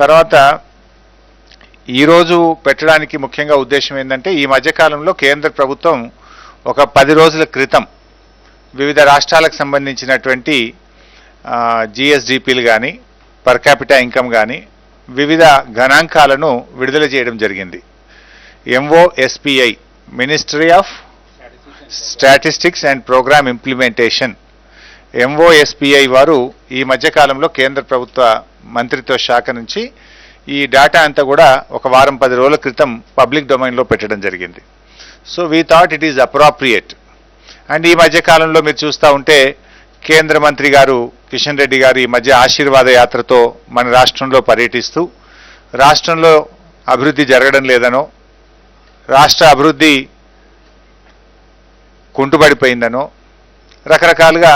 తర్వాత ఈరోజు పెట్టడానికి ముఖ్యంగా ఉద్దేశం ఏంటంటే, ఈ మధ్యకాలంలో కేంద్ర ప్రభుత్వం ఒక 10 రోజుల క్రితం వివిధ రాష్ట్రాలకు సంబంధించినటువంటి జిఎస్డిపిలు కానీ, పర్ క్యాపిటా ఇన్కమ్ కానీ వివిధ గణాంకాలను విడుదల చేయడం జరిగింది. MOSPI, ministry of statistics and programme implementation, MOSPI వారు ఈ మధ్యకాలంలో కేంద్ర ప్రభుత్వ మంత్రిత్వ శాఖ నుంచి ఈ డేటా అంతా కూడా ఒక వారం 10 రోజుల క్రితం పబ్లిక్ డొమైన్లో పెట్టడం జరిగింది. So we thought it is appropriate. And ఈ మధ్యకాలంలో మీరు చూస్తూ ఉంటే కేంద్ర మంత్రి గారు కిషన్ రెడ్డి గారు ఈ మధ్య ఆశీర్వాద యాత్రతో మన రాష్ట్రంలో పర్యటిస్తూ రాష్ట్రంలో అభివృద్ధి జరగడం లేదనో, రాష్ట్ర అభివృద్ధి కుంటుబడిపోయిందనో, రకరకాలుగా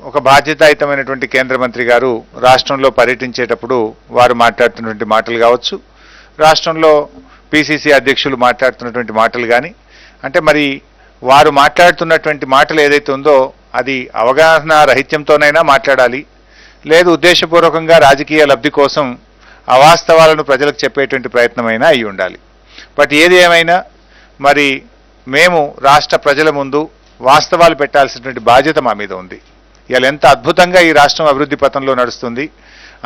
ఒక బాధ్యతాయుతమైనటువంటి కేంద్ర మంత్రి గారు రాష్ట్రంలో పర్యటించేటప్పుడు వారు మాట్లాడుతున్నటువంటి మాటలు కావచ్చు, రాష్ట్రంలో పిసిసి అధ్యక్షులు మాట్లాడుతున్నటువంటి మాటలు కానీ, అంటే మరి వారు మాట్లాడుతున్నటువంటి మాటలు ఏదైతే ఉందో అది అవగాహన రహిత్యంతోనైనా మాట్లాడాలి, లేదు ఉద్దేశపూర్వకంగా రాజకీయ లబ్ధి కోసం అవాస్తవాలను ప్రజలకు చెప్పేటువంటి ప్రయత్నమైనా అయి ఉండాలి. బట్ ఏది ఏమైనా మరి మేము రాష్ట్ర ప్రజల ముందు వాస్తవాలు పెట్టాల్సినటువంటి బాధ్యత మా మీద ఉంది. ఇలా ఎంత అద్భుతంగా ఈ రాష్ట్రం అభివృద్ధి పథంలో నడుస్తుంది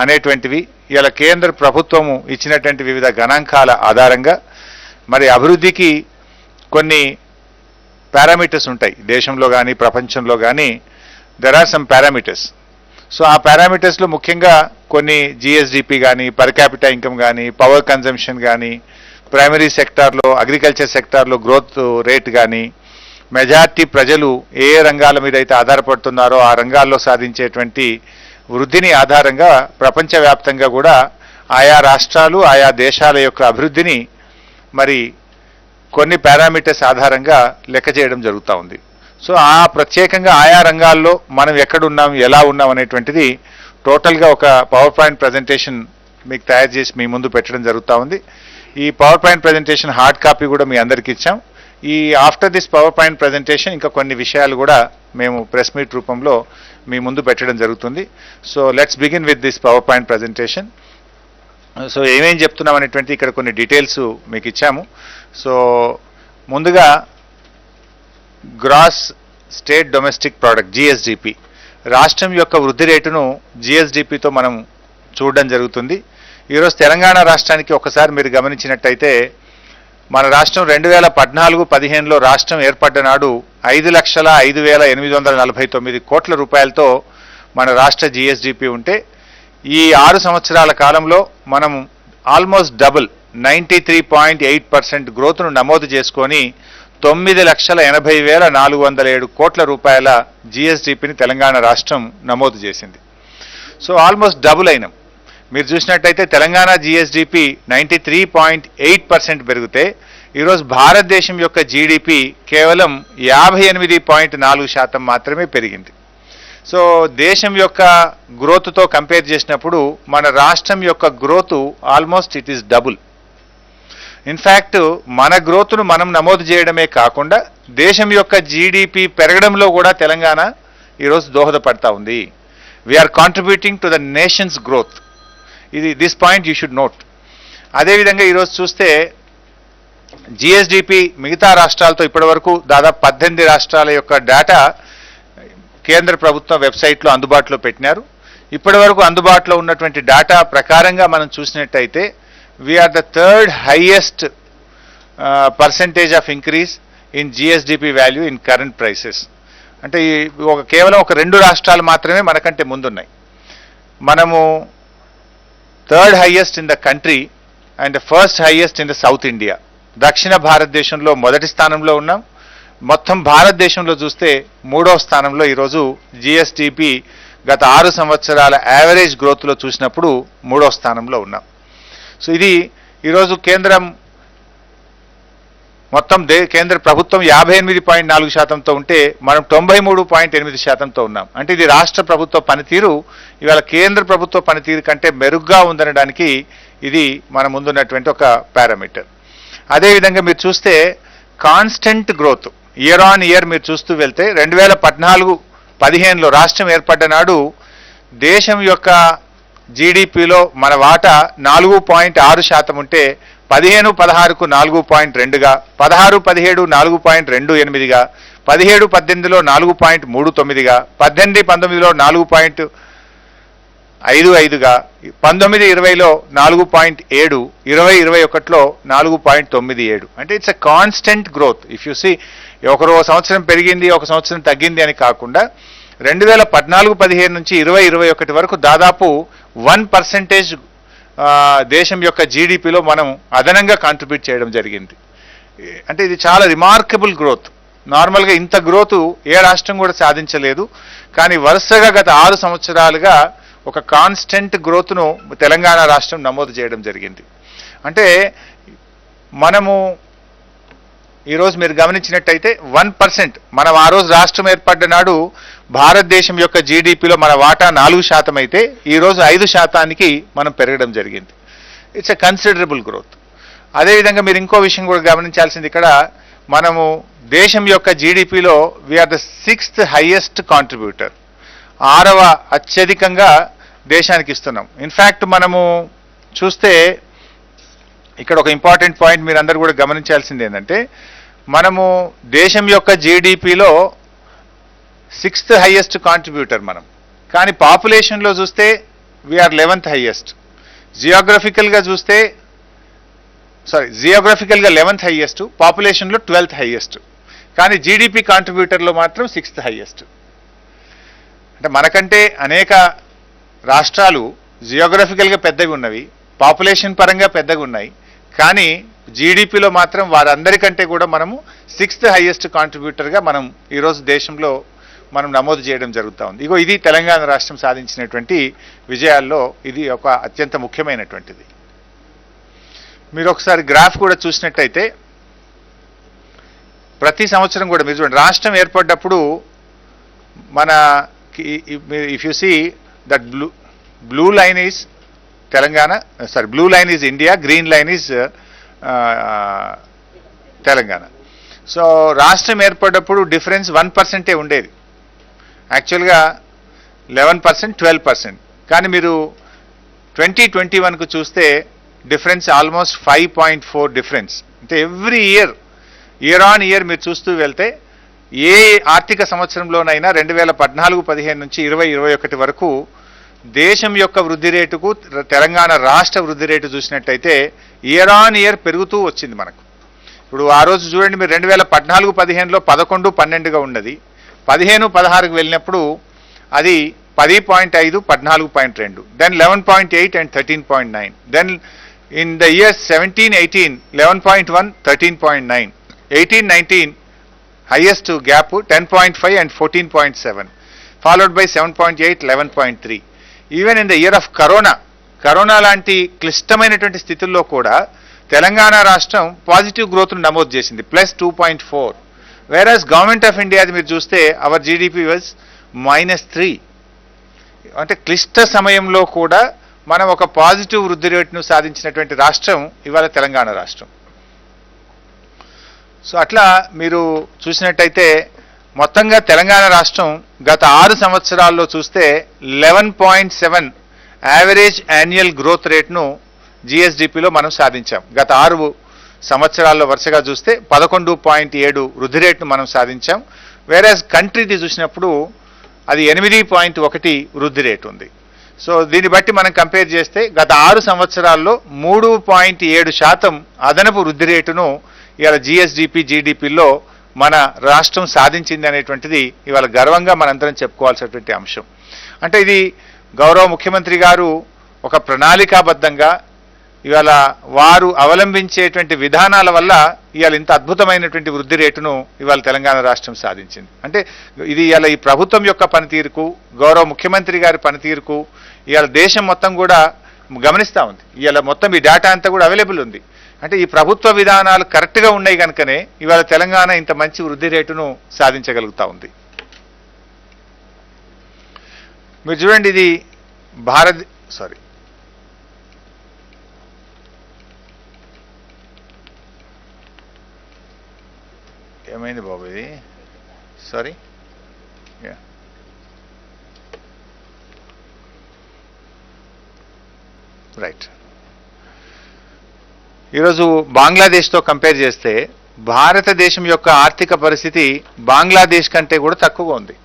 అనేటువంటివి ఇలా కేంద్ర ప్రభుత్వము ఇచ్చినటువంటి వివిధ గణాంకాల ఆధారంగా మరి అభివృద్ధికి కొన్ని పారామీటర్స్ ఉంటాయి. దేశంలో కానీ ప్రపంచంలో కానీ there are some parameters. So ఆ పారామీటర్స్లో ముఖ్యంగా కొన్ని జిఎస్డిపి కానీ, పర్ క్యాపిటా ఇన్కమ్ కానీ, పవర్ కన్జంప్షన్ కానీ, ప్రైమరీ సెక్టార్లో అగ్రికల్చర్ సెక్టార్లో గ్రోత్ రేట్ కానీ, మెజార్టీ ప్రజలు ఏ రంగాల మీద అయితే ఆధారపడుతున్నారో ఆ రంగాల్లో సాధించేటువంటి వృద్ధిని ఆధారంగా ప్రపంచవ్యాప్తంగా కూడా ఆయా రాష్ట్రాలు ఆయా దేశాల యొక్క అభివృద్ధిని మరి కొన్ని పారామీటర్స్ ఆధారంగా లెక్క చేయడం జరుగుతూ ఉంది. సో ఆ ప్రత్యేకంగా ఆయా రంగాల్లో మనం ఎక్కడున్నాం, ఎలా ఉన్నాం అనేటువంటిది టోటల్గా ఒక పవర్ పాయింట్ ప్రజెంటేషన్ మీకు తయారు చేసి మీ ముందు పెట్టడం జరుగుతూ ఉంది. ఈ power point presentation hard copy కూడా మీ అందరికి ఇచ్చాం. ఈ after this power point presentation ఇంకా కొన్ని విషయాలు కూడా మేము ప్రెస్ మీట్ రూపంలో మీ ముందు పెట్టడం జరుగుతుంది. So let's begin with this power point presentation. So ఏమేం చెప్తున్నాం అనేటువంటి ఇక్కడ కొన్ని డీటెయిల్స్ మీకు ఇచ్చాము. సో ముందుగా gross state domestic product GSDP, రాష్ట్రం యొక్క వృద్ధి రేటును జిఎస్డిపితో మనం చూడడం జరుగుతుంది. ఈరోజు తెలంగాణ రాష్ట్రానికి ఒకసారి మీరు గమనించినట్టయితే మన రాష్ట్రం 2014-15లో రాష్ట్రం ఏర్పడ్డ నాడు 5,05,849 కోట్ల రూపాయలతో మన రాష్ట్ర జిఎస్డిపి ఉంటే ఈ 6 సంవత్సరాల కాలంలో మనం ఆల్మోస్ట్ డబుల్ 93.8% గ్రోత్ను నమోదు చేసుకొని 9,80,407 కోట్ల రూపాయల జిఎస్డిపిని తెలంగాణ రాష్ట్రం నమోదు చేసింది. సో ఆల్మోస్ట్ డబుల్ అయినాం. మీరు చూసినట్టయితే తెలంగాణ జిఎస్డిపి 93.8% పెరిగితే ఈరోజు భారతదేశం యొక్క జీడిపి కేవలం 58.4% మాత్రమే పెరిగింది. సో దేశం యొక్క గ్రోత్తో కంపేర్ చేసినప్పుడు మన రాష్ట్రం యొక్క growth almost it is double. In fact మన గ్రోత్ను మనం నమోదు చేయడమే కాకుండా దేశం యొక్క జీడిపి పెరగడంలో కూడా తెలంగాణ ఈరోజు దోహదపడతా ఉంది. We are contributing to the nation's growth. This point you should note. అదేవిధంగా ఈరోజు చూస్తే జిఎస్డిపి మిగతా రాష్ట్రాలతో ఇప్పటివరకు దాదాపు 18 రాష్ట్రాల యొక్క డేటా కేంద్ర ప్రభుత్వ వెబ్సైట్లో అందుబాటులో పెట్టినారు. ఇప్పటి వరకు అందుబాటులో ఉన్నటువంటి డేటా ప్రకారంగా మనం చూసినట్టయితే we are the third highest percentage of increase in GSDP value in current prices. అంటే కేవలం ఒక 2 రాష్ట్రాలు మాత్రమే మనకంటే ముందున్నాయి. మనము third highest in the country and first highest in the south India. దక్షిణ భారతదేశంలో మొదటి స్థానంలో ఉన్నాం. మొత్తం భారతదేశంలో చూస్తే 3వ స్థానంలో ఈరోజు జిఎస్డిపి గత 6 సంవత్సరాల యావరేజ్ గ్రోత్లో చూసినప్పుడు 3వ స్థానంలో ఉన్నాం. సో ఇది ఈరోజు కేంద్ర ప్రభుత్వం 58.4%తో ఉంటే మనం 93.8%తో ఉన్నాం. అంటే ఇది రాష్ట్ర ప్రభుత్వ పనితీరు ఇవాళ కేంద్ర ప్రభుత్వ పనితీరు కంటే మెరుగ్గా ఉందనడానికి ఇది మన ముందున్నటువంటి ఒక పారామీటర్. అదేవిధంగా మీరు చూస్తే constant growth year on year మీరు చూస్తూ వెళ్తే 2014-15లో రాష్ట్రం ఏర్పడ్డ నాడు దేశం యొక్క జీడిపిలో మన వాటా 4.6% ఉంటే 15-16కు 4.2గా, 16-17 4.28గా, 17-18లో 4.39గా, 18-19లో 4.55గా, 19-20లో 4.7, 20-21లో 4.97. అంటే it's a constant growth. If you see ఒక సంవత్సరం పెరిగింది, ఒక సంవత్సరం తగ్గింది అని కాకుండా 2014-15 నుంచి 20-21 వరకు దాదాపు 1% దేశం యొక్క జీడిపిలో మనం అదనంగా కాంట్రిబ్యూట్ చేయడం జరిగింది. అంటే ఇది చాలా రిమార్కబుల్ గ్రోత్. నార్మల్గా ఇంత గ్రోత్ ఏ రాష్ట్రం కూడా సాధించలేదు. కానీ వరుసగా గత 6 సంవత్సరాలుగా ఒక కాన్స్టెంట్ గ్రోత్ను తెలంగాణ రాష్ట్రం నమోదు చేయడం జరిగింది. అంటే మనము ఈరోజు మీరు గమనించినట్టయితే 1%, మనం ఆ రోజు రాష్ట్రం ఏర్పడ్డ నాడు భారతదేశం యొక్క జీడిపిలో మన వాటా 4% అయితే ఈరోజు 5% మనం పెరగడం జరిగింది. It's a considerable growth. అదేవిధంగా మీరు ఇంకో విషయం కూడా గమనించాల్సింది, ఇక్కడ మనము దేశం యొక్క జీడిపిలో we are the 6th highest contributor, 6వ అత్యధికంగా దేశానికి ఇస్తున్నాం. ఇన్ఫ్యాక్ట్ మనము చూస్తే ఇక్కడ ఒక ఇంపార్టెంట్ పాయింట్ మీరు అందరూ కూడా గమనించాల్సింది ఏంటంటే, మనము దేశం యొక్క జీడిపిలో 6th హైయెస్ట్ కాంట్రిబ్యూటర్ మనం, కానీ పాపులేషన్లో చూస్తే వీఆర్ 11th హైయెస్ట్. జియోగ్రఫికల్గా 11th హైయెస్ట్, పాపులేషన్లో 12th హైయెస్ట్, కానీ జీడిపి కాంట్రిబ్యూటర్లో మాత్రం 6th హైయెస్ట్. అంటే మనకంటే అనేక రాష్ట్రాలు జియోగ్రఫికల్గా పెద్దవి ఉన్నవి, పాపులేషన్ పరంగా పెద్దగా ఉన్నాయి, కానీ జీడిపిలో మాత్రం వారందరికంటే కూడా మనము 6th హైయెస్ట్ కాంట్రిబ్యూటర్గా మనం ఈరోజు దేశంలో మనం నమోదు చేయడం జరుగుతూ ఉంది. ఇది తెలంగాణ రాష్ట్రం సాధించినటువంటి విజయాల్లో ఇది ఒక అత్యంత ముఖ్యమైనటువంటిది. మీరు ఒకసారి గ్రాఫ్ కూడా చూసినట్టయితే ప్రతి సంవత్సరం కూడా మీరు చూడండి, రాష్ట్రం ఏర్పడ్డప్పుడు మన if you see that blue line is Telangana, blue line is India, green line is Telangana. So రాష్ట్రం ఏర్పడ్డప్పుడు డిఫరెన్స్ 1% ఉండేది, యాక్చువల్గా 11%, 12%. కానీ మీరు 2021కు చూస్తే డిఫరెన్స్ ఆల్మోస్ట్ 5.4 డిఫరెన్స్. అంటే ఎవ్రీ ఇయర్ ఆన్ ఇయర్ మీరు చూస్తూ వెళ్తే ఏ ఆర్థిక సంవత్సరంలోనైనా 2014-15 నుంచి 20-21 వరకు దేశం యొక్క వృద్ధి రేటుకు తెలంగాణ రాష్ట్ర వృద్ధి రేటు చూసినట్టయితే ఇయర్ ఆన్ ఇయర్ పెరుగుతూ వచ్చింది మనకు. ఇప్పుడు ఆ రోజు చూడండి, మీరు 2014-15లో 11-12గా ఉన్నది, 15-16కు వెళ్ళినప్పుడు అది 10.5, 14.2, then 11.8 and 13.9, then in the years 17-18 11.1, 13.9, 18-19 highest gap 10.5 and 14.7, followed by 7.8, 11.3. Even in the year of corona లాంటి క్లిష్టమైనటువంటి స్థితుల్లో కూడా తెలంగాణ రాష్ట్రం పాజిటివ్ గ్రోత్ను నమోదు చేసింది, +2.4. వేరాస్ గవర్నమెంట్ ఆఫ్ ఇండియాది మీరు చూస్తే అవర్ జీడిపి వాజ్ -3. అంటే క్లిష్ట సమయంలో కూడా మనం ఒక పాజిటివ్ వృద్ధి రేటును సాధించినటువంటి రాష్ట్రం ఇవాళ తెలంగాణ రాష్ట్రం. సో అట్లా మీరు చూసినట్టయితే మొత్తంగా తెలంగాణ రాష్ట్రం గత 6 సంవత్సరాల్లో చూస్తే 11.7 యావరేజ్ యాన్యువల్ గ్రోత్ రేట్ను జిఎస్డిపిలో మనం సాధించాం. గత 6 సంవత్సరాల్లో వరుసగా చూస్తే 11.7 వృద్ధి రేట్ను మనం సాధించాం. వేరేస్ కంట్రీది చూసినప్పుడు అది 8.1 వృద్ధి రేటు ఉంది. సో దీన్ని బట్టి మనం కంపేర్ చేస్తే గత 6 సంవత్సరాల్లో 3.7% అదనపు వృద్ధి రేటును ఇవాళ జిఎస్డిపి జీడిపిలో మన రాష్ట్రం సాధించింది అనేటువంటిది ఇవాళ గర్వంగా మనందరం చెప్పుకోవాల్సినటువంటి అంశం. అంటే ఇది గౌరవ ముఖ్యమంత్రి గారు ఒక ప్రణాళికాబద్ధంగా ఇవాళ వారు అవలంబించేటువంటి విధానాల వల్ల ఇవాళ ఇంత అద్భుతమైనటువంటి వృద్ధి రేటును ఇవాళ తెలంగాణ రాష్ట్రం సాధించింది. అంటే ఇది ఇవాళ ఈ ప్రభుత్వం యొక్క పనితీరుకు, గౌరవ ముఖ్యమంత్రి గారి పనితీరుకు ఇవాళ దేశం మొత్తం కూడా గమనిస్తూ ఉంది. ఇవాళ మొత్తం ఈ డేటా అంతా కూడా అవైలబుల్ ఉంది. అంటే ఈ ప్రభుత్వ విధానాలు కరెక్ట్గా ఉన్నాయి కనుకనే ఇవాళ తెలంగాణ ఇంత మంచి వృద్ధి రేటును సాధించగలుగుతూ ఉంది. మీరు చూడండి, ఇది ఏమైంది బాబు ఇది, సారీ, రైట్. ఈరోజు బంగ్లాదేశ్తో కంపేర్ చేస్తే భారతదేశం యొక్క ఆర్థిక పరిస్థితి బంగ్లాదేశ్ కంటే కూడా తక్కువగా ఉంది.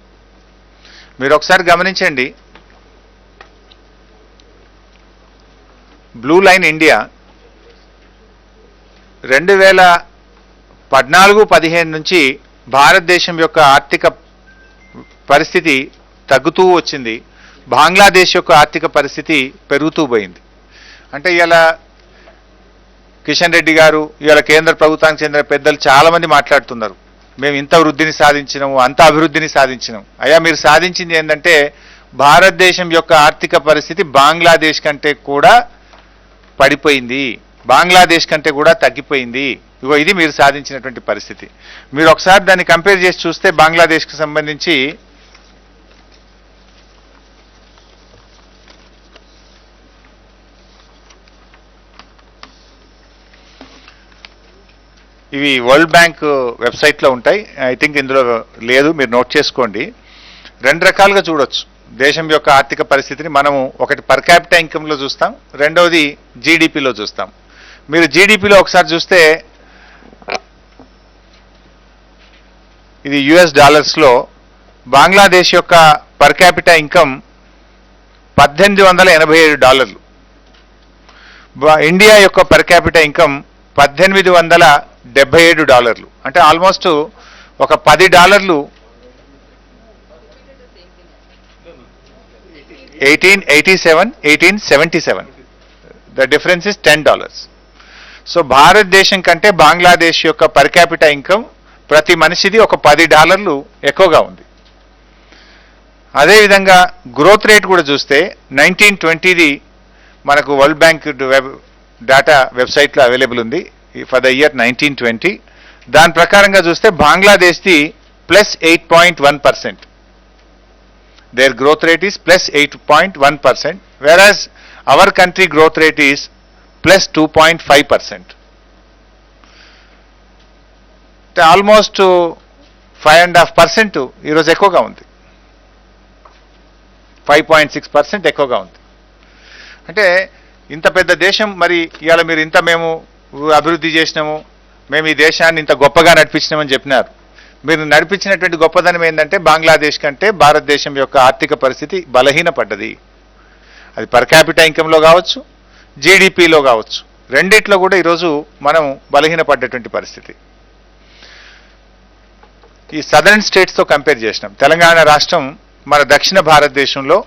మీరు ఒకసారి గమనించండి, బ్లూ లైన్ ఇండియా 2014-15 నుంచి భారతదేశం యొక్క ఆర్థిక పరిస్థితి తగ్గుతూ వచ్చింది, బంగ్లాదేశ్ యొక్క ఆర్థిక పరిస్థితి పెరుగుతూ పోయింది. అంటే ఇలా కిషన్ రెడ్డి గారు, ఇవాళ కేంద్ర ప్రభుత్వానికి చెందిన పెద్దలు చాలామంది మాట్లాడుతున్నారు, మేము ఇంత వృద్ధిని సాధించినాము, అంత అభివృద్ధిని సాధించినాం. అయ్యా, మీరు సాధించింది ఏంటంటే భారతదేశం యొక్క ఆర్థిక పరిస్థితి బంగ్లాదేశ్ కంటే కూడా పడిపోయింది, బంగ్లాదేశ్ కంటే కూడా తగ్గిపోయింది. ఇగో ఇది మీరు సాధించినటువంటి పరిస్థితి. మీరు ఒకసారి దాన్ని కంపేర్ చేసి చూస్తే బంగ్లాదేశ్కి సంబంధించి ఇవి వరల్డ్ బ్యాంక్ వెబ్సైట్లో ఉంటాయి. ఐ థింక్ ఇందులో లేదు, మీరు నోట్ చేసుకోండి. రెండు రకాలుగా చూడొచ్చు దేశం యొక్క ఆర్థిక పరిస్థితిని. మనము ఒకటి పర్ క్యాపిటా ఇన్కంలో చూస్తాం, రెండవది జీడిపిలో చూస్తాం. మీరు జీడిపిలో ఒకసారి చూస్తే ఇది యుఎస్ డాలర్స్లో బంగ్లాదేశ్ యొక్క పర్ క్యాపిటా ఇన్కమ్ $1887. ఇండియా యొక్క పర్ క్యాపిటా ఇన్కమ్ $1877. అంటే ఆల్మోస్ట్ ఒక $10 1877. The difference is $10. సో భారతదేశం కంటే బంగ్లాదేశ్ యొక్క పర్ క్యాపిటా ఇన్కమ్ ప్రతి మనిషిది ఒక $10 ఎక్కువగా ఉంది. అదేవిధంగా గ్రోత్ రేట్ కూడా చూస్తే 1920ది మనకు వరల్డ్ బ్యాంక్ డేటా వెబ్సైట్లో అవైలబుల్ ఉంది ఫర్ ద ఇయర్ 1920. దాని ప్రకారంగా చూస్తే బంగ్లాదేశ్ది +8.1%. their growth rate is +8.1%, whereas our country growth rate is +2.5%. Almost 5.5% ఈరోజు ఎక్కువగా ఉంది, 5.6% ఎక్కువగా ఉంది. అంటే ఇంత పెద్ద దేశం, మరి ఇవాళ మీరు ఇంత మేము అభివృద్ధి చేసినాము, మేము ఈ దేశాన్ని ఇంత గొప్పగా నడిపించినామని చెప్పినారు. మీరు నడిపించినటువంటి గొప్పదనం ఏంటంటే బంగ్లాదేశ్ కంటే భారతదేశం యొక్క ఆర్థిక పరిస్థితి బలహీనపడ్డది. అది పర్ క్యాపిటా ఇన్కంలో కావచ్చు, జీడిపిలో కావచ్చు, రెండిట్లో కూడా ఈరోజు మనం బలహీనపడ్డటువంటి పరిస్థితి. ఈ సదరన్ స్టేట్స్తో కంపేర్ చేసినాం. తెలంగాణ రాష్ట్రం మన దక్షిణ భారతదేశంలో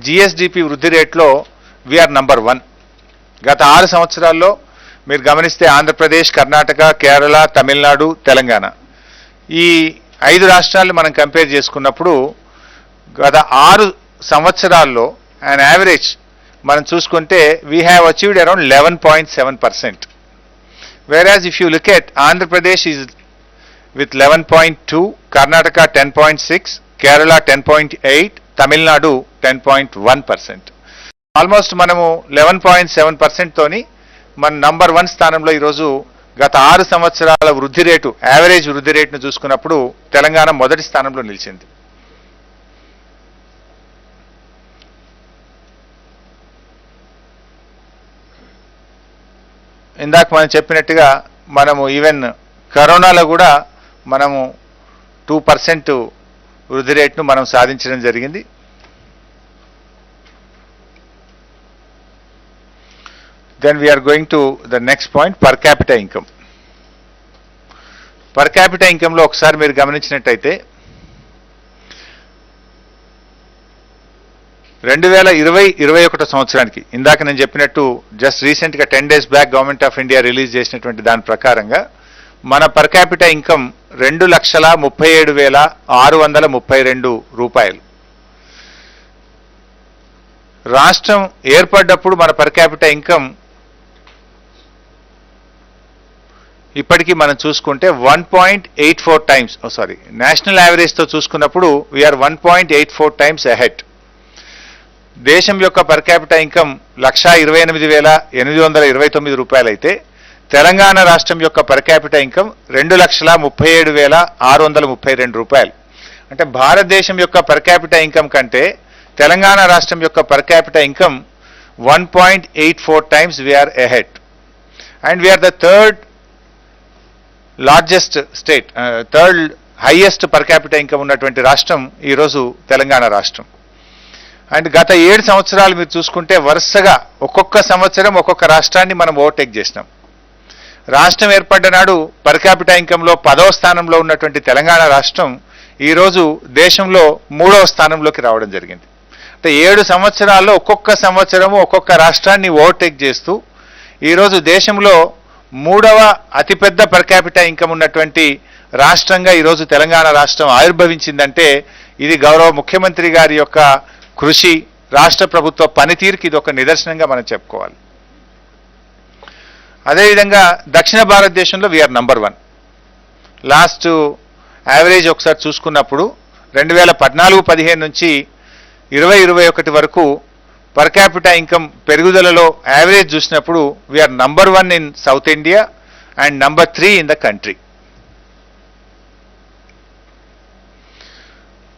జిఎస్డిపి వృద్ధి రేట్లో వీఆర్ నంబర్ 1. గత 6 సంవత్సరాల్లో మీరు గమనిస్తే ఆంధ్రప్రదేశ్, కర్ణాటక, కేరళ, తమిళనాడు, తెలంగాణ ఈ 5 రాష్ట్రాలు మనం కంపేర్ చేసుకున్నప్పుడు గత 6 సంవత్సరాల్లో అండ్ యావరేజ్ మనం చూసుకుంటే we have achieved around 11.7%. whereas if you look at Andhra Pradesh is with 11.2, Karnataka 10.6, Kerala 10.8, Tamil Nadu 10.1%. Almost మనము 11.7% తోని మన నంబర్ 1 స్థానంలో ఈరోజు గత 6 సంవత్సరాల వృద్ధి రేటు, యావరేజ్ వృద్ధి రేటును చూసుకున్నప్పుడు తెలంగాణ మొదటి స్థానంలో నిలిచింది. ఇందాక మనం చెప్పినట్టుగా మనము ఈవెన్ కరోనాలో కూడా మనము 2% వృద్ధి రేటును మనం సాధించడం జరిగింది. Then we are going to the next point, per capita income. Per capita income లో ఒకసారి మీరు గమనించినట్టయితే 2020-21 సంవత్సరానికి ఇందాక నేను చెప్పినట్టు జస్ట్ రీసెంట్గా 10 days back government of India release చేసినటువంటి దాని ప్రకారంగా మన పర్ క్యాపిటా ఇన్కమ్ $2,37,632. రాష్ట్రం ఏర్పడ్డప్పుడు మన పర్ క్యాపిటా ఇన్కమ్ ఇప్పటికీ మనం చూసుకుంటే 1.84 times, నేషనల్ యావరేజ్తో చూసుకున్నప్పుడు వీఆర్ 1.84 times ahead. దేశం యొక్క పర్ క్యాపిటా ఇన్కమ్ $128,829 అయితే తెలంగాణ రాష్ట్రం యొక్క పర్ క్యాపిటా ఇన్కమ్ $2,37,632. అంటే భారతదేశం యొక్క పర్ క్యాపిటా ఇన్కమ్ కంటే తెలంగాణ రాష్ట్రం యొక్క per capita income 1.84 times we are ahead. And we are the third largest state, third highest per capita income ఉన్నటువంటి రాష్ట్రం ఈరోజు తెలంగాణ రాష్ట్రం. అండ్ గత 7 సంవత్సరాలు మీరు చూసుకుంటే వరుసగా ఒక్కొక్క సంవత్సరం ఒక్కొక్క రాష్ట్రాన్ని మనం ఓవర్టేక్ చేసినాం. రాష్ట్రం ఏర్పడ్డ నాడు పర్ క్యాపిటా ఇన్కంలో 10వ స్థానంలో ఉన్నటువంటి తెలంగాణ రాష్ట్రం ఈరోజు దేశంలో 3వ స్థానంలోకి రావడం జరిగింది. అంటే 7 సంవత్సరాల్లో ఒక్కొక్క సంవత్సరము ఒక్కొక్క రాష్ట్రాన్ని ఓవర్టేక్ చేస్తూ ఈరోజు దేశంలో 3వ అతిపెద్ద పర్ క్యాపిటా ఇన్కమ్ ఉన్నటువంటి రాష్ట్రంగా ఈరోజు తెలంగాణ రాష్ట్రం ఆవిర్భవించిందంటే ఇది గౌరవ ముఖ్యమంత్రి గారి యొక్క కృషి, రాష్ట్ర ప్రభుత్వ పనితీరుకి ఇది ఒక నిదర్శనంగా మనం చెప్పుకోవాలి. అదేవిధంగా దక్షిణ భారతదేశంలో వీఆర్ నంబర్ 1. లాస్ట్ యావరేజ్ ఒకసారి చూసుకున్నప్పుడు 2014-15 నుంచి 2021 వరకు పర్ క్యాపిటా ఇన్కమ్ పెరుగుదలలో యావరేజ్ చూసినప్పుడు we are number 1 in south India and number 3 in the country.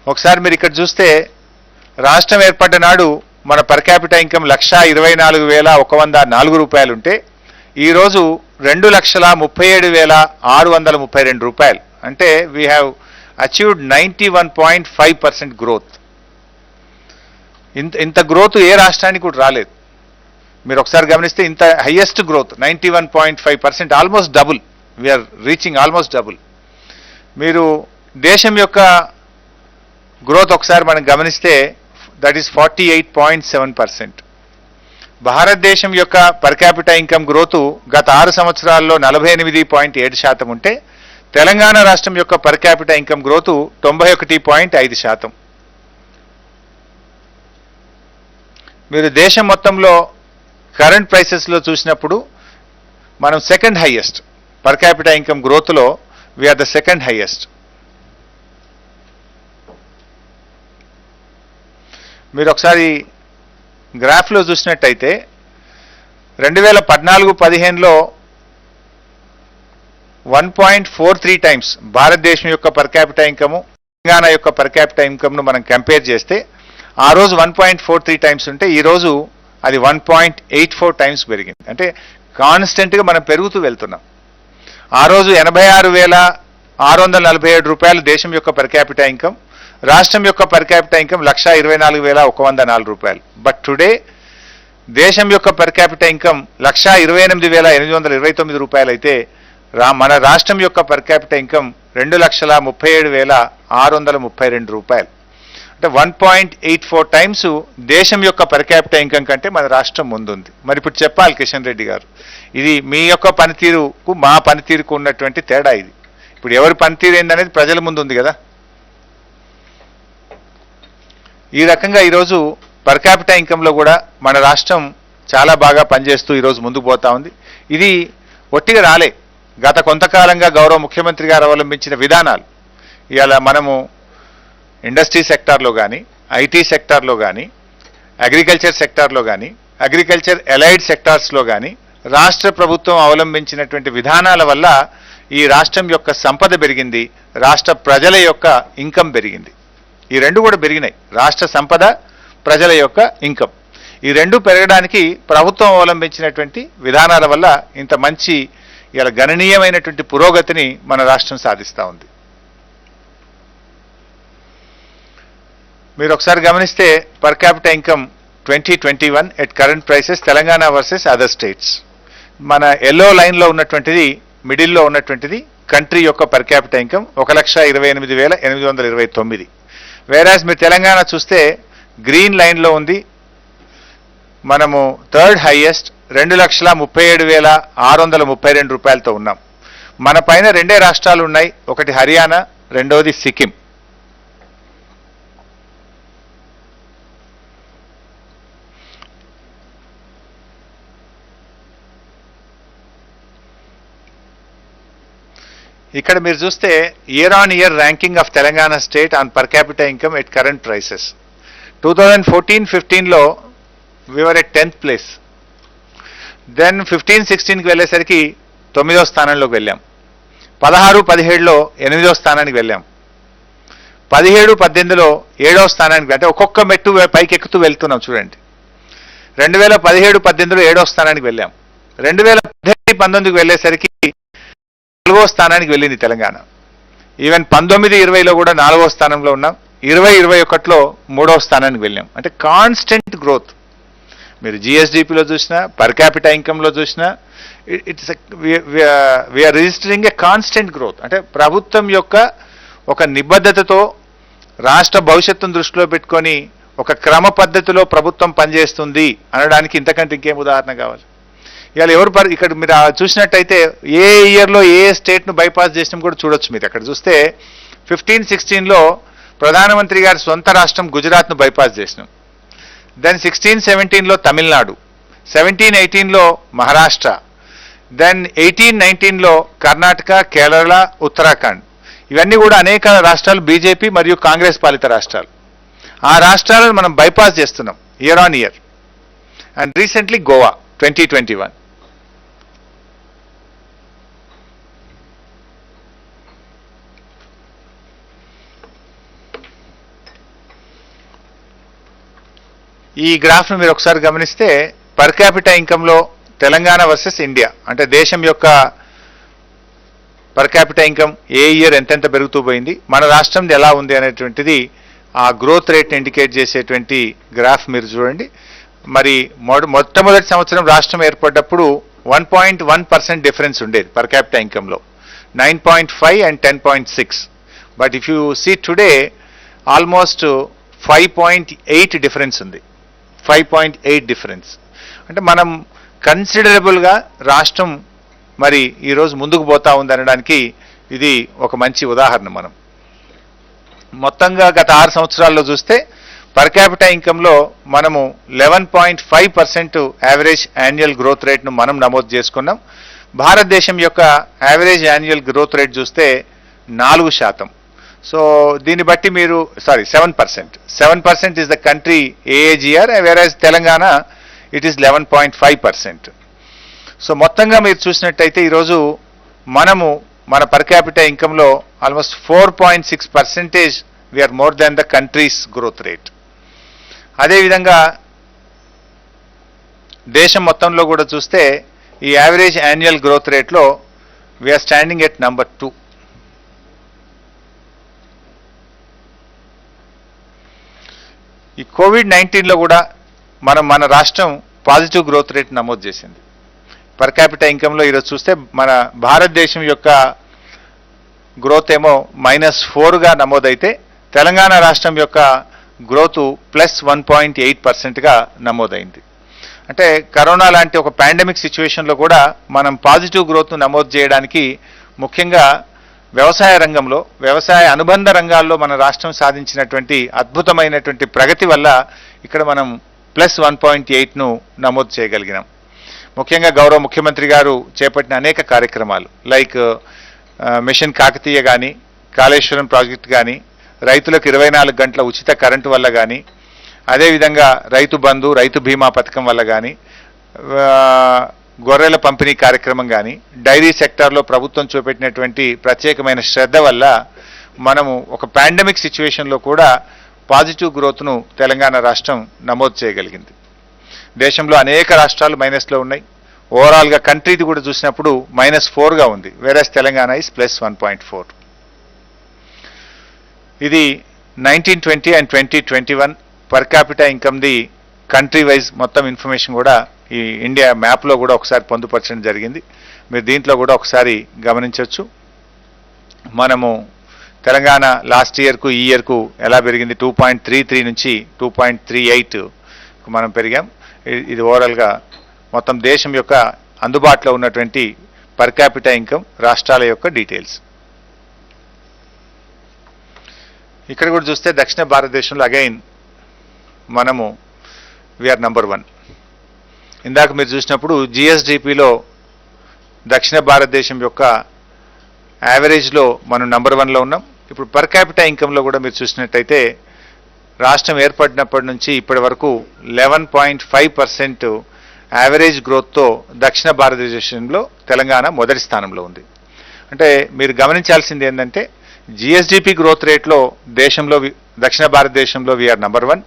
ఒకసారి మీరు ఇక్కడ చూస్తే రాష్ట్రం ఏర్పడ్డ నాడు మన పర్ క్యాపిటా ఇన్కమ్ 1,24,104 రూపాయలు ఉంటే ఈరోజు 2,37,632 రూపాయలు. అంటే వీ హ్యావ్ అచీవ్డ్ 91.5% గ్రోత్. ఇంత గ్రోత్ ఏ రాష్ట్రానికి కూడా రాలేదు. మీరు ఒకసారి గమనిస్తే ఇంత highest growth 91.5%, almost double. We are reaching almost double. మీరు దేశం యొక్క గ్రోత్ ఒకసారి మనం గమనిస్తే దట్ ఈస్ 48.7%. భారతదేశం యొక్క పర్ క్యాపిటా ఇన్కమ్ గ్రోత్ గత 6 సంవత్సరాల్లో 48.7% ఉంటే తెలంగాణ రాష్ట్రం యొక్క పర్ క్యాపిటా ఇన్కమ్ గ్రోత్ 91.5%. మీరు దేశం మొత్తంలో కరెంట్ ప్రైసెస్లో చూసినప్పుడు మనం second highest per capita income గ్రోత్లో వీఆర్ ద సెకండ్ హైయెస్ట్. మీరు ఒకసారి గ్రాఫ్లో చూసినట్టయితే 2014-15లో 1.43 టైమ్స్ భారతదేశం యొక్క పర్ క్యాపిటా ఇన్కమ్ తెలంగాణ యొక్క పర్ క్యాపిటా ఇన్కమ్ను మనం కంపేర్ చేస్తే ఆ రోజు 1.43 టైమ్స్ ఉంటే ఈరోజు అది 1.84 టైమ్స్ పెరిగింది. అంటే కాన్స్టెంట్గా మనం పెరుగుతూ వెళ్తున్నాం. ఆ రోజు 86,647 రూపాయలు దేశం యొక్క పర్ క్యాపిటా ఇన్కమ్, రాష్ట్రం యొక్క పర్ క్యాపిటా ఇన్కమ్ 1,24,104 రూపాయలు. బట్ టుడే దేశం యొక్క పర్ క్యాపిటా ఇన్కమ్ 128,829 రూపాయలు అయితే మన రాష్ట్రం యొక్క పర్ క్యాపిటా ఇన్కమ్ 2,37,632 రూపాయలు. అంటే 1.84 టైమ్స్ దేశం యొక్క పర్ క్యాపిటా ఇన్కమ్ కంటే మన రాష్ట్రం ముందుంది. మరి ఇప్పుడు చెప్పాలి కిషన్ రెడ్డి గారు, ఇది మీ యొక్క పనితీరుకు మా పనితీరుకు ఉన్నటువంటి తేడా ఇది. ఇప్పుడు ఎవరి పనితీరు ఏందనేది ప్రజల ముందు ఉంది కదా. ఈ రకంగా ఈరోజు పర్ క్యాపిటా ఇన్కంలో కూడా మన రాష్ట్రం చాలా బాగా పనిచేస్తూ ఈరోజు ముందుకు పోతా ఉంది. ఇది ఒట్టిగా రాలే. గత కొంతకాలంగా గౌరవ ముఖ్యమంత్రి గారు అవలంబించిన విధానాలు ఇవాళ మనము ఇండస్ట్రీ సెక్టార్లో కానీ, ఐటీ సెక్టార్లో కానీ, అగ్రికల్చర్ సెక్టార్లో కానీ, అగ్రికల్చర్ ఎలైడ్ సెక్టార్స్లో కానీ రాష్ట్ర ప్రభుత్వం అవలంబించినటువంటి విధానాల వల్ల ఈ రాష్ట్రం యొక్క సంపద పెరిగింది, రాష్ట్ర ప్రజల యొక్క ఇన్కమ్ పెరిగింది. ఈ రెండు కూడా పెరిగినాయి. రాష్ట్ర సంపద, ప్రజల యొక్క ఇన్కమ్, ఈ రెండు పెరగడానికి ప్రభుత్వం అవలంబించినటువంటి విధానాల వల్ల ఇంత మంచి ఇలా గణనీయమైనటువంటి పురోగతిని మన రాష్ట్రం సాధిస్తూ ఉంది. మీరు ఒకసారి గమనిస్తే per capita income 2021 at current prices Telangana versus other states. మన ఎల్లో లైన్లో ఉన్నటువంటిది, మిడిల్లో ఉన్నటువంటిది కంట్రీ యొక్క పర్ క్యాపిటా ఇన్కమ్ 1,28,829. వేరాజ్ మీరు తెలంగాణ చూస్తే గ్రీన్ లైన్లో ఉంది, మనము థర్డ్ హైయెస్ట్ 2,37,632 రూపాయలతో ఉన్నాం. మన పైన రెండే రాష్ట్రాలు ఉన్నాయి, ఒకటి హర్యానా, రెండవది సిక్కిం. ఇక్కడ మీరు చూస్తే year on year ranking of Telangana state on per capita income at current prices. 2014-15లో we are at 10th place. Then 15-16కి వెళ్ళేసరికి 9వ స్థానంలోకి వెళ్ళాం. 16-17లో 8వ స్థానానికి వెళ్ళాం. 17-18లో 7వ స్థానానికి, అంటే ఒక్కొక్క మెట్టు పైకి ఎక్కుతూ వెళ్తున్నాం చూడండి. 2017-18లో 7వ స్థానానికి వెళ్ళాం. 2018-19కి వెళ్ళేసరికి 4వ స్థానానికి వెళ్ళింది తెలంగాణ. ఈవెన్ 19-20లో కూడా 4వ స్థానంలో ఉన్నాం. 20-21లో 3వ స్థానానికి వెళ్ళాం. అంటే కాన్స్టెంట్ గ్రోత్. మీరు జిఎస్డిపిలో చూసినా, పర్ క్యాపిటల్ ఇన్కంలో చూసినా, it's we are registering a constant growth. అంటే ప్రభుత్వం యొక్క ఒక నిబద్ధతతో రాష్ట్ర భవిష్యత్తును దృష్టిలో పెట్టుకొని ఒక క్రమ పద్ధతిలో ప్రభుత్వం పనిచేస్తుంది అనడానికి ఇంతకంటే ఇంకేం ఉదాహరణ కావాలి? ఇవాళ ఎవరు ఇక్కడ మీరు చూసినట్టయితే ఏ ఇయర్లో ఏ స్టేట్ను బైపాస్ చేసినా కూడా చూడొచ్చు. మీరు అక్కడ చూస్తే 15-16లో ప్రధానమంత్రి గారి సొంత రాష్ట్రం గుజరాత్ను బైపాస్ చేసినాం. దెన్ 16-17లో తమిళనాడు, 17-18లో మహారాష్ట్ర, దెన్ 18-19లో కర్ణాటక, కేరళ, ఉత్తరాఖండ్. ఇవన్నీ కూడా అనేక రాష్ట్రాలు బీజేపీ మరియు కాంగ్రెస్ పాలిత రాష్ట్రాలు. ఆ రాష్ట్రాలను మనం బైపాస్ చేస్తున్నాం year on year. And recently Goa 2021. ఈ గ్రాఫ్ను మీరు ఒకసారి గమనిస్తే పర్ క్యాపిటల్ ఇన్కంలో తెలంగాణ వర్సెస్ ఇండియా, అంటే దేశం యొక్క పర్ క్యాపిటల్ ఇన్కమ్ ఏ ఇయర్ ఎంతెంత పెరుగుతూ పోయింది, మన రాష్ట్రంది ఎలా ఉంది అనేటువంటిది ఆ గ్రోత్ రేట్ని ఇండికేట్ చేసేటువంటి గ్రాఫ్ మీరు చూడండి. మరి మొట్టమొదటి సంవత్సరం రాష్ట్రం ఏర్పడ్డప్పుడు 1.1% డిఫరెన్స్ ఉండేది పర్ క్యాపిటల్ ఇన్కంలో, 9.5 and 10.6. But if you see today almost 5.8 difference ఉంది. 5.8 డిఫరెన్స్ అంటే మనం కన్సిడరబుల్గా రాష్ట్రం మరి ఈరోజు ముందుకు పోతా ఉంది అనడానికి ఇది ఒక మంచి ఉదాహరణ. మనం మొత్తంగా గత 6 సంవత్సరాల్లో చూస్తే పర్ క్యాపిటల్ ఇన్కంలో మనము 11.5% యావరేజ్ యాన్యువల్ గ్రోత్ రేట్ను మనం నమోదు చేసుకున్నాం. భారతదేశం యొక్క యావరేజ్ యాన్యువల్ గ్రోత్ రేట్ చూస్తే 4%. సో దీన్ని బట్టి మీరు 7% is the country AAGR, whereas Telangana it is 11.5%. So మొత్తంగా మీరు చూసినట్టయితే ఈరోజు మనము మన పర్ క్యాపిటల్ ఇన్కంలో almost 4.6% we are more than the country's growth rate. అదేవిధంగా దేశం మొత్తంలో కూడా చూస్తే ఈ యావరేజ్ యాన్యువల్ గ్రోత్ రేట్లో వీఆర్ స్టాండింగ్ ఎట్ నంబర్ 2. ఈ కోవిడ్-19లో కూడా మన రాష్ట్రం పాజిటివ్ గ్రోత్ రేట్ నమోదు చేసింది. పర్ క్యాపిటల్ ఇన్కంలో ఈరోజు చూస్తే మన భారతదేశం యొక్క గ్రోత్ ఏమో -4గా నమోదైతే తెలంగాణ రాష్ట్రం యొక్క గ్రోత్ +1.8%గా నమోదైంది. అంటే కరోనా లాంటి ఒక పాండమిక్ సిచ్యువేషన్లో కూడా మనం పాజిటివ్ గ్రోత్ను నమోదు చేయడానికి ముఖ్యంగా వ్యవసాయ రంగంలో, వ్యవసాయ అనుబంధ రంగాల్లో మన రాష్ట్రం సాధించినటువంటి అద్భుతమైనటువంటి ప్రగతి వల్ల ఇక్కడ మనం +1.8ను నమోదు చేయగలిగినాం. ముఖ్యంగా గౌరవ ముఖ్యమంత్రి గారు చేపట్టిన అనేక కార్యక్రమాలు లైక్ మిషన్ కాకతీయ కానీ, కాళేశ్వరం ప్రాజెక్ట్ కానీ, రైతులకు 24 గంటల ఉచిత కరెంటు వల్ల కానీ, అదేవిధంగా రైతు బంధు, రైతు బీమా పథకం వల్ల కానీ, గొర్రెల పంపిణీ కార్యక్రమం కానీ, డైరీ సెక్టార్లో ప్రభుత్వం చూపెట్టినటువంటి ప్రత్యేకమైన శ్రద్ధ వల్ల మనము ఒక పాండమిక్ సిచ్యువేషన్లో కూడా పాజిటివ్ గ్రోత్ను తెలంగాణ రాష్ట్రం నమోదు చేయగలిగింది. దేశంలో అనేక రాష్ట్రాలు మైనస్లో ఉన్నాయి. ఓవరాల్గా కంట్రీది కూడా చూసినప్పుడు -4గా ఉంది, వేరస్ తెలంగాణ ఇస్ +1.4. ఇది 1920 and 2021 పర్ క్యాపిటల్ ఇన్కమ్ది కంట్రీ వైజ్ మొత్తం ఇన్ఫర్మేషన్ కూడా ఈ ఇండియా మ్యాప్లో కూడా ఒకసారి పొందుపరచడం జరిగింది. మీరు దీంట్లో కూడా ఒకసారి గమనించవచ్చు. మనము తెలంగాణ లాస్ట్ ఇయర్కు ఈ ఇయర్కు ఎలా పెరిగింది, 2.33 నుంచి 2.38 మనం పెరిగాం. ఇది ఓవరాల్గా మొత్తం దేశం యొక్క అందుబాటులో ఉన్నటువంటి పర్ క్యాపిటల్ ఇన్కమ్ రాష్ట్రాల యొక్క డీటెయిల్స్. ఇక్కడ కూడా చూస్తే దక్షిణ భారతదేశంలో అగైన్ మనము వీఆర్ నంబర్ 1. ఇందాక మీరు చూసినప్పుడు జిఎస్డిపిలో దక్షిణ భారతదేశం యొక్క యావరేజ్లో మనం నంబర్ 1లో ఉన్నాం. ఇప్పుడు పర్ క్యాపిటల్ ఇన్కంలో కూడా మీరు చూసినట్టయితే రాష్ట్రం ఏర్పడినప్పటి నుంచి ఇప్పటి వరకు 11.5% యావరేజ్ గ్రోత్తో దక్షిణ భారతదేశంలో తెలంగాణ మొదటి స్థానంలో ఉంది. అంటే మీరు గమనించాల్సింది ఏంటంటే జిఎస్డిపి గ్రోత్ రేట్లో దేశంలో దక్షిణ భారతదేశంలో we are number 1.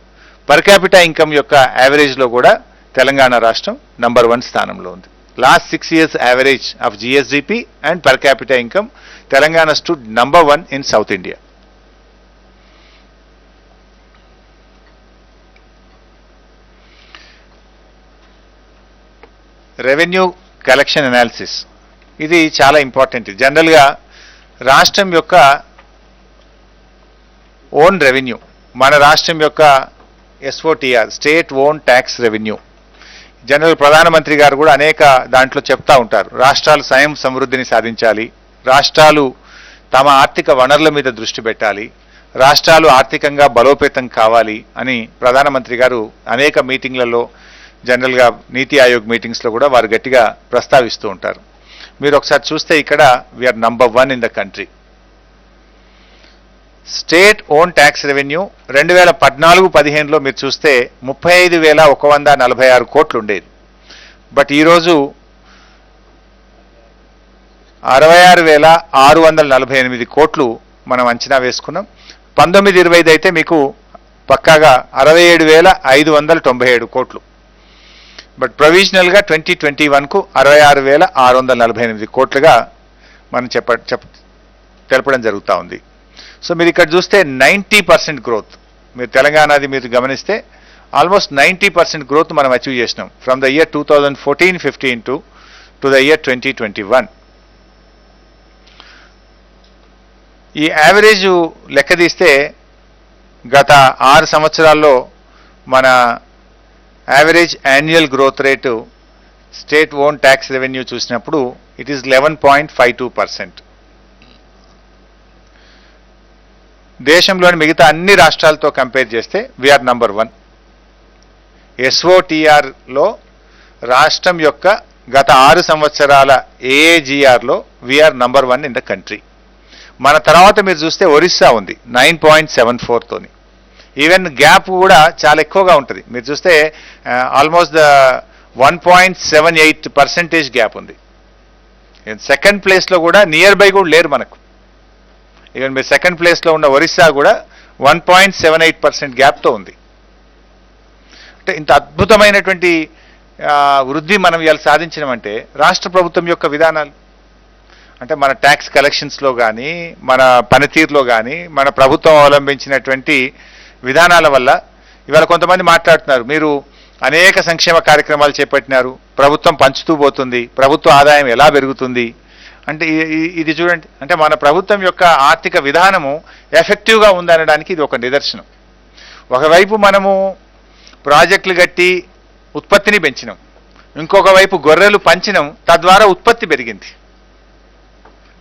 Per capital income యొక్క యావరేజ్లో కూడా తెలంగాణ రాష్ట్రం నంబర్ 1 స్థానంలో ఉంది. Last 6 years average of GSDP and per capital income Telangana stood number 1 in south India. Revenue collection analysis ఇది చాలా ఇంపార్టెంట్. జనరల్గా రాష్ట్రం యొక్క ఓన్ రెవెన్యూ, మన రాష్ట్రం యొక్క SOTR state own tax revenue, general ప్రధానమంత్రి గారు కూడా అనేక దాంట్లో చెప్తా ఉంటారు. రాష్ట్రాలు స్వయం సమృద్ధిని సాధించాలి, రాష్ట్రాలు తమ ఆర్థిక వనరుల మీద దృష్టి పెట్టాలి, రాష్ట్రాలు ఆర్థికంగా బలోపేతం కావాలి అని ప్రధానమంత్రి గారు అనేక మీటింగ్లలో, జనరల్గా నీతి ఆయోగ్ మీటింగ్స్లో కూడా వారు గట్టిగా ప్రస్తావిస్తూ ఉంటారు. మీరు ఒకసారి చూస్తే ఇక్కడ we are number 1 in the country. State own tax revenue 2014-15లో మీరు చూస్తే 35,146 కోట్లు ఉండేది. బట్ ఈరోజు 66,648 కోట్లు మనం అంచనా వేసుకున్నాం. 19-20 అయితే మీకు పక్కాగా 67,597 కోట్లు. బట్ ప్రొవిజనల్గా 2021కు 66,648 కోట్లుగా మనం తెలపడం జరుగుతూ ఉంది. సో మీరు ఇక్కడ చూస్తే 90% గ్రోత్, మీరు తెలంగాణది మీరు గమనిస్తే ఆల్మోస్ట్ 90% గ్రోత్ మనం అచీవ్ చేసినాం from the year 2014-15 to the year 2021. ఈ యావరేజ్ లెక్క తీస్తే గత 6 సంవత్సరాల్లో మన average annual growth rate state own tax revenue చూసినప్పుడు ఇట్ ఈస్ 11.52%. దేశంలోని మిగతా అన్ని రాష్ట్రాలతో కంపేర్ చేస్తే వీఆర్ నంబర్ 1. ఎస్ఓటిఆర్లో రాష్ట్రం యొక్క గత 6 సంవత్సరాల ఏఏజిఆర్లో we are number 1 in the country. మన తర్వాత మీరు చూస్తే ఒరిస్సా ఉంది 9.74తోని. ఈవెన్ గ్యాప్ కూడా చాలా ఎక్కువగా ఉంటుంది. మీరు చూస్తే ఆల్మోస్ట్ 1.78% గ్యాప్ ఉంది. సెకండ్ ప్లేస్లో కూడా నియర్ బై కూడా లేరు మనకు. ఈవెన్ మీరు సెకండ్ ప్లేస్లో ఉన్న ఒరిస్సా కూడా 1.78% గ్యాప్తో ఉంది. అంటే ఇంత అద్భుతమైనటువంటి వృద్ధి మనం ఇవాళ సాధించినామంటే రాష్ట్ర ప్రభుత్వం యొక్క విధానాలు, అంటే మన ట్యాక్స్ కలెక్షన్స్లో కానీ, మన పనితీరులో కానీ, మన ప్రభుత్వం అవలంబించినటువంటి విధానాల వల్ల. ఇవాళ కొంతమంది మాట్లాడుతున్నారు, మీరు అనేక సంక్షేమ కార్యక్రమాలు చేపట్టినారు, ప్రభుత్వం పంచుతూ పోతుంది, ప్రభుత్వ ఆదాయం ఎలా పెరుగుతుంది అంటే ఇది చూడండి. అంటే మన ప్రభుత్వం యొక్క ఆర్థిక విధానము ఎఫెక్టివ్గా ఉందనడానికి ఇది ఒక నిదర్శనం. ఒకవైపు మనము ప్రాజెక్టులు కట్టి ఉత్పత్తిని పెంచినాం, ఇంకొక వైపు గొర్రెలు పంచినాం, తద్వారా ఉత్పత్తి పెరిగింది.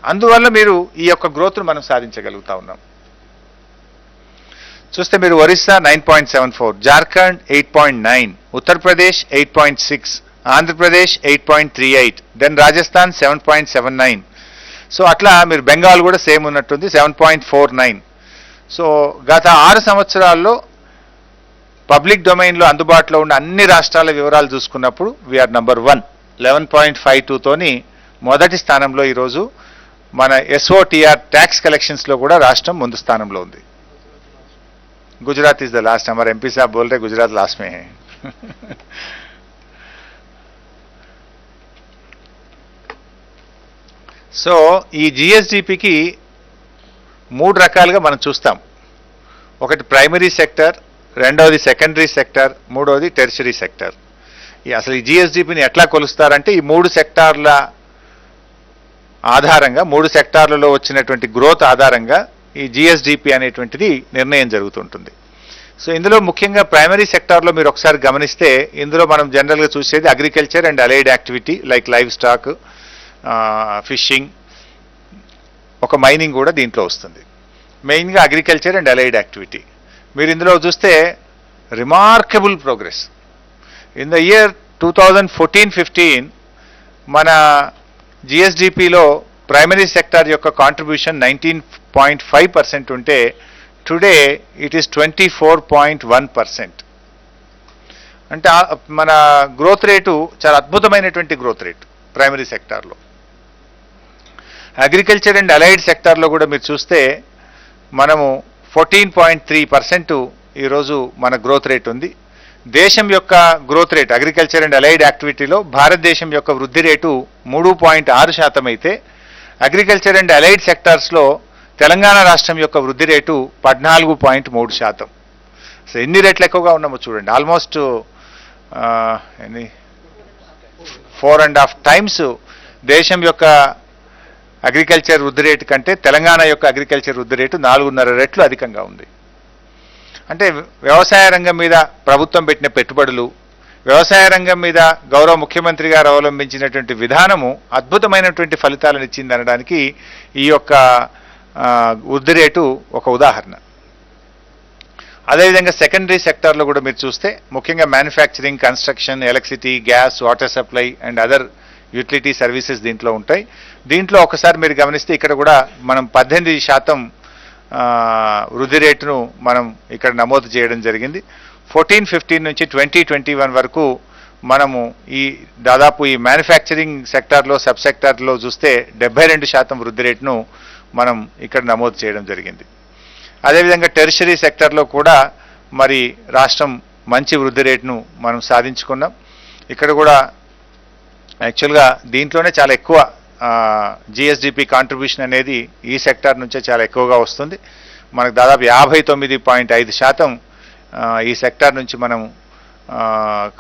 అందువల్ల మీరు ఈ యొక్క గ్రోత్ను మనం సాధించగలుగుతా ఉన్నాం. చూస్తే మీరు ఒరిస్సా 9.74, జార్ఖండ్ 8.9, ఉత్తరప్రదేశ్ 8.6, ఆంధ్రప్రదేశ్ 8.38, దెన్ రాజస్థాన్ 7.79. సో అట్లా మీరు బెంగాల్ కూడా సేమ్ ఉన్నట్టుంది 7.49. సో గత 6 సంవత్సరాల్లో పబ్లిక్ డొమైన్లో అందుబాటులో ఉన్న అన్ని రాష్ట్రాల వివరాలు చూసుకున్నప్పుడు వీఆర్ నంబర్ 1 11.52తోని మొదటి స్థానంలో ఈరోజు మన ఎస్ఓటిఆర్ ట్యాక్స్ కలెక్షన్స్లో కూడా రాష్ట్రం ముందు స్థానంలో ఉంది. Gujarat is the last. हमारे एमपी साहब बोल रहे गुजरात लास्ट में है. సో ఈ జిఎస్డిపికి 3 రకాలుగా మనం చూస్తాం. ఒకటి ప్రైమరీ సెక్టర్, రెండవది సెకండరీ సెక్టర్, మూడవది టెర్షరీ సెక్టర్. అసలు ఈ జిఎస్డిపిని ఎట్లా కొలుస్తారంటే ఈ 3 సెక్టార్ల ఆధారంగా, 3 సెక్టార్లలో వచ్చినటువంటి గ్రోత్ ఆధారంగా ఈ జిఎస్డిపి అనేటువంటిది నిర్ణయం జరుగుతుంటుంది. సో ఇందులో ముఖ్యంగా ప్రైమరీ సెక్టార్లో మీరు ఒకసారి గమనిస్తే ఇందులో మనం జనరల్గా చూసేది agriculture and allied activity like live stock, fishing, ఒక మైనింగ్ కూడా దీంట్లో వస్తుంది. మెయిన్గా అగ్రికల్చర్ అండ్ అలైడ్ యాక్టివిటీ. మీరు ఇందులో చూస్తే remarkable progress. In the year 2014-15 మన జిఎస్డిపిలో ప్రైమరీ సెక్టార్ యొక్క కాంట్రిబ్యూషన్ 19.5% ఉంటే టుడే ఇట్ ఈస్ 24.1%. అంటే మన గ్రోత్ రేటు చాలా అద్భుతమైనటువంటి గ్రోత్ రేటు ప్రైమరీ సెక్టార్లో. అగ్రికల్చర్ అండ్ అలైడ్ సెక్టార్లో కూడా మీరు చూస్తే మనము 14.3% ఈరోజు మన గ్రోత్ రేట్ ఉంది. దేశం యొక్క growth rate agriculture and allied యాక్టివిటీలో భారతదేశం యొక్క వృద్ధి రేటు 3.6% అయితే అగ్రికల్చర్ అండ్ అలైడ్ సెక్టార్స్లో తెలంగాణ రాష్ట్రం యొక్క వృద్ధి రేటు 14.3%. సో ఎన్ని రేట్లు ఎక్కువగా ఉన్నామో చూడండి. ఆల్మోస్ట్ 4.5 టైమ్స్ దేశం యొక్క అగ్రికల్చర్ వృద్ధి రేటు కంటే తెలంగాణ యొక్క అగ్రికల్చర్ వృద్ధి రేటు 4.5 రెట్లు అధికంగా ఉంది. అంటే వ్యవసాయ రంగం మీద ప్రభుత్వం పెట్టిన పెట్టుబడులు, వ్యవసాయ రంగం మీద గౌరవ ముఖ్యమంత్రి గారు అవలంబించినటువంటి విధానము అద్భుతమైనటువంటి ఫలితాలను ఇచ్చింది అనడానికి ఈ యొక్క వృద్ధి రేటు ఒక ఉదాహరణ. అదేవిధంగా సెకండరీ సెక్టార్లో కూడా మీరు చూస్తే ముఖ్యంగా manufacturing, construction, electricity, gas, water supply and other utility services దీంట్లో ఉంటాయి. దీంట్లో ఒకసారి మీరు గమనిస్తే ఇక్కడ కూడా మనం 18% వృద్ధి రేటును మనం ఇక్కడ నమోదు చేయడం జరిగింది. 14-15 నుంచి 2021 వరకు మనము ఈ దాదాపు ఈ మ్యానుఫ్యాక్చరింగ్ సెక్టార్లో సబ్ సెక్టార్లో చూస్తే 72% వృద్ధి రేటును మనం ఇక్కడ నమోదు చేయడం జరిగింది. అదేవిధంగా టెరిషరీ సెక్టార్లో కూడా మరి రాష్ట్రం మంచి వృద్ధి రేటును మనం సాధించుకున్నాం. ఇక్కడ కూడా యాక్చువల్గా దీంట్లోనే చాలా ఎక్కువ జిఎస్డిపి కాంట్రిబ్యూషన్ అనేది ఈ సెక్టార్ నుంచే చాలా ఎక్కువగా వస్తుంది. మనకు దాదాపు 59.5% ఈ సెక్టార్ నుంచి మనం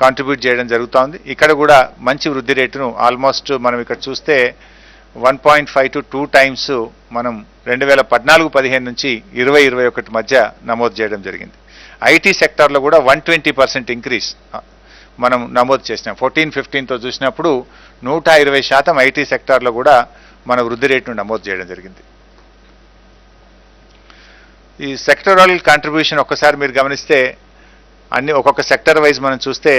కాంట్రిబ్యూట్ చేయడం జరుగుతోంది. ఇక్కడ కూడా మంచి వృద్ధి రేటును ఆల్మోస్ట్ మనం ఇక్కడ చూస్తే 1.5 to 2 టైమ్స్ మనం 2014-15 నుంచి 2021 మధ్య నమోదు చేయడం జరిగింది. ఐటీ సెక్టార్లో కూడా 120% ఇంక్రీజ్ మనం నమోదు చేసినాం. 14-15తో చూసినప్పుడు 120% ఐటీ సెక్టార్లో కూడా మన వృద్ధి రేటును నమోదు చేయడం జరిగింది. ఈ సెక్టరల్ కాంట్రిబ్యూషన్ ఒక్కసారి మీరు గమనిస్తే అన్ని ఒక్కొక్క సెక్టర్ వైజ్ మనం చూస్తే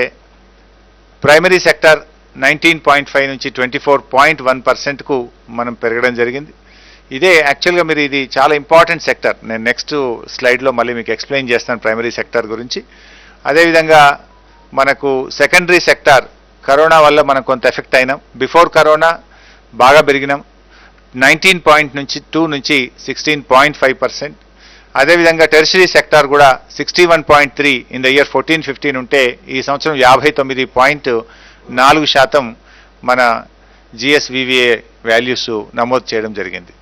ప్రైమరీ సెక్టర్ 19.5 నుంచి 24.1%కు మనం పెరగడం జరిగింది. ఇదే యాక్చువల్గా మీరు ఇది చాలా ఇంపార్టెంట్ సెక్టర్. నేను నెక్స్ట్ స్లైడ్లో మళ్ళీ మీకు ఎక్స్ప్లెయిన్ చేస్తాను ప్రైమరీ సెక్టర్ గురించి. అదేవిధంగా మనకు సెకండరీ సెక్టార్ కరోనా వల్ల మనం కొంత ఎఫెక్ట్ అయినాం. బిఫోర్ కరోనా బాగా పెరిగినాం. 19.2 నుంచి 16.5%. అదేవిధంగా టెరిషరీ సెక్టార్ కూడా 61.3 ఇన్ ద ఇయర్ 14-15 ఉంటే ఈ సంవత్సరం 59.4% మన జిఎస్వివిఏ వాల్యూస్ నమోదు చేయడం జరిగింది.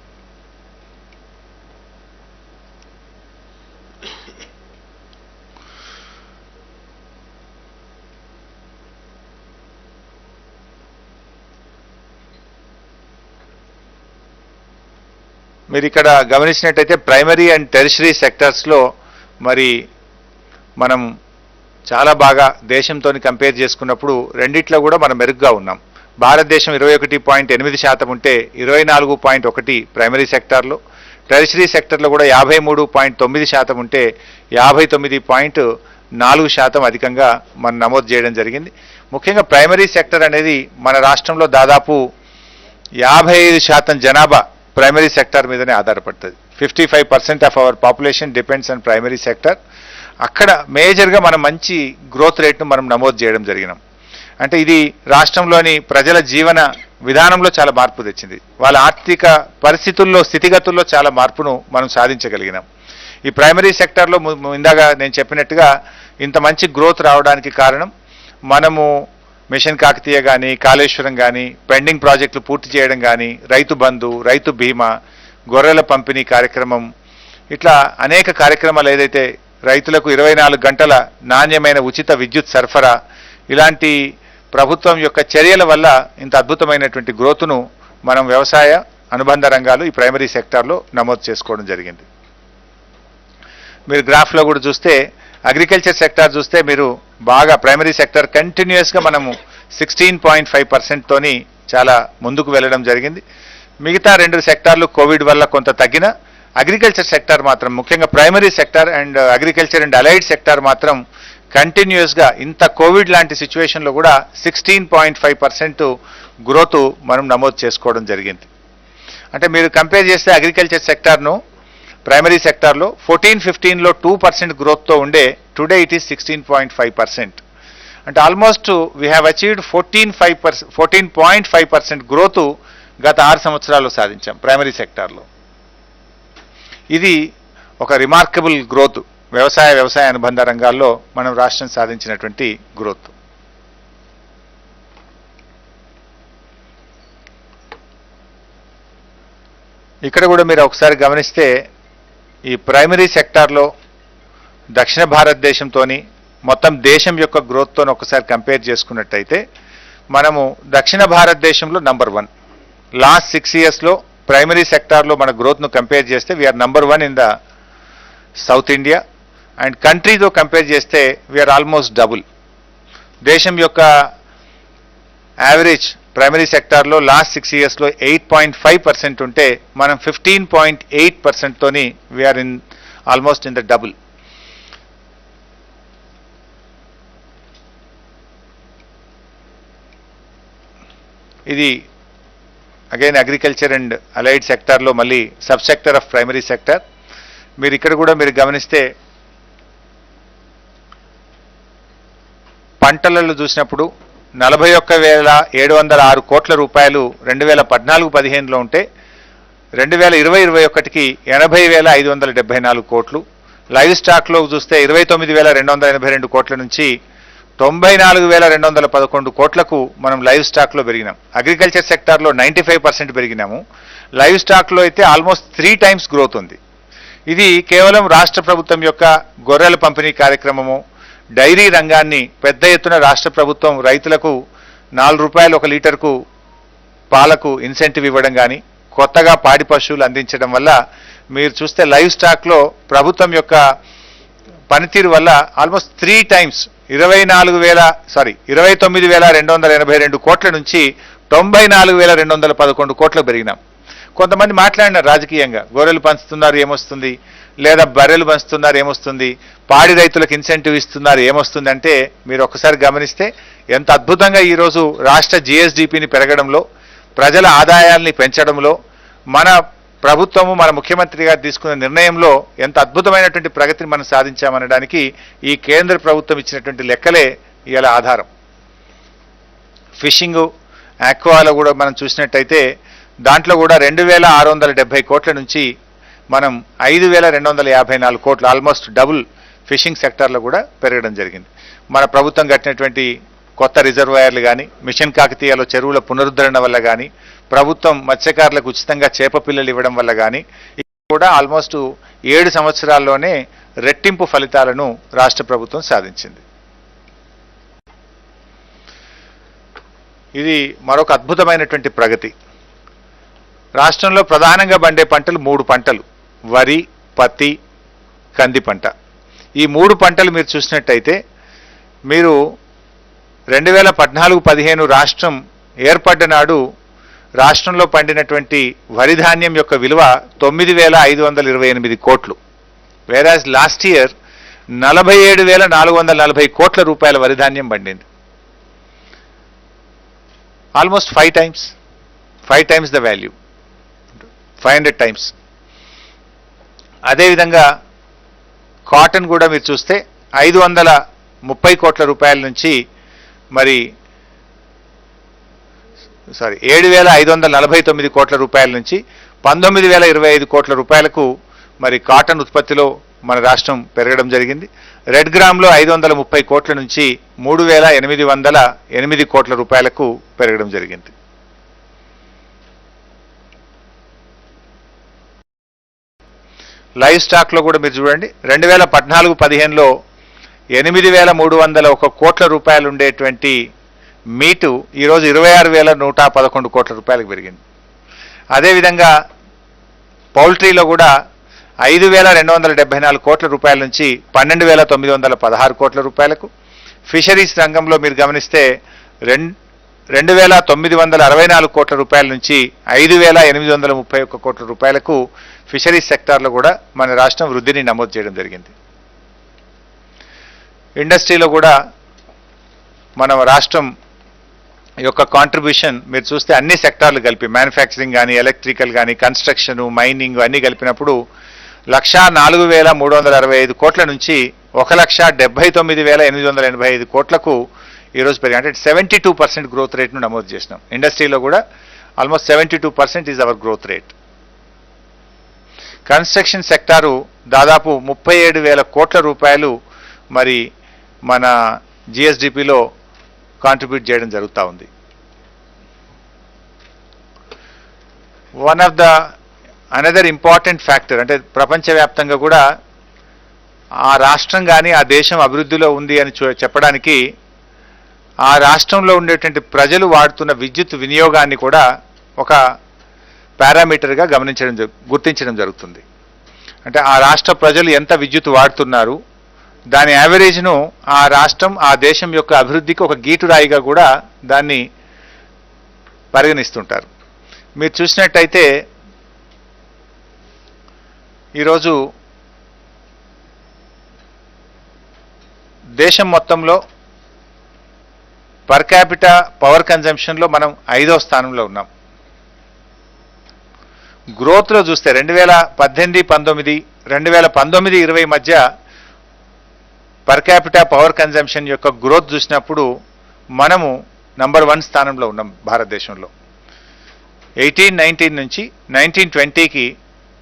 మీరు ఇక్కడ గమనించినట్టయితే ప్రైమరీ అండ్ టెరిషరీ సెక్టర్స్లో మరి మనం చాలా బాగా దేశంతో కంపేర్ చేసుకున్నప్పుడు రెండిట్లో కూడా మనం మెరుగ్గా ఉన్నాం. భారతదేశం 21.8% ఉంటే 24.1 ప్రైమరీ సెక్టార్లో, టెరిషరీ సెక్టర్లో కూడా 53.9% ఉంటే 59.4% అధికంగా మనం నమోదు చేయడం జరిగింది. ముఖ్యంగా ప్రైమరీ సెక్టర్ అనేది మన రాష్ట్రంలో దాదాపు 55% జనాభా ప్రైమరీ సెక్టర్ మీదనే ఆధారపడుతుంది. 55% of our population depends on primary sector. అక్కడ మేజర్గా మనం మంచి గ్రోత్ రేట్ను మనం నమోదు చేయడం జరిగినాం. అంటే ఇది రాష్ట్రంలోని ప్రజల జీవన విధానంలో చాలా మార్పు తెచ్చింది. వాళ్ళ ఆర్థిక పరిస్థితుల్లో, స్థితిగతుల్లో చాలా మార్పును మనం సాధించగలిగినాం. ఈ ప్రైమరీ సెక్టార్లో ఇందాక నేను చెప్పినట్టుగా ఇంత మంచి గ్రోత్ రావడానికి కారణం మనము మిషన్ కాకతీయ కానీ, కాళేశ్వరం కానీ, పెండింగ్ ప్రాజెక్టులు పూర్తి చేయడం కానీ, రైతు బంధు, రైతు బీమా, గొర్రెల పంపిణీ కార్యక్రమం, ఇట్లా అనేక కార్యక్రమాలు ఏదైతే రైతులకు 24 గంటల నాణ్యమైన ఉచిత విద్యుత్ సరఫరా, ఇలాంటి ప్రభుత్వం యొక్క చర్యల వల్ల ఇంత అద్భుతమైనటువంటి గ్రోత్ను మనం వ్యవసాయ అనుబంధ రంగాలు ఈ ప్రైమరీ సెక్టార్లో నమోదు చేసుకోవడం జరిగింది. మీరు గ్రాఫ్లో కూడా చూస్తే అగ్రికల్చర్ సెక్టార్ చూస్తే మీరు బాగా ప్రైమరీ సెక్టర్ కంటిన్యూస్గా మనము 16.5%తోని చాలా ముందుకు వెళ్ళడం జరిగింది. మిగతా రెండు సెక్టార్లు కోవిడ్ వల్ల కొంత తగ్గిన, అగ్రికల్చర్ సెక్టార్ మాత్రం ముఖ్యంగా primary sector and agriculture and allied sector మాత్రం కంటిన్యూస్గా ఇంత కోవిడ్ లాంటి సిచ్యువేషన్లో కూడా 16.5% గ్రోత్ మనం నమోదు చేసుకోవడం జరిగింది. అంటే మీరు కంపేర్ చేస్తే అగ్రికల్చర్ సెక్టార్ను ప్రైమరీ సెక్టార్లో 14-15లో 2% గ్రోత్తో ఉండే, టుడే ఇట్ ఈస్ 16.5%. అంటే almost we have achieved 14.5% growth గత 6 సంవత్సరాల్లో సాధించాం ప్రైమరీ సెక్టార్లో. ఇది ఒక రిమార్కబుల్ గ్రోత్. వ్యవసాయ అనుబంధ రంగాల్లో మనం రాష్ట్రం సాధించినటువంటి గ్రోత్. ఇక్కడ కూడా మీరు ఒకసారి గమనిస్తే ఈ ప్రైమరీ సెక్టార్లో దక్షిణ భారతదేశంతో మొత్తం దేశం యొక్క గ్రోత్తో ఒకసారి కంపేర్ చేసుకున్నట్టయితే మనము దక్షిణ భారతదేశంలో నంబర్ 1. లాస్ట్ 6 yearsలో ప్రైమరీ సెక్టార్లో మన గ్రోత్ను కంపేర్ చేస్తే we are number 1 in the south India. And కంట్రీతో కంపేర్ చేస్తే వీఆర్ ఆల్మోస్ట్ డబుల్. దేశం యొక్క యావరేజ్ ప్రైమరీ సెక్టార్లో లాస్ట్ 6 yearsలో 8.5% ఉంటే మనం 15.8%తోని we are in almost in the double. ఇది అగైన్ అగ్రికల్చర్ అండ్ అలైడ్ సెక్టార్లో మళ్ళీ sub sector of primary sector. మీరు ఇక్కడ కూడా మీరు గమనిస్తే పంటలలో చూసినప్పుడు 41,706 కోట్ల రూపాయలు 2014-15లో ఉంటే 2020-21కి 80,574 కోట్లు. లైవ్ స్టాక్లో చూస్తే 29,282 కోట్ల నుంచి 94,211 కోట్లకు మనం లైవ్ స్టాక్లో పెరిగినాం. అగ్రికల్చర్ సెక్టార్లో 95% పెరిగినాము. లైవ్ స్టాక్లో అయితే ఆల్మోస్ట్ 3 times గ్రోత్ ఉంది. ఇది కేవలం రాష్ట్ర ప్రభుత్వం యొక్క గొర్రెల పంపిణీ కార్యక్రమము, డైరీ రంగాన్ని పెద్ద ఎత్తున రాష్ట్ర ప్రభుత్వం రైతులకు 4 రూపాయలు 1 లీటర్కు పాలకు ఇన్సెంటివ్ ఇవ్వడం కానీ, కొత్తగా పాడి పశువులు అందించడం వల్ల మీరు చూస్తే లైవ్ స్టాక్లో ప్రభుత్వం యొక్క పనితీరు వల్ల ఆల్మోస్ట్ 3 times 29,282 కోట్ల నుంచి 94,211 కోట్లకు పెరిగినాం. కొంతమంది మాట్లాడినారు రాజకీయంగా, గొర్రెలు పంచుతున్నారు ఏమొస్తుంది, లేదా బర్రెలు పంచుతున్నారు ఏమొస్తుంది, పాడి రైతులకు ఇన్సెంటివ్ ఇస్తున్నారు ఏమొస్తుంది అంటే మీరు ఒక్కసారి గమనిస్తే ఎంత అద్భుతంగా ఈరోజు రాష్ట్ర జిఎస్డిపిని పెరగడంలో, ప్రజల ఆదాయాల్ని పెంచడంలో మన ప్రభుత్వము, మన ముఖ్యమంత్రి గారు తీసుకున్న నిర్ణయంలో ఎంత అద్భుతమైనటువంటి ప్రగతిని మనం సాధించామనడానికి ఈ కేంద్ర ప్రభుత్వం ఇచ్చినటువంటి లెక్కలే ఇలా ఆధారం. ఫిషింగ్, ఆక్వాలో కూడా మనం చూసినట్టయితే దాంట్లో కూడా 2,670 కోట్ల నుంచి మనం 5,254 కోట్లు, ఆల్మోస్ట్ డబుల్ ఫిషింగ్ సెక్టార్లో కూడా పెరగడం జరిగింది. మన ప్రభుత్వం కట్టినటువంటి కొత్త రిజర్వాయర్లు కానీ, మిషన్ కాకతీయలో చెరువుల పునరుద్ధరణ వల్ల కానీ, ప్రభుత్వం మత్స్యకారులకు ఉచితంగా చేప పిల్లలు ఇవ్వడం వల్ల కానీ కూడా ఆల్మోస్ట్ 7 సంవత్సరాల్లోనే రెట్టింపు ఫలితాలను రాష్ట్ర ప్రభుత్వం సాధించింది. ఇది మరొక అద్భుతమైనటువంటి ప్రగతి. రాష్ట్రంలో ప్రధానంగా పండే పంటలు 3 పంటలు: వరి, పత్తి, కంది పంట. ఈ 3 పంటలు మీరు చూసినట్టయితే మీరు 2014-15 రాష్ట్రం ఏర్పడ్డ నాడు రాష్ట్రంలో పండినటువంటి వరి ధాన్యం యొక్క విలువ 9,528 కోట్లు. వేరాజ్ లాస్ట్ ఇయర్ 47,440 కోట్ల రూపాయల వరి ధాన్యం పండింది. Almost 5 times the value, 500 times. అదేవిధంగా కాటన్ కూడా మీరు చూస్తే 530 కోట్ల రూపాయల నుంచి మరి 7,549 కోట్ల రూపాయల నుంచి 19,025 కోట్ల రూపాయలకు మరి కాటన్ ఉత్పత్తిలో మన రాష్ట్రం పెరగడం జరిగింది. రెడ్ గ్రామ్లో 530 కోట్ల నుంచి 3,808 కోట్ల రూపాయలకు పెరగడం జరిగింది. లైవ్ స్టాక్లో కూడా మీరు చూడండి, 2014-15లో 8,301 కోట్ల రూపాయలు ఉండేటువంటి మీటు ఈరోజు 26,111 కోట్ల రూపాయలకు పెరిగింది. అదేవిధంగా పౌల్ట్రీలో కూడా 5,274 కోట్ల రూపాయల నుంచి 12,916 కోట్ల రూపాయలకు. ఫిషరీస్ రంగంలో మీరు గమనిస్తే 2,964 కోట్ల రూపాయల నుంచి 5,831 కోట్ల రూపాయలకు ఫిషరీస్ సెక్టార్లో కూడా మన రాష్ట్రం వృద్ధిని నమోదు చేయడం జరిగింది. ఇండస్ట్రీలో కూడా మన రాష్ట్రం యొక్క కాంట్రిబ్యూషన్ మీరు చూస్తే అన్ని సెక్టార్లు కలిపి, మ్యానుఫ్యాక్చరింగ్ కానీ, ఎలక్ట్రికల్ కానీ, కన్స్ట్రక్షన్, మైనింగ్ అన్నీ కలిపినప్పుడు 1,04,365 కోట్ల నుంచి 1,79,885 కోట్లకు ఈరోజు పెరిగి, అంటే 72% గ్రోత్ రేట్ను నమోదు చేసినాం. ఇండస్ట్రీలో కూడా almost 72% is our growth rate. Construction sector దాదాపు 37,000 కోట్ల రూపాయలు మరి మన జిఎస్డిపిలో కాంట్రిబ్యూట్ చేయడం జరుగుతూ ఉంది. One of the another important factor అంటే ప్రపంచవ్యాప్తంగా కూడా ఆ రాష్ట్రం కానీ ఆ దేశం అభివృద్ధిలో ఉంది అని చెప్పడానికి ఆ రాష్ట్రంలో ఉండేటువంటి ప్రజలు వాడుతున్న విద్యుత్ వినియోగాన్ని కూడా ఒక పారామీటర్గా గుర్తించడం జరుగుతుంది. అంటే ఆ రాష్ట్ర ప్రజలు ఎంత విద్యుత్ వాడుతున్నారు, దాని యావరేజ్ను ఆ రాష్ట్రం ఆ దేశం యొక్క అభివృద్ధికి ఒక గీటురాయిగా కూడా దాన్ని పరిగణిస్తుంటారు. మీరు చూసినట్టయితే ఈరోజు దేశం మొత్తంలో పర్ క్యాపిటా పవర్ కన్జంప్షన్లో మనం 5వ స్థానంలో ఉన్నాం. గ్రోత్లో చూస్తే 2018-19, 2019-20 మధ్య పర్ క్యాపిటా పవర్ కన్జంప్షన్ యొక్క గ్రోత్ చూసినప్పుడు మనము నంబర్ 1 స్థానంలో ఉన్నాం భారతదేశంలో. 18-19 నుంచి 19-20కి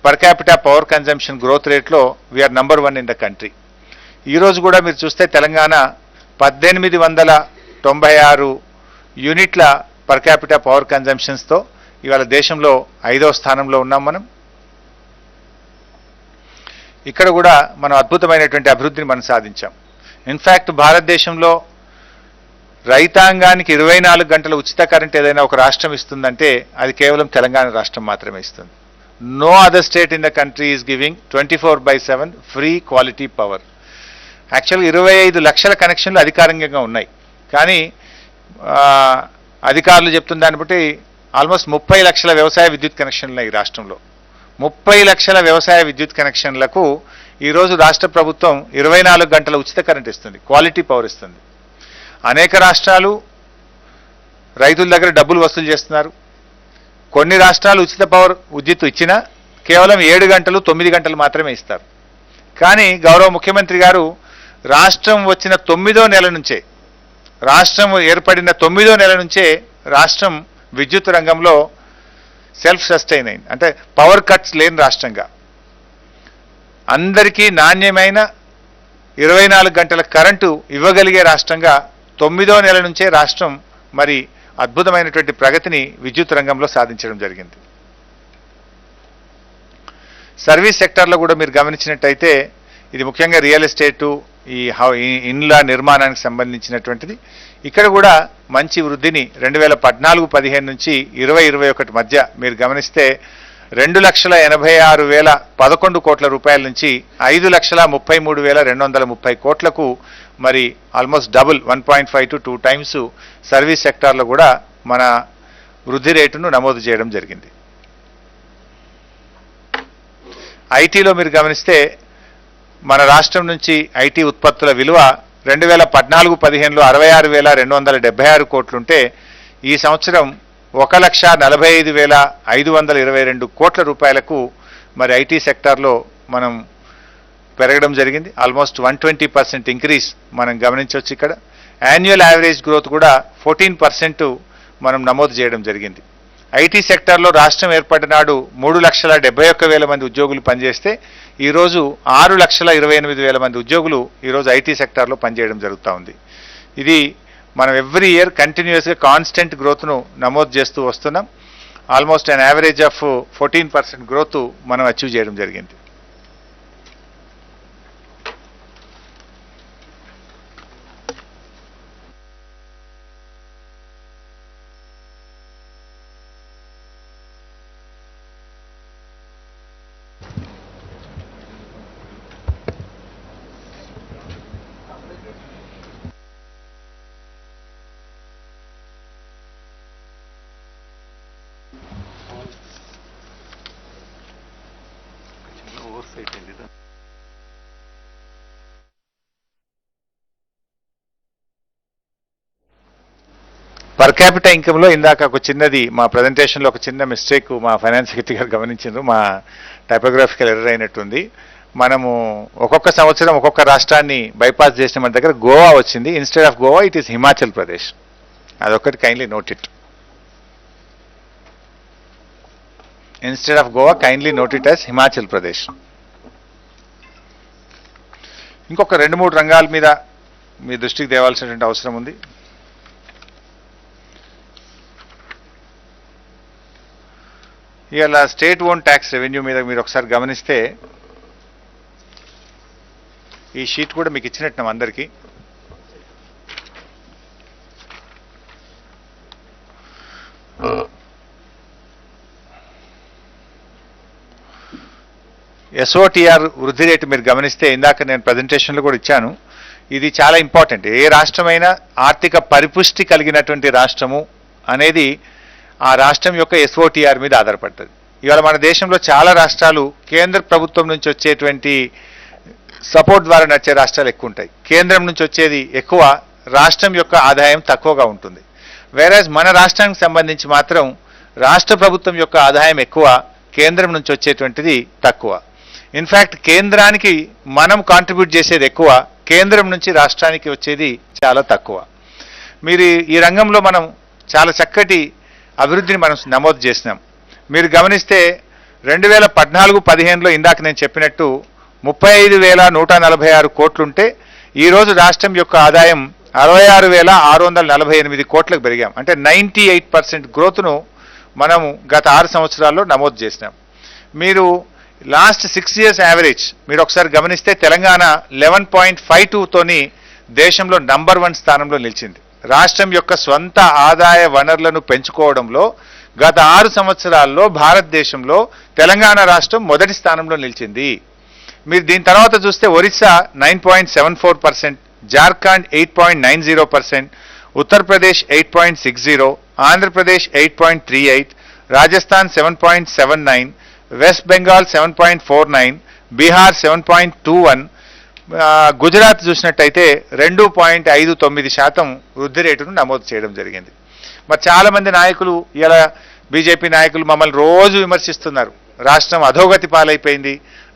per capita power consumption growth రేట్లో we are number 1 in the country. ఈరోజు కూడా మీరు చూస్తే తెలంగాణ 1896 యూనిట్ల పర్ క్యాపిటా పవర్ కన్జంప్షన్స్తో ఇవాళ దేశంలో 5వ స్థానంలో ఉన్నాం మనం. ఇక్కడ కూడా మనం అద్భుతమైనటువంటి అభివృద్ధిని మనం సాధించాం. ఇన్ఫ్యాక్ట్ భారతదేశంలో రైతాంగానికి 24 గంటల ఉచిత కరెంట్ ఏదైనా ఒక రాష్ట్రం ఇస్తుందంటే అది కేవలం తెలంగాణ రాష్ట్రం మాత్రమే ఇస్తుంది. No other state in the country is giving 24/7 free quality power. యాక్చువల్గా 25 లక్షల కనెక్షన్లు అధికారికంగా ఉన్నాయి, కానీ అధికారులు చెప్తున్న దాన్ని బట్టి ఆల్మోస్ట్ 30 లక్షల వ్యవసాయ విద్యుత్ కనెక్షన్లు ఉన్నాయి ఈ రాష్ట్రంలో. 30 లక్షల వ్యవసాయ విద్యుత్ కనెక్షన్లకు ఈరోజు రాష్ట్ర ప్రభుత్వం 24 గంటల ఉచిత కరెంట్ ఇస్తుంది, క్వాలిటీ పవర్ ఇస్తుంది. అనేక రాష్ట్రాలు రైతుల దగ్గర డబ్బులు వసూలు చేస్తున్నారు. కొన్ని రాష్ట్రాలు ఉచిత పవర్ విద్యుత్ ఇచ్చినా కేవలం 7 గంటలు 9 గంటలు మాత్రమే ఇస్తారు. కానీ గౌరవ ముఖ్యమంత్రి గారు రాష్ట్రం వచ్చిన 9వ నెల నుంచే, రాష్ట్రం ఏర్పడిన 9వ నెల నుంచే రాష్ట్రం విద్యుత్ రంగంలో సెల్ఫ్ సస్టైన్ అయింది. అంటే పవర్ కట్స్ లేని రాష్ట్రంగా అందరికీ నాణ్యమైన 24 గంటల కరెంటు ఇవ్వగలిగే రాష్ట్రంగా 9వ నెల నుంచే రాష్ట్రం మరి అద్భుతమైనటువంటి ప్రగతిని విద్యుత్ రంగంలో సాధించడం జరిగింది. సర్వీస్ సెక్టార్లో కూడా మీరు గమనించినట్టయితే ఇది ముఖ్యంగా రియల్ ఎస్టేటు, ఈ ఇండ్ల నిర్మాణానికి సంబంధించినటువంటిది. ఇక్కడ కూడా మంచి వృద్ధిని 2014-15 నుంచి 2021 మధ్య మీరు గమనిస్తే 2,86,11 కోట్ల రూపాయల నుంచి 5,33,230 కోట్లకు మరి almost double 1.5 to 2 times service సెక్టార్లో కూడా మన వృద్ధి రేటును నమోదు చేయడం జరిగింది. ఐటీలో మీరు గమనిస్తే మన రాష్ట్రం నుంచి ఐటీ ఉత్పత్తుల విలువ 2014-15లో 66,276 కోట్లుంటే ఈ సంవత్సరం 1,45,522 కోట్ల రూపాయలకు మరి ఐటీ సెక్టార్లో మనం పెరగడం జరిగింది. ఆల్మోస్ట్ 120% ఇంక్రీజ్ మనం గమనించవచ్చు. ఇక్కడ యాన్యువల్ యావరేజ్ గ్రోత్ కూడా 14% మనం నమోదు చేయడం జరిగింది. ఐటీ సెక్టార్లో రాష్ట్రం ఏర్పడిన నాడు 3,71,000 మంది ఉద్యోగులు పనిచేస్తే ఈరోజు 6,28,000 మంది ఉద్యోగులు ఈరోజు ఐటీ సెక్టార్లో పనిచేయడం జరుగుతూ ఉంది. ఇది మనం ఎవ్రీ ఇయర్ కంటిన్యూస్గా కాన్స్టెంట్ గ్రోత్ను నమోదు చేస్తూ వస్తున్నాం. Almost an average of 14% growth మనం అచీవ్ చేయడం జరిగింది. పర్ క్యాపిటల్ ఇన్కమ్లో ఇందాక ఒక చిన్నది మా ప్రజెంటేషన్లో ఒక చిన్న మిస్టేక్ మా ఫైనాన్స్ సెక్రటరీ గారు గమనించారు. మా టైపోగ్రాఫికల్ ఎర్రర్ అయినట్టుంది. మనము ఒక్కొక్క సంవత్సరం ఒక్కొక్క రాష్ట్రాన్ని బైపాస్ చేసిన మన దగ్గర గోవా వచ్చింది. Instead of Goa it is Himachal Pradesh. అదొకటి kindly note it. Instead of Goa kindly note it as Himachal Pradesh. ఇంకొక 2-3 రంగాల మీద మీ దృష్టికి తేవాల్సినటువంటి అవసరం ఉంది. ఇవాళ స్టేట్ ఓన్ ట్యాక్స్ రెవెన్యూ మీద మీరు ఒకసారి గమనిస్తే, ఈ షీట్ కూడా మీకు ఇచ్చినట్టు అందరికీ. ఎస్ఓటిఆర్ వృద్ధి రేటు మీరు గమనిస్తే, ఇందాక నేను ప్రజెంటేషన్లో కూడా ఇచ్చాను, ఇది చాలా ఇంపార్టెంట్. ఏ రాష్ట్రమైనా ఆర్థిక పరిపుష్టి కలిగినటువంటి రాష్ట్రము అనేది ఆ రాష్ట్రం యొక్క ఎస్ఓటిఆర్ మీద ఆధారపడుతుంది. ఇవాళ మన దేశంలో చాలా రాష్ట్రాలు కేంద్ర ప్రభుత్వం నుంచి వచ్చేటువంటి సపోర్ట్ ద్వారా నడిచే రాష్ట్రాలు ఎక్కువ ఉంటాయి. కేంద్రం నుంచి వచ్చేది ఎక్కువ, రాష్ట్రం యొక్క ఆదాయం తక్కువగా ఉంటుంది. వేరేజ్ మన రాష్ట్రానికి సంబంధించి మాత్రం రాష్ట్ర ప్రభుత్వం యొక్క ఆదాయం ఎక్కువ, కేంద్రం నుంచి వచ్చేటువంటిది తక్కువ. ఇన్ఫ్యాక్ట్ కేంద్రానికి మనం కాంట్రిబ్యూట్ చేసేది ఎక్కువ, కేంద్రం నుంచి రాష్ట్రానికి వచ్చేది చాలా తక్కువ. మీరు ఈ రంగంలో మనం చాలా చక్కటి అభివృద్ధిని మనం నమోదు చేసినాం. మీరు గమనిస్తే 2014-15లో ఇందాక నేను చెప్పినట్టు 35,146 కోట్లుంటే ఈరోజు రాష్ట్రం యొక్క ఆదాయం 66,648 కోట్లకు పెరిగాం. అంటే 98% గ్రోత్ను మనము గత 6 సంవత్సరాల్లో నమోదు చేసినాం. మీరు లాస్ట్ 6 years యావరేజ్ మీరు ఒకసారి గమనిస్తే తెలంగాణ 11.52తోని దేశంలో నంబర్ 1 స్థానంలో నిలిచింది. రాష్ట్రం యొక్క స్వంత ఆదాయ వనరులను పెంచుకోవడంలో గత 6 సంవత్సరాల్లో భారతదేశంలో తెలంగాణ రాష్ట్రం మొదటి స్థానంలో నిలిచింది. మీరు దీని తర్వాత చూస్తే ఒరిస్సా 9.74%, జార్ఖండ్ 8.90%, ఉత్తరప్రదేశ్ 8.60%, ఆంధ్రప్రదేశ్ 8.38%, రాజస్థాన్ 7.79%, వెస్ట్ బెంగాల్ 7.49%, బీహార్ 7.21%, గుజరాత్ చూసినట్టయితే 2.59% వృద్ధి రేటును నమోదు చేయడం జరిగింది. మరి చాలా మంది నాయకులు, ఇలా బీజేపీ నాయకులు మమ్మల్ని రోజు విమర్శిస్తున్నారు, రాష్ట్రం అధోగతి పాలైపోయింది,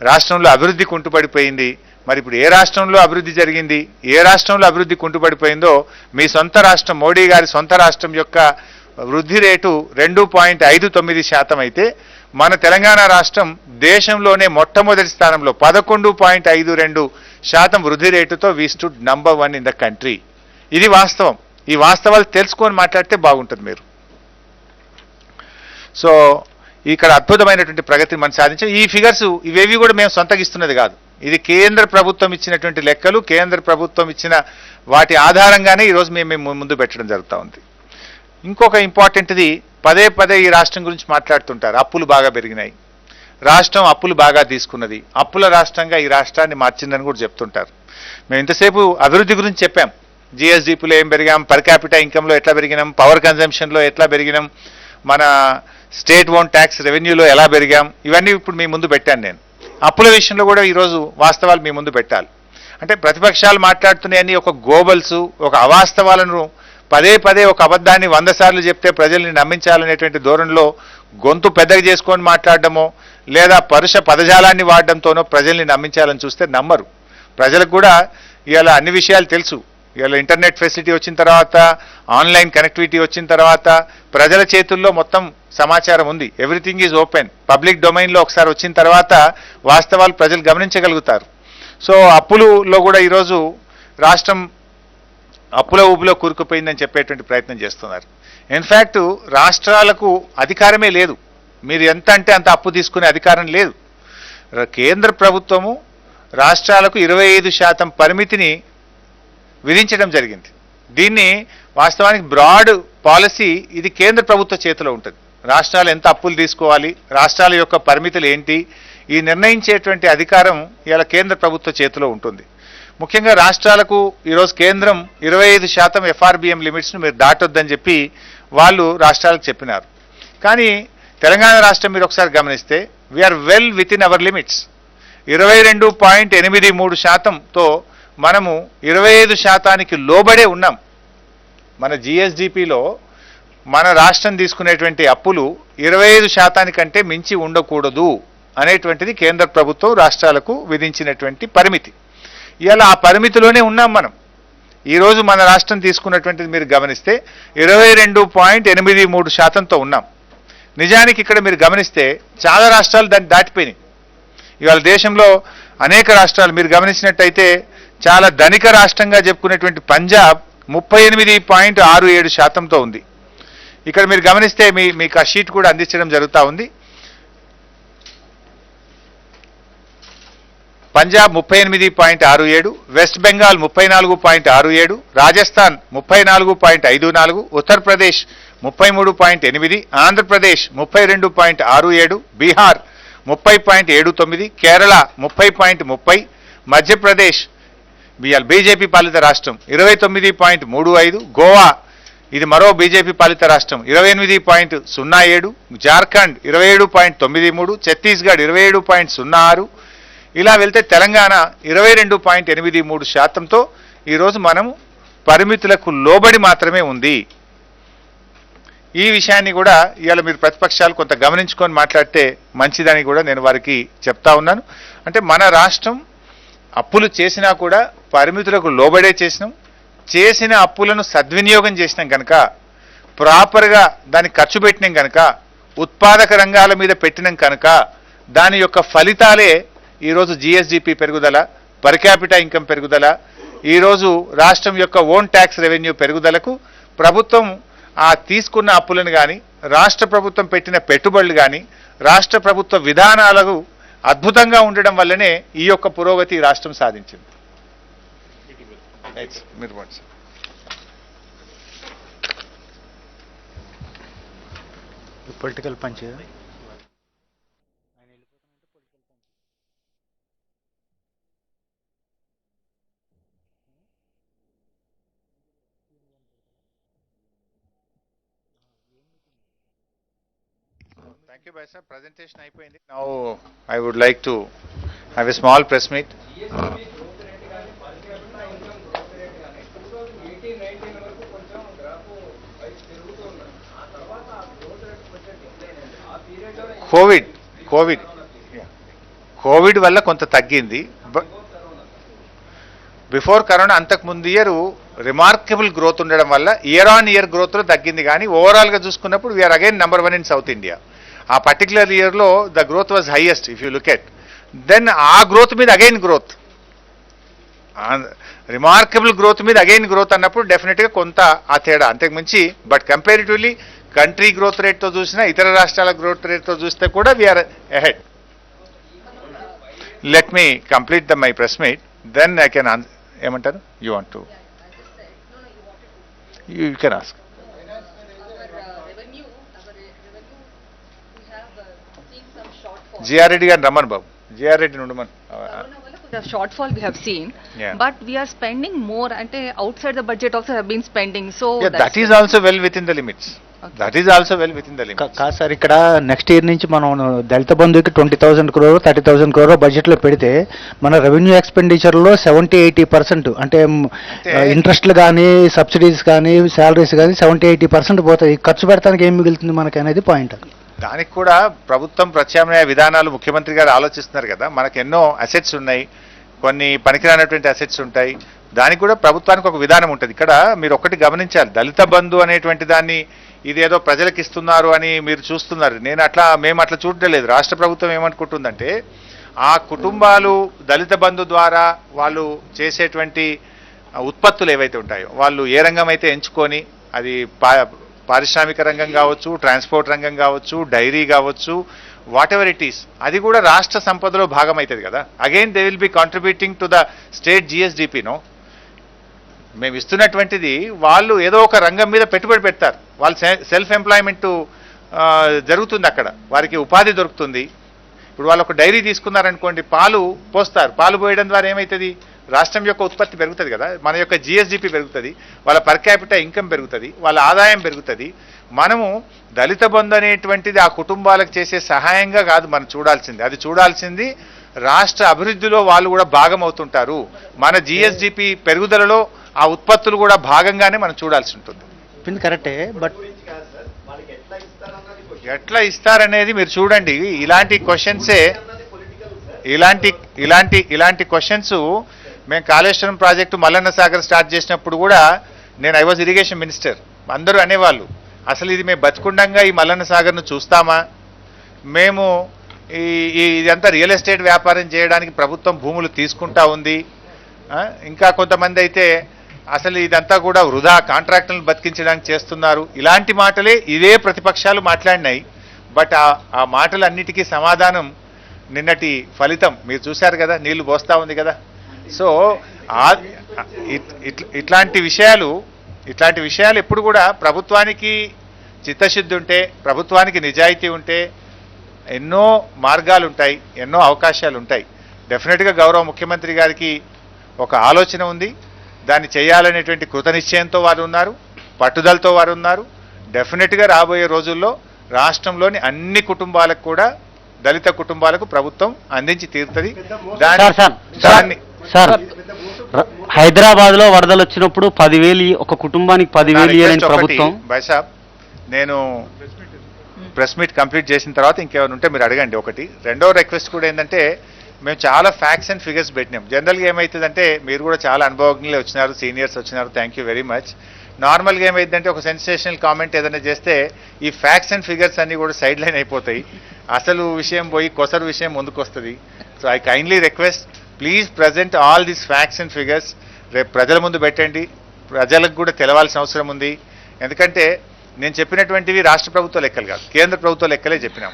రాష్ట్రంలో అభివృద్ధి కుంటుపడిపోయింది. మరి ఇప్పుడు ఏ రాష్ట్రంలో అభివృద్ధి జరిగింది, ఏ రాష్ట్రంలో అభివృద్ధి కుంటుపడిపోయిందో మీ సొంత రాష్ట్రం, మోడీ గారి సొంత రాష్ట్రం యొక్క వృద్ధి రేటు 2.59% అయితే మన తెలంగాణ రాష్ట్రం దేశంలోనే మొట్టమొదటి స్థానంలో 11.52% వృద్ధి రేటుతో we stood number 1 in the country. ఇది వాస్తవం. ఈ వాస్తవాలు తెలుసుకొని మాట్లాడితే బాగుంటుంది మీరు. సో ఇక్కడ అద్భుతమైనటువంటి ప్రగతిని మనం సాధించాం. ఈ ఫిగర్స్ ఇవేవి కూడా మేము సొంతగా ఇస్తున్నది కాదు, ఇది కేంద్ర ప్రభుత్వం ఇచ్చినటువంటి లెక్కలు, కేంద్ర ప్రభుత్వం ఇచ్చిన వాటి ఆధారంగానే ఈరోజు మేము ముందు పెట్టడం జరుగుతూ ఉంది. ఇంకొక ఇంపార్టెంట్ది, పదే పదే ఈ రాష్ట్రం గురించి మాట్లాడుతుంటారు, అప్పులు బాగా పెరిగినాయి, రాష్ట్రం అప్పులు బాగా తీసుకున్నది, అప్పుల రాష్ట్రంగా ఈ రాష్ట్రాన్ని మార్చిందని కూడా చెప్తుంటారు. మేము ఇంతసేపు అభివృద్ధి గురించి చెప్పాం, జిఎస్డిపిలో ఏం పెరిగాం, పర్ క్యాపిటల్ ఇన్కంలో ఎట్లా పెరిగినాం, పవర్ కన్జంప్షన్లో ఎట్లా పెరిగినాం, మన స్టేట్ ఓన్ ట్యాక్స్ రెవెన్యూలో ఎలా పెరిగాం, ఇవన్నీ ఇప్పుడు మీ ముందు పెట్టాను నేను. అప్పుల విషయంలో కూడా ఈరోజు వాస్తవాలు మీ ముందు పెట్టాలి. అంటే ప్రతిపక్షాలు మాట్లాడుతున్నాయని ఒక గోబల్స్, ఒక అవాస్తవాలను పదే పదే ఒక అబద్ధాన్ని 100 సార్లు చెప్తే ప్రజల్ని నమ్మించాలనేటువంటి ధోరణిలో గొంతు పెద్దగా చేసుకొని మాట్లాడడమో లేదా పరుష పదజాలాన్ని వాడడంతోనో ప్రజల్ని నమ్మించాలని చూస్తే నమ్మరు. ప్రజలకు కూడా ఇవాళ అన్ని విషయాలు తెలుసు. ఇవాళ ఇంటర్నెట్ ఫెసిలిటీ వచ్చిన తర్వాత, ఆన్లైన్ కనెక్టివిటీ వచ్చిన తర్వాత ప్రజల చేతుల్లో మొత్తం సమాచారం ఉంది. Everything is open. పబ్లిక్ డొమైన్లో ఒకసారి వచ్చిన తర్వాత వాస్తవాలు ప్రజలు గమనించగలుగుతారు. సో అప్పులలో కూడా ఈరోజు రాష్ట్రం అప్పుల ఊబిలో కూరుకుపోయిందని చెప్పేటువంటి ప్రయత్నం చేస్తున్నారు. ఇన్ఫ్యాక్ట్ రాష్ట్రాలకు అధికారమే లేదు, మీరు ఎంత అంటే అంత అప్పు తీసుకునే అధికారం లేదు. కేంద్ర ప్రభుత్వము రాష్ట్రాలకు 25% పరిమితిని విధించడం జరిగింది. దీన్ని వాస్తవానికి బ్రాడ్ పాలసీ, ఇది కేంద్ర ప్రభుత్వ చేతిలో ఉంటుంది. రాష్ట్రాలు ఎంత అప్పులు తీసుకోవాలి, రాష్ట్రాల యొక్క పరిమితులు ఏంటి, ఈ నిర్ణయించేటువంటి అధికారం ఇలా కేంద్ర ప్రభుత్వ చేతిలో ఉంటుంది. ముఖ్యంగా రాష్ట్రాలకు ఈరోజు కేంద్రం 25% ఎఫ్ఆర్బిఎం లిమిట్స్ను మీరు దాటొద్దని చెప్పి వాళ్ళు రాష్ట్రాలకు చెప్పినారు. కానీ తెలంగాణ రాష్ట్రం మీరు ఒకసారి గమనిస్తే we are well within our limits. 22.83%తో మనము 25%కి లోబడే ఉన్నాం. మన జిఎస్డిపిలో మన రాష్ట్రం తీసుకునేటువంటి అప్పులు 25% కంటే మించి ఉండకూడదు అనేటువంటిది కేంద్ర ప్రభుత్వం రాష్ట్రాలకు విధించినటువంటి పరిమితి. ఇలా ఆ పరిమితిలోనే ఉన్నాం మనం. ఈరోజు మన రాష్ట్రం తీసుకున్నటువంటిది మీరు గమనిస్తే 22.83%తో ఉన్నాం. నిజానికి ఇక్కడ మీరు గమనిస్తే చాలా రాష్ట్రాలు దాన్ని దాటిపోయినాయి. ఇవాళ దేశంలో అనేక రాష్ట్రాలు మీరు గమనించినట్టయితే చాలా ధనిక రాష్ట్రంగా చెప్పుకునేటువంటి పంజాబ్ 38.67%తో ఉంది. ఇక్కడ మీరు గమనిస్తే మీకు ఆ షీట్ కూడా అందించడం జరుగుతూ ఉంది. పంజాబ్ 38.67, వెస్ట్ బెంగాల్ 34.67, రాజస్థాన్ 34.54, ఉత్తరప్రదేశ్ 33.8, ఆంధ్రప్రదేశ్ 32.67, బీహార్ 30.79, కేరళ 30.30, మధ్యప్రదేశ్ బీజేపీ పాలిత రాష్ట్రం 29.35, గోవా ఇది మరో బీజేపీ పాలిత రాష్ట్రం 28.07, జార్ఖండ్ 27.93, ఛత్తీస్గఢ్ 27.06, ఇలా వెళ్తే తెలంగాణ 22.83%తో ఈరోజు మనము పరిమితులకు లోబడి మాత్రమే ఉంది. ఈ విషయాన్ని కూడా ఇవాళ మీరు ప్రతిపక్షాలు కొంత గమనించుకొని మాట్లాడితే మంచిదని కూడా నేను వారికి చెప్తా ఉన్నాను. అంటే మన రాష్ట్రం అప్పులు చేసినా కూడా పరిమితులకు లోబడే చేసినాం. చేసిన అప్పులను సద్వినియోగం చేసినాం కనుక, ప్రాపర్గా దాన్ని ఖర్చు పెట్టినాం కనుక, ఉత్పాదక రంగాల మీద పెట్టినాం కనుక దాని యొక్క ఫలితాలే ఈరోజు జిఎస్డిపి పెరుగుదల, పర్ క్యాపిటా ఇన్కమ్ పెరుగుదల, ఈరోజు రాష్ట్రం యొక్క ఓన్ ట్యాక్స్ రెవెన్యూ పెరుగుదలకు ప్రభుత్వం ఆ తీసుకున్న అప్పులను కానీ, రాష్ట్ర ప్రభుత్వం పెట్టిన పెట్టుబడులు కానీ, రాష్ట్ర ప్రభుత్వ విధానాలకు అద్భుతంగా ఉండడం వల్లనే ఈ యొక్క పురోగతి రాష్ట్రం సాధించింది. Political punch Thank you, Bhaisha. Presentation అయిపోయింది. Now I would like to have a small press meet. Covid వల్ల కొంత తగ్గింది. బిఫోర్ కరోనా అంతకు ముందు ఇయర్ రిమార్కబుల్ గ్రోత్ ఉండడం వల్ల ఇయర్ ఆన్ ఇయర్ గ్రోత్లో తగ్గింది. కానీ ఓవరాల్గా చూసుకున్నప్పుడు we are again number 1 in south India. ఆ పర్టికులర్ ఇయర్లో the growth was highest if you look at. Then ఆ గ్రోత్ మీద అగైన్ గ్రోత్, రిమార్కబుల్ గ్రోత్ మీద అగైన్ గ్రోత్ అన్నప్పుడు డెఫినెట్గా కొంత ఆ తేడా అంతకు మించి. బట్ కంపారిటివ్లీ కంట్రీ గ్రోత్ రేట్తో చూసినా, ఇతర రాష్ట్రాల గ్రోత్ రేట్తో చూస్తే కూడా we are ahead. Let me complete my press meet, then I can ఏమంటారు you want to you can ask. GR Reddy గారిని రమ్మను బాబు, జిఆర్ రెడ్డి నుండి The shortfall we have seen, yeah. But we are spending more, and outside the budget also have been spending. So yeah, that is also well within the limits. Okay. That is also well within the limits. కాదు sir, ఇక్కడ next year నుంచి మనం దళిత బంధుకి 20,000 crore 30,000 crore బడ్జెట్లో పెడితే మన revenue ఎక్స్పెండిచర్లో 70-80% అంటే ఇంట్రెస్ట్లు కానీ, subsidies కానీ, శాలరీస్ కానీ 70-80% పోతాయి. ఖర్చు పెడతానికి ఏం మిగులుతుంది మనకి అనేది పాయింట్. దానికి కూడా ప్రభుత్వం ప్రత్యామ్నాయ విధానాలు ముఖ్యమంత్రి గారు ఆలోచిస్తున్నారు కదా. మనకు ఎన్నో అసెట్స్ ఉన్నాయి, కొన్ని పనికిరానటువంటి అసెట్స్ ఉంటాయి. దానికి కూడా ప్రభుత్వానికి ఒక విధానం ఉంటుంది. ఇక్కడ మీరు ఒకటి గమనించాలి, దళిత బంధు అనేటువంటి దాన్ని ఇదేదో ప్రజలకు ఇస్తున్నారు అని మీరు చూస్తున్నారు. మేము అట్లా చూడటం లేదు. రాష్ట్ర ప్రభుత్వం ఏమనుకుంటుందంటే, ఆ కుటుంబాలు దళిత బంధు ద్వారా వాళ్ళు చేసేటువంటి ఉత్పత్తులు ఏవైతే ఉంటాయో, వాళ్ళు ఏ రంగం అయితే ఎంచుకొని, అది పారిశ్రామిక రంగం కావచ్చు, ట్రాన్స్పోర్ట్ రంగం కావచ్చు, డైరీ కావచ్చు, వాట్ ఎవర్ ఇట్ ఈస్, అది కూడా రాష్ట్ర సంపదలో భాగం అవుతుంది కదా. Again they will be contributing to the state జిఎస్డిపినో. మేము ఇస్తున్నటువంటిది వాళ్ళు ఏదో ఒక రంగం మీద పెట్టుబడి పెడతారు, వాళ్ళు సెల్ఫ్ ఎంప్లాయ్మెంట్ జరుగుతుంది, అక్కడ వారికి ఉపాధి దొరుకుతుంది. ఇప్పుడు వాళ్ళు ఒక డైరీ తీసుకున్నారనుకోండి, పాలు పోస్తారు, పాలు పోయడం ద్వారా ఏమవుతుంది, రాష్ట్రం యొక్క ఉత్పత్తి పెరుగుతుంది కదా, మన యొక్క జిఎస్డిపి పెరుగుతుంది, వాళ్ళ పర్ క్యాపిటా ఇన్కమ్ పెరుగుతుంది, వాళ్ళ ఆదాయం పెరుగుతుంది. మనము దళిత బంధు అనేటువంటిది ఆ కుటుంబాలకు చేసే సహాయంగా కాదు మనం చూడాల్సింది, అది చూడాల్సింది రాష్ట్ర అభివృద్ధిలో వాళ్ళు కూడా భాగం అవుతుంటారు. మన జిఎస్డిపి పెరుగుదలలో ఆ ఉత్పత్తులు కూడా భాగంగానే మనం చూడాల్సి ఉంటుంది. కరెక్టే, బట్ ఎట్లా ఇస్తారనేది మీరు చూడండి. ఇలాంటి క్వశ్చన్సే ఇలాంటి క్వశ్చన్స్ మేము కాళేశ్వరం ప్రాజెక్టు మల్లన్న సాగర్ స్టార్ట్ చేసినప్పుడు కూడా, నేను ఐ వాజ్ ఇరిగేషన్ మినిస్టర్, అందరూ అనేవాళ్ళు అసలు ఇది మేము బతికుండంగా ఈ మల్లన్న సాగర్ను చూస్తామా? మేము ఇదంతా రియల్ ఎస్టేట్ వ్యాపారం చేయడానికి ప్రభుత్వం భూములు తీసుకుంటా ఉంది. ఇంకా కొంతమంది అయితే అసలు ఇదంతా కూడా వృధా కాంట్రాక్టులను బతికించడానికి చేస్తున్నారు. ఇలాంటి మాటలే ఇదే ప్రతిపక్షాలు మాట్లాడినాయి. బట్ ఆ మాటలన్నిటికీ సమాధానం నిన్నటి ఫలితం మీరు చూశారు కదా, నీళ్లు పోస్తా ఉంది కదా. సో ఇట్లాంటి విషయాలు ఎప్పుడు కూడా ప్రభుత్వానికి చిత్తశుద్ధి ఉంటే, ప్రభుత్వానికి నిజాయితీ ఉంటే ఎన్నో మార్గాలు ఉంటాయి, ఎన్నో అవకాశాలు ఉంటాయి. డెఫినెట్గా గౌరవ ముఖ్యమంత్రి గారికి ఒక ఆలోచన ఉంది, దాన్ని చేయాలనేటువంటి కృతనిశ్చయంతో వారు ఉన్నారు, పట్టుదలతో వారు ఉన్నారు. డెఫినెట్గా రాబోయే రోజుల్లో రాష్ట్రంలోని అన్ని కుటుంబాలకు కూడా, దళిత కుటుంబాలకు ప్రభుత్వం అందించి తీరుతుంది. దాన్ని హైదరాబాద్ లో వరదలు వచ్చినప్పుడు 10,000 ఒక కుటుంబానికి 10,000 ప్రభుత్వం. బైసాబ్, నేను ప్రెస్ మీట్ కంప్లీట్ చేసిన తర్వాత ఇంకేమైనా ఉంటే మీరు అడగండి. ఒకటి. రెండో రిక్వెస్ట్ కూడా ఏంటంటే, మేము చాలా ఫ్యాక్ట్స్ అండ్ ఫిగర్స్ పెట్టినాం. జనరల్గా ఏమవుతుందంటే, మీరు కూడా చాలా అనుభవజ్ఞులే వచ్చినారు, సీనియర్స్ వచ్చినారు, థ్యాంక్ యూ వెరీ మచ్. నార్మల్గా ఏమైందంటే ఒక సెన్సేషనల్ కామెంట్ ఏదైనా చేస్తే ఈ ఫ్యాక్ట్స్ అండ్ ఫిగర్స్ అన్నీ కూడా సైడ్ లైన్ అయిపోతాయి, అసలు విషయం పోయి కొసరు విషయం ముందుకు వస్తుంది. So I kindly request, please present all these facts and figures. రేపు ప్రజల ముందు పెట్టండి, ప్రజలకు కూడా తెలవాల్సిన అవసరం ఉంది. ఎందుకంటే నేను చెప్పినటువంటివి రాష్ట్ర ప్రభుత్వ లెక్కలు కాదు, కేంద్ర ప్రభుత్వ లెక్కలే చెప్పినాం,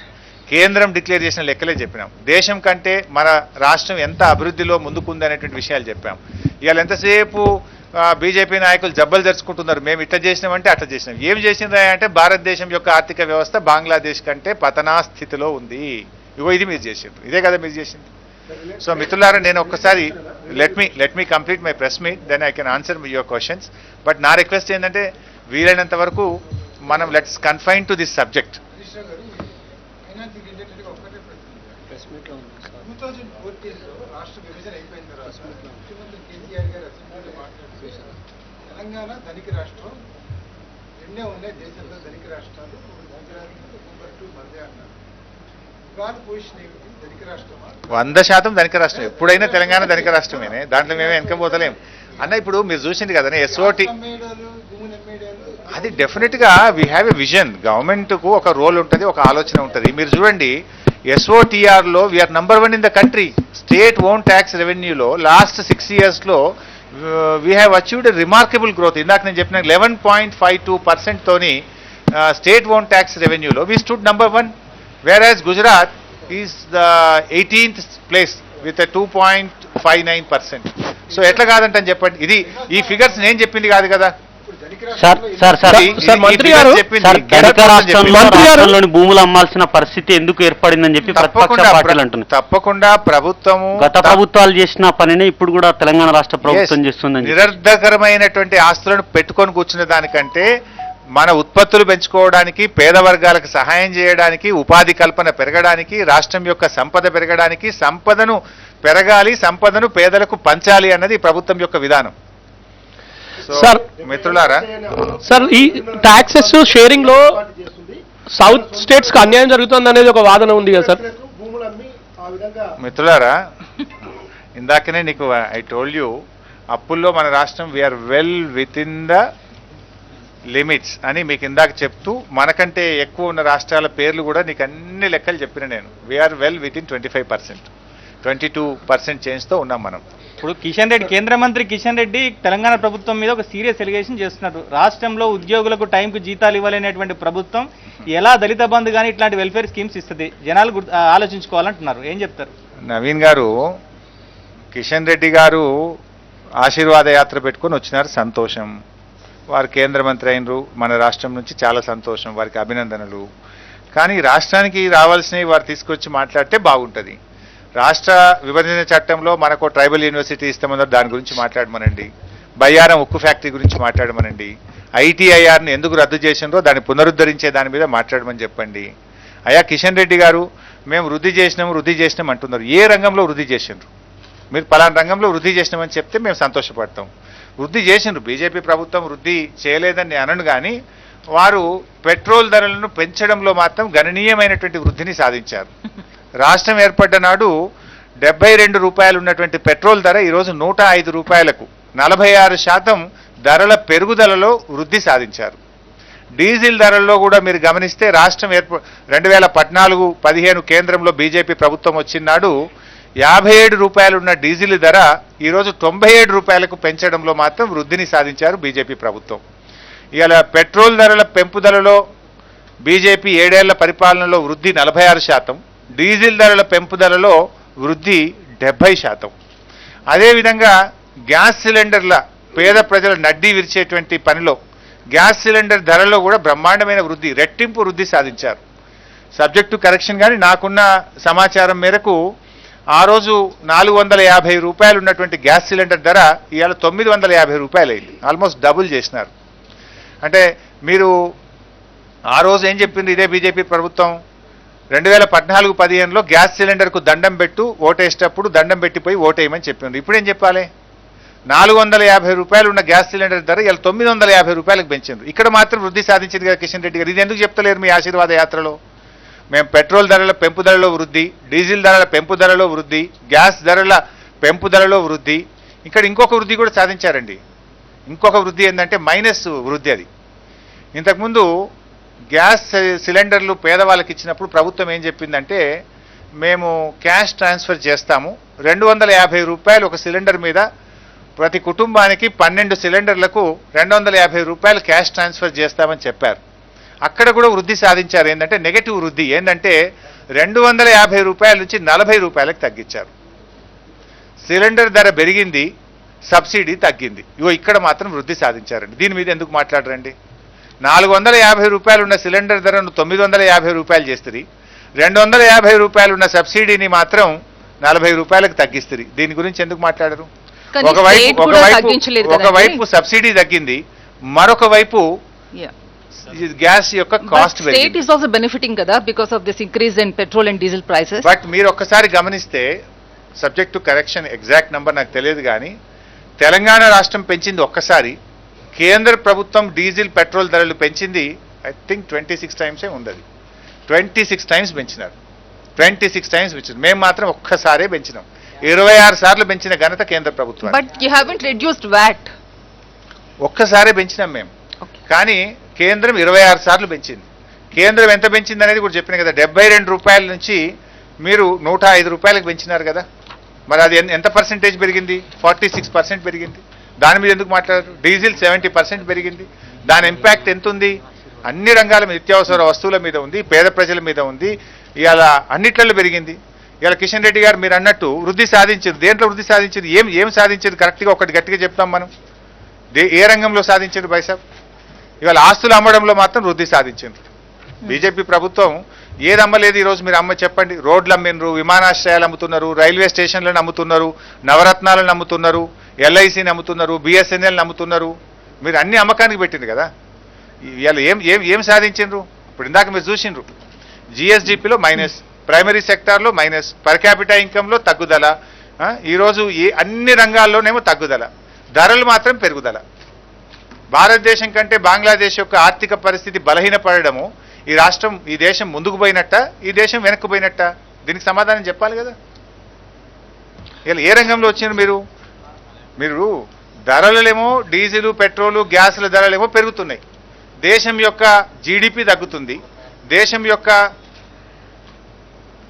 కేంద్రం డిక్లేర్ చేసిన లెక్కలే చెప్పినాం. దేశం కంటే మన రాష్ట్రం ఎంత అభివృద్ధిలో ముందుకుంది అనేటువంటి విషయాలు చెప్పాం. ఇవాళ ఎంతసేపు బీజేపీ నాయకులు జబ్బలు తెరుచుకుంటున్నారు, మేము ఇట్లా చేసినామంటే అట్లా చేసినాం. ఏం చేసిందా అంటే, భారతదేశం యొక్క ఆర్థిక వ్యవస్థ బంగ్లాదేశ్ కంటే పతనా స్థితిలో ఉంది. ఇగో ఇది మీరు చేసింది, ఇదే కదా మీరు చేసింది. సో మిత్రులారా, నేను ఒక్కసారి let me complete my press meet, then I can answer your questions. But నా రిక్వెస్ట్ ఏంటంటే, వీలైనంత వరకు మనం let's confine to this subject. Telangana ధనిక రాష్ట్రం, ఎన్నే ఉన్నాయి దేశంలో ధనిక రాష్ట్రాలు, ఇవాళ పొజిషన్ ఏమిటి? ధనిక రాష్ట్రమా? 100% ధనిక రాష్ట్రం. ఎప్పుడైనా తెలంగాణ ధనిక రాష్ట్రమేనే, దాంట్లో మేమే వెనకపోతలేం అన్న. ఇప్పుడు మీరు చూసింది కదా ఎస్ఓటి, అది డెఫినెట్గా వీ హ్యావ్ ఎ విజన్. గవర్నమెంట్కు ఒక రోల్ ఉంటుంది, ఒక ఆలోచన ఉంటుంది. మీరు చూడండి, ఎస్ఓటీఆర్లో we are number 1 in the country. State own tax రెవెన్యూలో లాస్ట్ 6 yearsలో we have achieved remarkable growth. ఇందాక నేను చెప్పిన 11.52% తోని స్టేట్ ఓన్ ట్యాక్స్ రెవెన్యూలో we stood number 1, whereas Gujarat is the 18th place with a 2.59%. So ఎట్లా కాదంటని చెప్పండి, ఇది ఈ ఫిగర్స్ నేను చెప్పింది కాదు కదా. రాష్ట్రంలోని భూములు అమ్మాల్సిన పరిస్థితి ఎందుకు ఏర్పడిందని చెప్పి ప్రతిపక్ష పార్టీలు అంటున్నాయి. తప్పకుండా ప్రభుత్వము, గత ప్రభుత్వాలు చేసిన పనిని ఇప్పుడు కూడా తెలంగాణ రాష్ట్ర ప్రభుత్వం చేస్తుందని. నిరర్ధకరమైనటువంటి ఆస్తులను పెట్టుకొని కూర్చునే దానికంటే మన ఉత్పత్తులు పెంచుకోవడానికి, పేద వర్గాలకు సహాయం చేయడానికి, ఉపాధి కల్పన పెరగడానికి, రాష్ట్రం యొక్క సంపద పెరగడానికి, సంపదను పెరగాలి, సంపదను పేదలకు పంచాలి అన్నది ప్రభుత్వం యొక్క విధానం. సార్ మిత్రులారా, సార్ ఈ టాక్సెస్ షేరింగ్ లో సౌత్ స్టేట్స్ కి అన్యాయం జరుగుతుంది అనేది ఒక వాదన ఉంది కదా సార్. మిత్రులారా, ఇందాకనే నీకు ఐ టోల్డ్ యూ, అప్పుల్లో మన రాష్ట్రం we are well within the limits అని మీకు ఇందాక చెప్తూ, మనకంటే ఎక్కువ ఉన్న రాష్ట్రాల పేర్లు కూడా నీకు అన్ని లెక్కలు చెప్పిన నేను. వీఆర్ వెల్ విత్ ఇన్ 25%, 22% చేంజ్తో ఉన్నాం మనం. ఇప్పుడు కిషన్ రెడ్డి, కేంద్ర మంత్రి కిషన్ రెడ్డి తెలంగాణ ప్రభుత్వం మీద ఒక సీరియస్ ఎలిగేషన్ చేస్తున్నారు. రాష్ట్రంలో ఉద్యోగులకు టైంకు జీతాలు ఇవ్వలేనటువంటి ప్రభుత్వం ఎలా దళిత బంధు కానీ ఇట్లాంటి వెల్ఫేర్ స్కీమ్స్ ఇస్తుంది, జనాలు ఆలోచించుకోవాలంటున్నారు. ఏం చెప్తారు? నవీన్ గారు, కిషన్ రెడ్డి గారు ఆశీర్వాద యాత్ర పెట్టుకొని వచ్చినారు, సంతోషం. వారు కేంద్ర మంత్రి అయినరు, మన రాష్ట్రం నుంచి చాలా సంతోషం, వారికి అభినందనలు. కానీ రాష్ట్రానికి రావాల్సినవి వారు తీసుకొచ్చి మాట్లాడితే బాగుంటుంది. రాష్ట్ర విభజన చట్టంలో మనకు ట్రైబల్ యూనివర్సిటీ ఇస్తామన్నారు, దాని గురించి మాట్లాడమనండి. బయ్యారం ఉక్కు ఫ్యాక్టరీ గురించి మాట్లాడమనండి. ఐటీఐఆర్ని ఎందుకు రద్దు చేసినారో దాన్ని పునరుద్ధరించే దాని మీద మాట్లాడమని చెప్పండి. అయ్యా కిషన్ రెడ్డి గారు, మేము వృద్ధి చేసినాం అంటున్నారు. ఏ రంగంలో వృద్ధి చేసినారు? మీరు పలానా రంగంలో వృద్ధి చేసినామని చెప్తే మేము సంతోషపడతాం. వృద్ధి చేసినారు, బీజేపీ ప్రభుత్వం వృద్ధి చేయలేదని అనను, కానీ వారు పెట్రోల్ ధరలను పెంచడంలో మాత్రం గణనీయమైనటువంటి వృద్ధిని సాధించారు. రాష్ట్రం ఏర్పడ్డ నాడు 72 రూపాయలు ఉన్నటువంటి పెట్రోల్ ధర ఈరోజు 105 రూపాయలకు 46% ధరల పెరుగుదలలో వృద్ధి సాధించారు. డీజిల్ ధరల్లో కూడా మీరు గమనిస్తే రాష్ట్రం 2014-15 కేంద్రంలో బీజేపీ ప్రభుత్వం వచ్చినాడు 57 రూపాయలు ఉన్న డీజిల్ ధర ఈరోజు 97 రూపాయలకు పెంచడంలో మాత్రం వృద్ధిని సాధించారు బీజేపీ ప్రభుత్వం. ఇవాళ పెట్రోల్ ధరల పెంపుదలలో బీజేపీ 7 ఏళ్ల పరిపాలనలో వృద్ధి 46%, డీజిల్ ధరల పెంపుదలలో వృద్ధి 70%. అదేవిధంగా గ్యాస్ సిలిండర్ల పేద ప్రజల నడ్డీ విరిచేటువంటి పనిలో గ్యాస్ సిలిండర్ ధరలో కూడా బ్రహ్మాండమైన వృద్ధి, రెట్టింపు వృద్ధి సాధించారు. సబ్జెక్ట్ టు కరెక్షన్ కానీ నాకున్న సమాచారం మేరకు ఆ రోజు 450 రూపాయలు ఉన్నటువంటి గ్యాస్ సిలిండర్ ధర ఇవాళ 950 రూపాయలు అయింది. ఆల్మోస్ట్ డబుల్ చేసినారు. అంటే మీరు ఆ రోజు ఏం చెప్పింది ఇదే బీజేపీ ప్రభుత్వం, 2014-15లో గ్యాస్ సిలిండర్కు దండం పెట్టు ఓటేసేటప్పుడు దండం పెట్టిపోయి ఓటేయమని చెప్పింది. ఇప్పుడు ఏం చెప్పాలి? 450 రూపాయలు ఉన్న గ్యాస్ సిలిండర్ ధర ఇలా 950 రూపాయలకు పెంచింది. ఇక్కడ మాత్రం వృద్ధి సాధించింది కదా కిషన్ రెడ్డి గారు. ఇది ఎందుకు చెప్తలేరు మీ ఆశీర్వాద యాత్రలో? మేము పెట్రోల్ ధరల పెంపుదలలో వృద్ధి, డీజిల్ ధరల పెంపుదలలో వృద్ధి, గ్యాస్ ధరల పెంపుదలలో వృద్ధి, ఇక్కడ ఇంకొక వృద్ధి కూడా సాధించారండి. ఇంకొక వృద్ధి ఏంటంటే మైనస్ వృద్ధి. అది ఇంతకుముందు గ్యాస్ సిలిండర్లు పేదవాళ్ళకి ఇచ్చినప్పుడు ప్రభుత్వం ఏం చెప్పిందంటే మేము క్యాష్ ట్రాన్స్ఫర్ చేస్తాము, 250 రూపాయలు ఒక సిలిండర్ మీద ప్రతి కుటుంబానికి 12 సిలిండర్లకు 250 రూపాయలు క్యాష్ ట్రాన్స్ఫర్ చేస్తామని చెప్పారు. అక్కడ కూడా వృద్ధి సాధించారు. ఏంటంటే నెగటివ్ వృద్ధి ఏంటంటే 250 రూపాయల నుంచి 40 రూపాయలకు తగ్గించారు. సిలిండర్ ధర పెరిగింది, సబ్సిడీ తగ్గింది. ఇగో ఇక్కడ మాత్రం వృద్ధి సాధించారండి. దీని మీద ఎందుకు మాట్లాడరండి? 450 రూపాయలు ఉన్న సిలిండర్ ధరను 950 రూపాయలు చేస్తుంది, 250 రూపాయలు ఉన్న సబ్సిడీని మాత్రం 40 రూపాయలకు తగ్గిస్తుంది. దీని గురించి ఎందుకు మాట్లాడరు? కానీ state కూడా తగ్గించలేదు కదండి. ఒకవైపు సబ్సిడీ తగ్గింది, మరొక వైపు గ్యాస్ యొక్క cost But state is also benefiting kada because of this increase in petrol and diesel prices. But మీరు ఒక్కసారి గమనిస్తే subject to correction exact number నాకు తెలియదు కానీ తెలంగాణ రాష్ట్రం పెంచింది ఒక్కసారి, కేంద్ర ప్రభుత్వం డీజిల్ పెట్రోల్ ధరలు పెంచింది ఐ థింక్ 26 టైమ్సే ఉండదు. 26 టైమ్స్ పెంచినారు, 26 టైమ్స్ పెంచారు. మేము మాత్రం ఒక్కసారే పెంచినాం. 26 సార్లు పెంచిన ఘనత కేంద్ర ప్రభుత్వం. But you haven't reduced VAT. ఒక్కసారే పెంచినాం మేము. కానీ కేంద్రం 26 సార్లు పెంచింది. కేంద్రం ఎంత పెంచింది అనేది కూడా చెప్పిన కదా, 72 రూపాయల నుంచి మీరు 105 రూపాయలకు పెంచినారు కదా. మరి అది ఎంత పర్సెంటేజ్ పెరిగింది? 46% పెరిగింది. దాని మీద ఎందుకు మాట్లాడారు? డీజిల్ 70% పెరిగింది. దాని ఇంపాక్ట్ ఎంత ఉంది? అన్ని రంగాల మీద, నిత్యావసర వస్తువుల మీద ఉంది, పేద ప్రజల మీద ఉంది, ఇవాళ అన్నిట్లలో పెరిగింది. ఇవాళ కిషన్ రెడ్డి గారు మీరు అన్నట్టు వృద్ధి సాధించారు. దేంట్లో వృద్ధి సాధించారు? ఏం సాధించారు? కరెక్ట్గా ఒకటి గట్టిగా చెప్తాం మనం. ఏ రంగంలో సాధించారు బైసాబ్? ఇవాళ ఆస్తులు అమ్మడంలో మాత్రం వృద్ధి సాధించారు. బీజేపీ ప్రభుత్వం ఏది అమ్మలేదు ఈరోజు మీరు చెప్పండి. రోడ్లు అమ్మినరు, విమానాశ్రయాలు అమ్ముతున్నారు, రైల్వే స్టేషన్లను అమ్ముతున్నారు, నవరత్నాలను అమ్ముతున్నారు, ఎల్ఐసిని అమ్ముతున్నారు, బిఎస్ఎన్ఎల్ని అమ్ముతున్నారు. మీరు అన్ని అమ్మకానికి పెట్టింది కదా. ఇవాళ ఏం సాధించిండ్రు? ఇప్పుడు ఇందాక మీరు చూసిండ్రు, జిఎస్డిపిలో మైనస్, ప్రైమరీ సెక్టార్లో మైనస్, పర్ క్యాపిటల్ ఇన్కంలో తగ్గుదల, ఈరోజు అన్ని రంగాల్లోనేమో తగ్గుదల, ధరలు మాత్రం పెరుగుదల. భారతదేశం కంటే బంగ్లాదేశ్ యొక్క ఆర్థిక పరిస్థితి బలహీనపడము ఈ దేశం ముందుకు పోయినట్ట, ఈ దేశం వెనక్కు పోయినట్ట? దీనికి సమాధానం చెప్పాలి కదా. ఇలా ఏ రంగంలో వచ్చినారు మీరు? ధరలేమో డీజిల్, పెట్రోలు, గ్యాసుల ధరలేమో పెరుగుతున్నాయి, దేశం యొక్క జీడిపి తగ్గుతుంది, దేశం యొక్క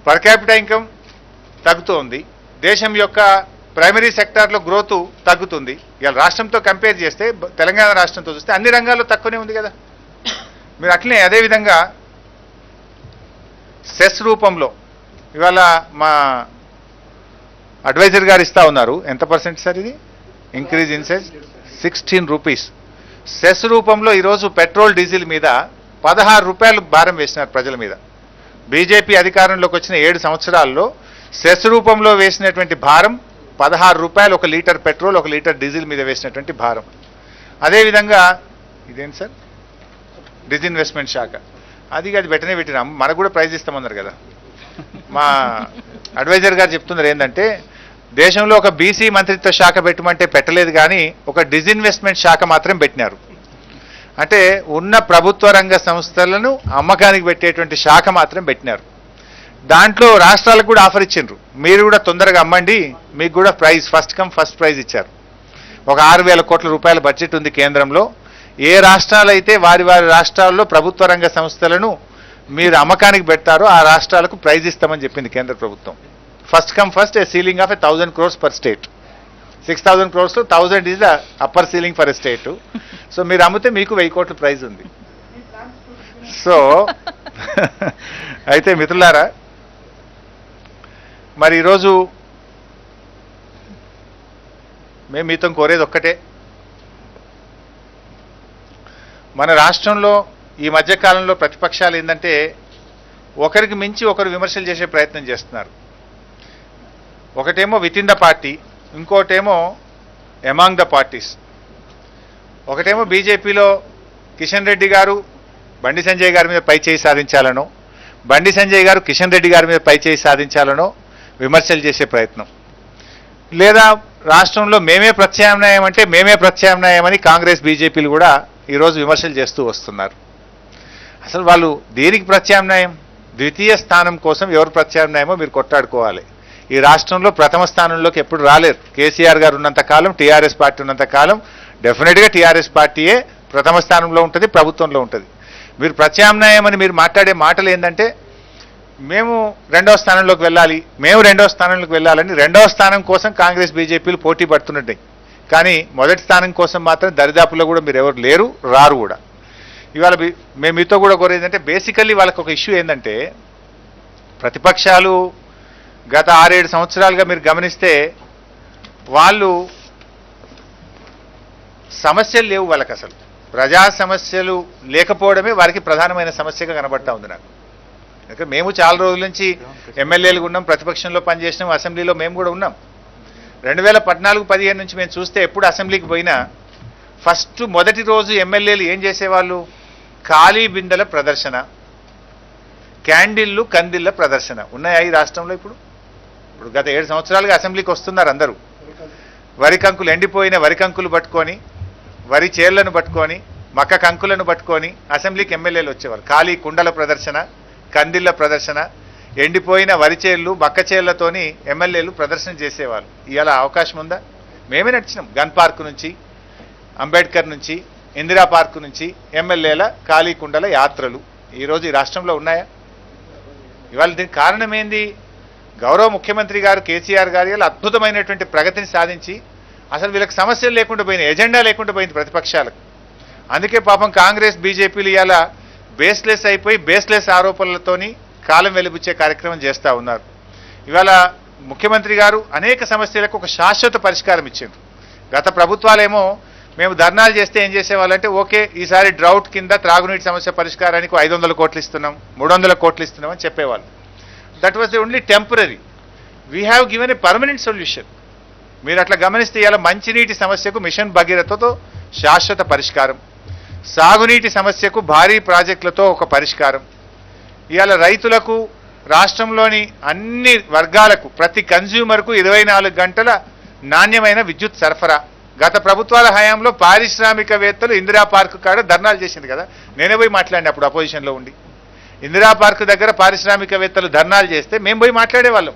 పర్ క్యాపిటల్ ఇన్కమ్ తగ్గుతోంది, దేశం యొక్క ప్రైమరీ సెక్టార్లో గ్రోత్ తగ్గుతుంది. ఇవాళ రాష్ట్రంతో కంపేర్ చేస్తే, తెలంగాణ రాష్ట్రంతో చూస్తే అన్ని రంగాల్లో తక్కువనే ఉంది కదా. మీరు అట్లనే అదేవిధంగా సెస్ రూపంలో ఇవాళ మా అడ్వైజర్ గారు ఇస్తా ఉన్నారు. ఎంత పర్సెంట్ సార్ ఇది increase in cess? 16 rupees. Cess రూపంలో ఈరోజు పెట్రోల్ డీజిల్ మీద 16 రూపాయలు భారం వేసినారు ప్రజల మీద. బీజేపీ అధికారంలోకి వచ్చిన 7 సంవత్సరాల్లో సెస్ రూపంలో వేసినటువంటి భారం 16 రూపాయలు, 1 లీటర్ పెట్రోల్, 1 లీటర్ డీజిల్ మీద వేసినటువంటి భారం. అదేవిధంగా ఇదేంటి సార్, డిజిన్వెస్ట్మెంట్ శాఖ, అది వెంటనే పెట్టినాం, మనకు కూడా ప్రైజ్ ఇస్తామన్నారు కదా. మా అడ్వైజర్ గారు చెప్తున్నారు ఏంటంటే, దేశంలో ఒక బీసీ మంత్రిత్వ శాఖ పెట్టమంటే పెట్టలేదు, కానీ ఒక డిజిన్వెస్ట్మెంట్ శాఖ మాత్రం పెట్టినారు. అంటే ఉన్న ప్రభుత్వ రంగ సంస్థలను అమ్మకానికి పెట్టేటువంటి శాఖ మాత్రం పెట్టినారు. దాంట్లో రాష్ట్రాలకు కూడా ఆఫర్ ఇచ్చిండ్రు, మీరు కూడా తొందరగా అమ్మండి, మీకు కూడా prize, first come first prize ఇచ్చారు. ఒక 6,000 కోట్ల రూపాయల బడ్జెట్ ఉంది కేంద్రంలో. ఏ రాష్ట్రాలైతే వారి వారి రాష్ట్రాల్లో ప్రభుత్వ రంగ సంస్థలను మీరు అమ్మకానికి పెడతారో ఆ రాష్ట్రాలకు ప్రైజ్ ఇస్తామని చెప్పింది కేంద్ర ప్రభుత్వం. First come first A ceiling of 1,000 crores per state. 6,000 crores 1,000 is the upper ceiling for a state. So మీరు అమ్మితే మీకు 1,000 కోట్ల ప్రైజ్ ఉంది. సో అయితే మిత్రులారా, మరి ఈరోజు మేము మీతో కోరేది ఒక్కటే, మన రాష్ట్రంలో ఈ మధ్యకాలంలో ప్రతిపక్షాలు ఏంటంటే ఒకరికి మించి ఒకరు విమర్శలు చేసే ప్రయత్నం చేస్తున్నారు. ఒకటేమో విత్ ఇన్ ద పార్టీ, ఇంకోటేమో ఎమాంగ్ ద పార్టీస్. ఒకటేమో బీజేపీలో కిషన్ రెడ్డి గారు బండి సంజయ్ గారి మీద పై చేయి సాధించాలనో, బండి సంజయ్ గారు కిషన్ రెడ్డి గారి మీద పై చేయి సాధించాలనో విమర్శలు చేసే ప్రయత్నం, లేదా రాష్ట్రంలో మేమే ప్రత్యామ్నాయం అంటే మేమే ప్రత్యామ్నాయమని కాంగ్రెస్ బీజేపీలు కూడా ఈరోజు విమర్శలు చేస్తూ వస్తున్నారు. అసలు వాళ్ళు దేనికి ప్రత్యామ్నాయం? ద్వితీయ స్థానం కోసం ఎవరు ప్రత్యామ్నాయమో మీరు కొట్టాడుకోవాలి. ఈ రాష్ట్రంలో ప్రథమ స్థానంలోకి ఎప్పుడు రాలేరు. కేసీఆర్ గారు ఉన్నంత కాలం, టీఆర్ఎస్ పార్టీ ఉన్నంత కాలం డెఫినెట్గా టీఆర్ఎస్ పార్టీయే ప్రథమ స్థానంలో ఉంటుంది, ప్రభుత్వంలో ఉంటుంది. మీరు ప్రత్యామ్నాయం అని మీరు మాట్లాడే మాటలు ఏంటంటే మేము రెండవ స్థానంలోకి వెళ్ళాలి, మేము రెండవ స్థానంలోకి వెళ్ళాలని రెండవ స్థానం కోసం కాంగ్రెస్ బీజేపీలు పోటీ పడుతున్నట్టు. కానీ మొదటి స్థానం కోసం మాత్రం దరిదాపుల్లో కూడా మీరు ఎవరు లేరు, రారు కూడా. ఇవాళ మేము మీతో కూడా కోరేది అంటే బేసికల్లీ వాళ్ళకి ఒక ఇష్యూ ఏంటంటే ప్రతిపక్షాలు గత 6-7 సంవత్సరాలుగా మీరు గమనిస్తే వాళ్ళు సమస్యలు లేవు వాళ్ళకి. అసలు ప్రజా సమస్యలు లేకపోవడమే వారికి ప్రధానమైన సమస్యగా కనబడతా ఉంది నాకు. ఎందుకంటే మేము చాలా రోజుల నుంచి ఎమ్మెల్యేలుగా ఉన్నాం, ప్రతిపక్షంలో పనిచేసినాం, అసెంబ్లీలో మేము కూడా ఉన్నాం. 2014-15 నుంచి మేము చూస్తే ఎప్పుడు అసెంబ్లీకి పోయినా ఫస్ట్ మొదటి రోజు ఎమ్మెల్యేలు ఏం చేసేవాళ్ళు? ఖాళీ బిందెల ప్రదర్శన, క్యాండిల్లు కందిళ్ళ ప్రదర్శన ఉన్నాయా ఈ రాష్ట్రంలో? ఇప్పుడు గత 7 సంవత్సరాలుగా అసెంబ్లీకి వస్తున్నారు అందరూ. వరి కంకులు, ఎండిపోయిన వరి కంకులు పట్టుకొని, వరి చేళ్లను పట్టుకొని, మక్క కంకులను పట్టుకొని అసెంబ్లీకి ఎమ్మెల్యేలు వచ్చేవారు. ఖాళీ కుండల ప్రదర్శన, కందిళ్ళ ప్రదర్శన, ఎండిపోయిన వరి చేళ్లు, మక్క చేళ్లతోని ఎమ్మెల్యేలు ప్రదర్శన చేసేవాళ్ళు. ఇవాళ అవకాశం ఉందా? మేమే నడిచినాం. గన్ పార్క్ నుంచి, అంబేద్కర్ నుంచి, ఇందిరా పార్క్ నుంచి ఎమ్మెల్యేల ఖాళీ కుండల యాత్రలు ఈరోజు ఈ రాష్ట్రంలో ఉన్నాయా? ఇవాళ దీనికి కారణం ఏంది? గౌరవ ముఖ్యమంత్రి గారు కేసీఆర్ గారు ఇలా అద్భుతమైనటువంటి ప్రగతిని సాధించి అసలు వీళ్ళకి సమస్యలు లేకుండా పోయినాయి, ఎజెండా లేకుండా పోయింది ప్రతిపక్షాలకు. అందుకే పాపం కాంగ్రెస్ బీజేపీలు ఇలా బేస్లెస్ అయిపోయి బేస్లెస్ ఆరోపణలతోని కాలం వెలిబుచ్చే కార్యక్రమం చేస్తూ ఉన్నారు. ఇవాళ ముఖ్యమంత్రి గారు అనేక సమస్యలకు ఒక శాశ్వత పరిష్కారం ఇచ్చిండ్రు. గత ప్రభుత్వాలేమో మేము ధర్నాలు చేస్తే ఏం చేసేవాళ్ళంటే ఓకే ఈసారి డ్రౌట్ కింద త్రాగునీటి సమస్య పరిష్కారానికి 500 కోట్లు ఇస్తున్నాం, 300 కోట్లు ఇస్తున్నాం అని చెప్పేవాళ్ళు. That was the only temporary. We have given a permanent solution. మీరు అట్లా గమనిస్తే ఇలా మంచినీటి సమస్యకు మిషన్ భగీరథతో శాశ్వత పరిష్కారం, సాగునీటి సమస్యకు భారీ ప్రాజెక్టులతో ఒక పరిష్కారం, ఇవాళ రైతులకు, రాష్ట్రంలోని అన్ని వర్గాలకు, ప్రతి కన్జ్యూమర్కు 24 గంటల నాణ్యమైన విద్యుత్ సరఫరా. గత ప్రభుత్వాల హయాంలో పారిశ్రామికవేత్తలు ఇందిరా పార్క్ కాడ ధర్నాలు చేసింది కదా, నేనే పోయి మాట్లాడిన అప్పుడు అపోజిషన్లో ఉండి. ఇందిరా పార్క్ దగ్గర పారిశ్రామికవేత్తలు ధర్నాలు చేస్తే మేము పోయి మాట్లాడేవాళ్ళం.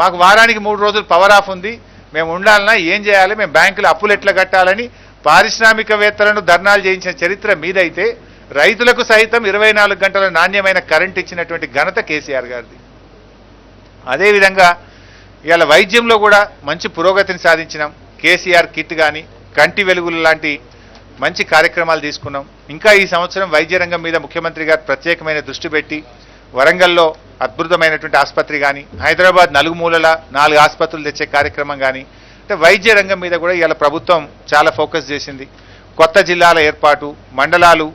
మాకు వారానికి 3 రోజులు పవర్ ఆఫ్ ఉంది, మేము ఉండాలన్నా ఏం చేయాలి, మేము బ్యాంకులు అప్పులు ఎట్లా కట్టాలని పారిశ్రామికవేత్తలను ధర్నాలు చేయించిన చరిత్ర మీదైతే రైతులకు సైతం 24 గంటల నాణ్యమైన కరెంట్ ఇచ్చినటువంటి ఘనత కేసీఆర్ గారిది. అదేవిధంగా ఇవాళ వైద్యంలో కూడా మంచి పురోగతిని సాధించినాం. కేసీఆర్ కిట్ కానీ, కంటి వెలుగులు లాంటి మంచి కార్యక్రమాలు తీసుకున్నాం. ఇంకా ఈ సంవత్సరం వైద్య రంగం మీద ముఖ్యమంత్రి గారు ప్రత్యేకమైన దృష్టి పెట్టి వరంగల్లో అద్భుతమైనటువంటి ఆసుపత్రి కానీ, హైదరాబాద్ నలుగుమూలల 4 ఆసుపత్రులు తెచ్చే కార్యక్రమం కానీ, అంటే వైద్య రంగం మీద కూడా ఇవాళ ప్రభుత్వం చాలా ఫోకస్ చేసింది. కొత్త జిల్లాల ఏర్పాటు, మండలాలు,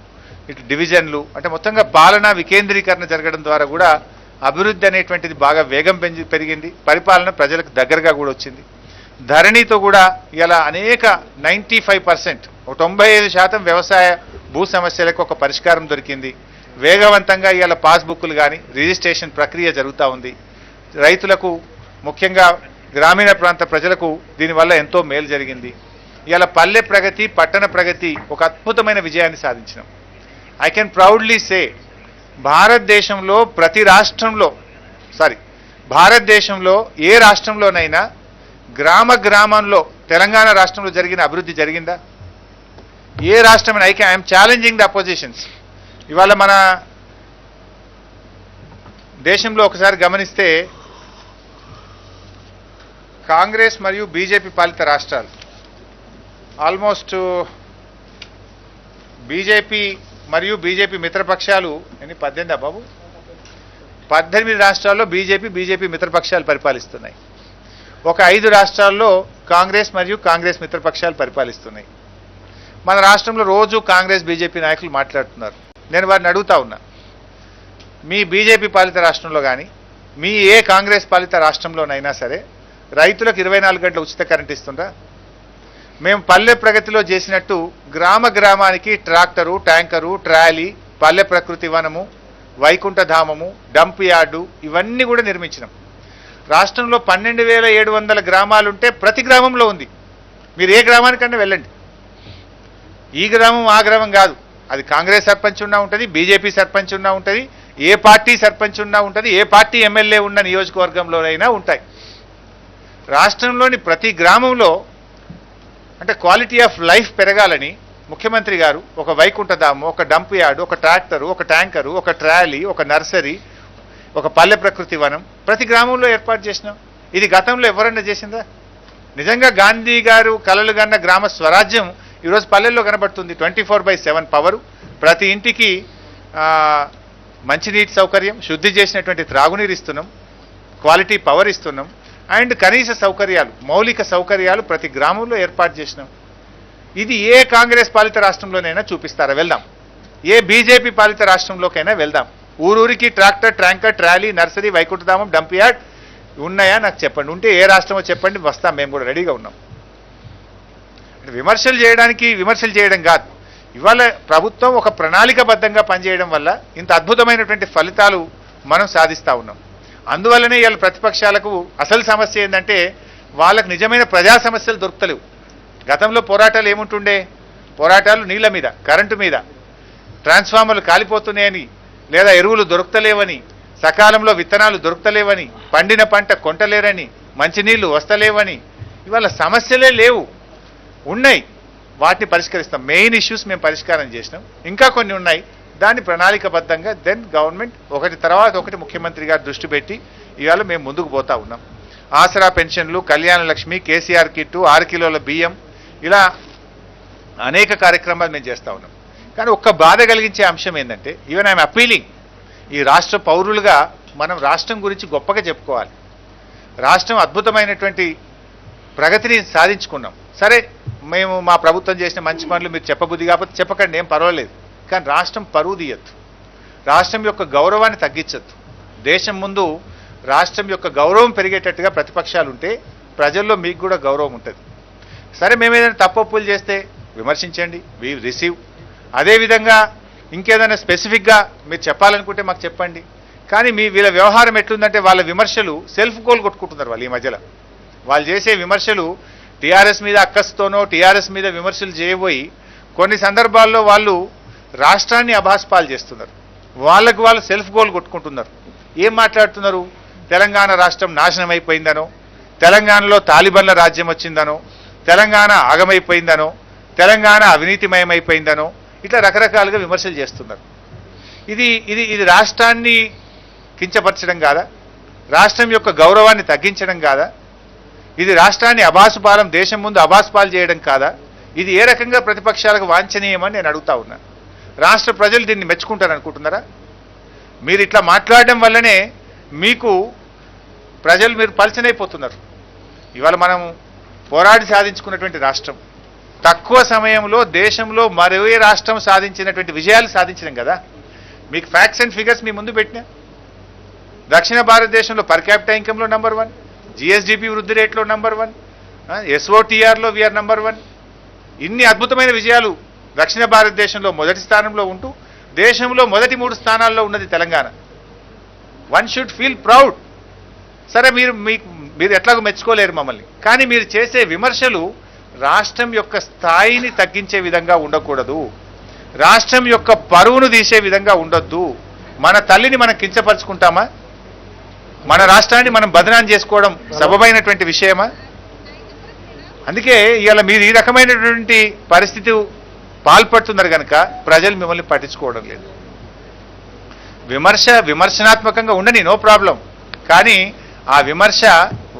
ఇటు డివిజన్లు, అంటే మొత్తంగా పాలనా వికేంద్రీకరణ జరగడం ద్వారా కూడా అభివృద్ధి అనేటువంటిది బాగా వేగం పెరిగింది. పరిపాలన ప్రజలకు దగ్గరగా కూడా వచ్చింది. ధరణితో కూడా ఇలా అనేక 95%, 95% వ్యవసాయ భూ సమస్యలకు ఒక పరిష్కారం దొరికింది. వేగవంతంగా ఇవాళ పాస్బుక్లు కానీ రిజిస్ట్రేషన్ ప్రక్రియ జరుగుతూ ఉంది. రైతులకు, ముఖ్యంగా గ్రామీణ ప్రాంత ప్రజలకు దీనివల్ల ఎంతో మేలు జరిగింది. ఇవాళ పల్లె ప్రగతి, పట్టణ ప్రగతి ఒక అద్భుతమైన విజయాన్ని సాధించినాం. ఐ కెన్ ప్రౌడ్లీ సే భారతదేశంలో ప్రతి రాష్ట్రంలో, భారతదేశంలో ఏ రాష్ట్రంలోనైనా గ్రామంలో తెలంగాణ రాష్ట్రంలో జరిగిన అభివృద్ధి జరిగిందా? ఏ రాష్ట్రం ఐఎమ్ ఛాలెంజింగ్ ద అపోజిషన్స్. ఇవాళ మన దేశంలో ఒకసారి గమనిస్తే కాంగ్రెస్ మరియు బీజేపీ పాలిత రాష్ట్రాలు ఆల్మోస్ట్ బీజేపీ మరియు బీజేపీ మిత్రపక్షాలు 18 బాబు 18 రాష్ట్రాల్లో బీజేపీ మిత్రపక్షాలు పరిపాలిస్తున్నాయి. ఒక 5 రాష్ట్రాల్లో కాంగ్రెస్ మరియు కాంగ్రెస్ మిత్రపక్షాలు పరిపాలిస్తున్నాయి. మన రాష్ట్రంలో రోజు కాంగ్రెస్ బీజేపీ నాయకులు మాట్లాడుతున్నారు. నేను వారిని అడుగుతా ఉన్నా, మీ బీజేపీ పాలిత రాష్ట్రంలో కానీ మీ ఏ కాంగ్రెస్ పాలిత రాష్ట్రంలోనైనా సరే రైతులకు 24 గంటల ఉచిత కరెంట్ ఇస్తుందా? మేము పల్లె ప్రగతిలో చేసినట్టు గ్రామానికి ట్రాక్టరు, ట్యాంకరు, ట్రాలీ, పల్లె ప్రకృతి వనము, వైకుంఠధామము, డంప్ యార్డు ఇవన్నీ కూడా నిర్మించినాం. రాష్ట్రంలో 12,700 గ్రామాలుంటే ప్రతి గ్రామంలో ఉంది. మీరు ఏ గ్రామానికన్నా వెళ్ళండి. ఈ గ్రామం ఆ గ్రామం కాదు, అది కాంగ్రెస్ సర్పంచ్ ఉన్నా ఉంటుంది, బీజేపీ సర్పంచ్ ఉన్నా ఉంటుంది, ఏ పార్టీ సర్పంచ్ ఉన్నా ఉంటుంది, ఏ పార్టీ ఎమ్మెల్యే ఉన్న నియోజకవర్గంలోనైనా ఉంటాయి. రాష్ట్రంలోని ప్రతి గ్రామంలో అంటే క్వాలిటీ ఆఫ్ లైఫ్ పెరగాలని ముఖ్యమంత్రి గారు ఒక వైకుంఠధామం, ఒక డంప్ యార్డు, ఒక ట్రాక్టరు, ఒక ట్యాంకరు, ఒక ట్రాలీ, ఒక నర్సరీ, ఒక పల్లె ప్రకృతి వనం ప్రతి గ్రామంలో ఏర్పాటు చేసినాం. ఇది గతంలో ఎవరన్నా చేసిందా? నిజంగా గాంధీ గారు కలలు కన్న గ్రామ స్వరాజ్యం ఈరోజు పల్లెల్లో కనబడుతుంది. 24/7 పవరు, ప్రతి ఇంటికి మంచినీటి సౌకర్యం, శుద్ధి చేసినటువంటి త్రాగునీరు ఇస్తున్నాం, క్వాలిటీ పవర్ ఇస్తున్నాం, అండ్ కనీస సౌకర్యాలు, మౌలిక సౌకర్యాలు ప్రతి గ్రామంలో ఏర్పాటు చేసినాం. ఇది ఏ కాంగ్రెస్ పాలిత రాష్ట్రంలోనైనా చూపిస్తారా? వెళ్దాం. ఏ బీజేపీ పాలిత రాష్ట్రంలోకైనా వెళ్దాం. ఊరూరికి ట్రాక్టర్, ట్యాంకర్, ట్రాలీ, నర్సరీ, వైకుంఠధామం, డంప్ యార్డ్ ఉన్నాయా నాకు చెప్పండి. ఉంటే ఏ రాష్ట్రమో చెప్పండి, వస్తాం, మేము కూడా రెడీగా ఉన్నాం. విమర్శలు చేయడం కాదు. ఇవాళ ప్రభుత్వం ఒక ప్రణాళికబద్ధంగా పనిచేయడం వల్ల ఇంత అద్భుతమైనటువంటి ఫలితాలు మనం సాధిస్తూ ఉన్నాం. అందువల్లనే ఇవాళ ప్రతిపక్షాలకు అసలు సమస్య ఏంటంటే వాళ్ళకు నిజమైన ప్రజా సమస్యలు దొరుకుతలేవు. గతంలో పోరాటాలు ఏముంటుండే? పోరాటాలు నీళ్ల మీద, కరెంటు మీద, ట్రాన్స్ఫార్మర్లు కాలిపోతున్నాయని, లేదా ఎరువులు దొరుకుతలేవని, సకాలంలో విత్తనాలు దొరుకుతలేవని, పండిన పంట కొంటలేరని, మంచినీళ్లు వస్తలేవని. ఇవాళ సమస్యలే లేవు, ఉన్నాయి. వాటిని పరిష్కరిస్తాం. మెయిన్ ఇష్యూస్ మేము పరిష్కారం చేసినాం. ఇంకా కొన్ని ఉన్నాయి, దాన్ని ప్రణాళికబద్ధంగా దెన్ గవర్నమెంట్ ఒకటి తర్వాత ఒకటి ముఖ్యమంత్రి గారు దృష్టి పెట్టి ఇవాళ మేము ముందుకు పోతా ఉన్నాం. ఆసరా పెన్షన్లు, కళ్యాణ లక్ష్మి, కేసీఆర్ కిట్టు, 6 కిలోల బియ్యం, ఇలా అనేక కార్యక్రమాలు మేము చేస్తూ ఉన్నాం. కానీ ఒక్క బాధ కలిగించే అంశం ఏంటంటే, ఈవెన్ ఐఎమ్ అపీలింగ్, ఈ రాష్ట్ర పౌరులుగా మనం రాష్ట్రం గురించి గొప్పగా చెప్పుకోవాలి. రాష్ట్రం అద్భుతమైనటువంటి ప్రగతిని సాధించుకున్నాం. సరే, మేము మా ప్రభుత్వం చేసిన మంచి పనులు మీరు చెప్పబుద్ధి కాకపోతే చెప్పకండి, ఏం పర్వాలేదు. కానీ రాష్ట్రం పరువు తీయద్దు, రాష్ట్రం యొక్క గౌరవాన్ని తగ్గించద్దు. దేశం ముందు రాష్ట్రం యొక్క గౌరవం పెరిగేటట్టుగా ప్రతిపక్షాలు ఉంటే ప్రజల్లో మీకు కూడా గౌరవం ఉంటుంది. సరే, మేము ఏదైనా తప్పొప్పులు చేస్తే విమర్శించండి, వి రిసీవ్. అదేవిధంగా ఇంకేదైనా స్పెసిఫిక్గా మీరు చెప్పాలనుకుంటే మాకు చెప్పండి. కానీ వీళ్ళ వ్యవహారం ఎట్లుందంటే వాళ్ళ విమర్శలు సెల్ఫ్ గోల్ కొట్టుకుంటున్నారు. వాళ్ళు ఈ మధ్యలో వాళ్ళు చేసే విమర్శలు టీఆర్ఎస్ మీద అక్కస్తోనో టీఆర్ఎస్ మీద విమర్శలు చేయబోయి కొన్ని సందర్భాల్లో వాళ్ళు రాష్ట్రాన్ని అభాస్పాలు చేస్తున్నారు. వాళ్ళకు వాళ్ళు సెల్ఫ్ గోల్ కొట్టుకుంటున్నారు. ఏం మాట్లాడుతున్నారు? తెలంగాణ రాష్ట్రం నాశనం అయిపోయిందనో, తెలంగాణలో తాలిబన్ల రాజ్యం వచ్చిందనో, తెలంగాణ ఆగమైపోయిందనో, తెలంగాణ అవినీతిమయమైపోయిందనో, ఇట్లా రకరకాలుగా విమర్శలు చేస్తున్నారు. ఇది రాష్ట్రాన్ని కించపరచడం కాదా? రాష్ట్రం యొక్క గౌరవాన్ని తగ్గించడం కాదా? ఇది రాష్ట్రాన్ని అభాసుపాలం, దేశం ముందు అభాసుపాలు చేయడం కాదా? ఇది ఏ రకంగా ప్రతిపక్షాలకు వాంఛనీయమని నేను అడుగుతా ఉన్నా. రాష్ట్ర ప్రజలు దీన్ని మెచ్చుకుంటారు అనుకుంటున్నారా? మీరు ఇట్లా మాట్లాడడం వల్లనే మీకు ప్రజలు మీరు పలచనైపోతున్నారు. ఇవాళ మనం పోరాడి సాధించుకున్నటువంటి రాష్ట్రం, తక్కువ సమయంలో దేశంలో మరో ఏ రాష్ట్రం సాధించినటువంటి విజయాలు సాధించడం కదా. మీకు ఫ్యాక్ట్స్ అండ్ ఫిగర్స్ మీ ముందు పెట్టినా. దక్షిణ భారతదేశంలో పర్ క్యాపిటల్ ఇన్కంలో నంబర్ 1, జిఎస్డిపి వృద్ధి రేట్లో నంబర్ 1, ఎస్ఓటీఆర్లో వీఆర్ నంబర్ 1. ఇన్ని అద్భుతమైన విజయాలు దక్షిణ భారతదేశంలో మొదటి స్థానంలో ఉంటూ దేశంలో మొదటి 3 స్థానాల్లో ఉన్నది Telangana. One should feel proud. సరే, మీరు ఎట్లాగో మెచ్చుకోలేరు మమ్మల్ని. కానీ మీరు చేసే విమర్శలు రాష్ట్రం యొక్క స్థాయిని తగ్గించే విధంగా ఉండకూడదు, రాష్ట్రం యొక్క పరువును తీసే విధంగా ఉండొద్దు. మన తల్లిని మనం కించపరుచుకుంటామా? మన రాష్ట్రాన్ని మనం బదనాం చేసుకోవడం సబబైనటువంటి విషయమా? అందుకే ఇవాళ మీరు ఈ రకమైనటువంటి పరిస్థితి పాల్పడుతున్నారు కనుక ప్రజలు మిమ్మల్ని పట్టించుకోవడం లేదు. విమర్శనాత్మకంగా ఉండని, నో ప్రాబ్లం. కానీ ఆ విమర్శ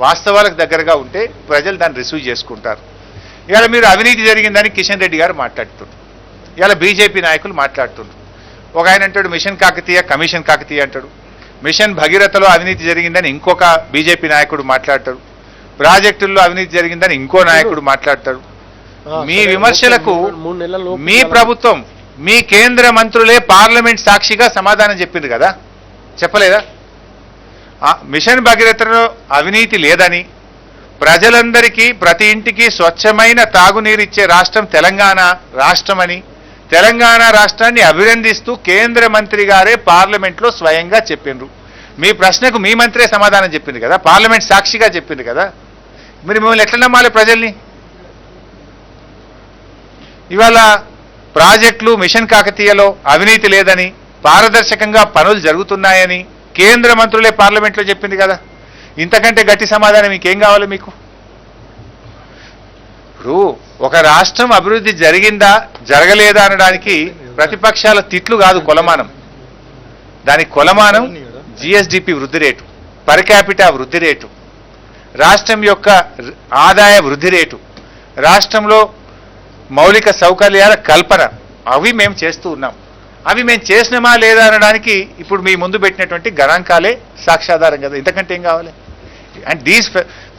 వాస్తవాలకు దగ్గరగా ఉంటే ప్రజలు దాన్ని రిసీవ్ చేసుకుంటారు. ఇవాళ మీరు అవినీతి జరిగిందని కిషన్ రెడ్డి గారు మాట్లాడుతున్నారు, ఇవాళ బీజేపీ నాయకులు మాట్లాడుతున్నారు. ఒక ఆయన అంటాడు మిషన్ కాకతీయ, కమిషన్ కాకతీయ అంటాడు. మిషన్ భగీరథలో అవినీతి జరిగిందని ఇంకొక బీజేపీ నాయకుడు మాట్లాడతాడు. ప్రాజెక్టుల్లో అవినీతి జరిగిందని ఇంకో నాయకుడు మాట్లాడతాడు. మీ విమర్శలకు మీ ప్రభుత్వం, మీ కేంద్ర మంత్రులే పార్లమెంట్ సాక్షిగా సమాధానం చెప్పింది కదా, చెప్పలేదా? మిషన్ భగీరథలో అవినీతి లేదని, ప్రజలందరికీ ప్రతి ఇంటికి స్వచ్ఛమైన తాగునీరు ఇచ్చే రాష్ట్రం తెలంగాణ రాష్ట్రమని, తెలంగాణ రాష్ట్రాన్ని అభినందిస్తూ కేంద్ర మంత్రి గారే పార్లమెంట్లో స్వయంగా చెప్పిండ్రు. మీ ప్రశ్నకు మీ మంత్రే సమాధానం చెప్పింది కదా, పార్లమెంట్ సాక్షిగా చెప్పింది కదా. మీరు మిమ్మల్ని ఎట్లా నమ్మాలి ప్రజల్ని? ఇవాళ ప్రాజెక్టులు మిషన్ కాకతీయలో అవినీతి లేదని, పారదర్శకంగా పనులు జరుగుతున్నాయని కేంద్ర మంత్రులే పార్లమెంట్లో చెప్పింది కదా. ఇంతకంటే గట్టి సమాధానం మీకేం కావాలి మీకు? ఇప్పుడు ఒక రాష్ట్రం అభివృద్ధి జరిగిందా జరగలేదా అనడానికి ప్రతిపక్షాల తిట్లు కాదు కొలమానం. దానికి కొలమానం జిఎస్డిపి వృద్ధి రేటు, పర్ క్యాపిటా వృద్ధి రేటు, రాష్ట్రం యొక్క ఆదాయ వృద్ధి రేటు, రాష్ట్రంలో మౌలిక సౌకర్యాల కల్పన, అవి మేము చేస్తూ ఉన్నాం. అవి మేము చేసినామా లేదా అనడానికి ఇప్పుడు మీ ముందు పెట్టినటువంటి గణాంకాలే సాక్ష్యాధారం కదా. ఇంతకంటే ఏం కావాలి? And these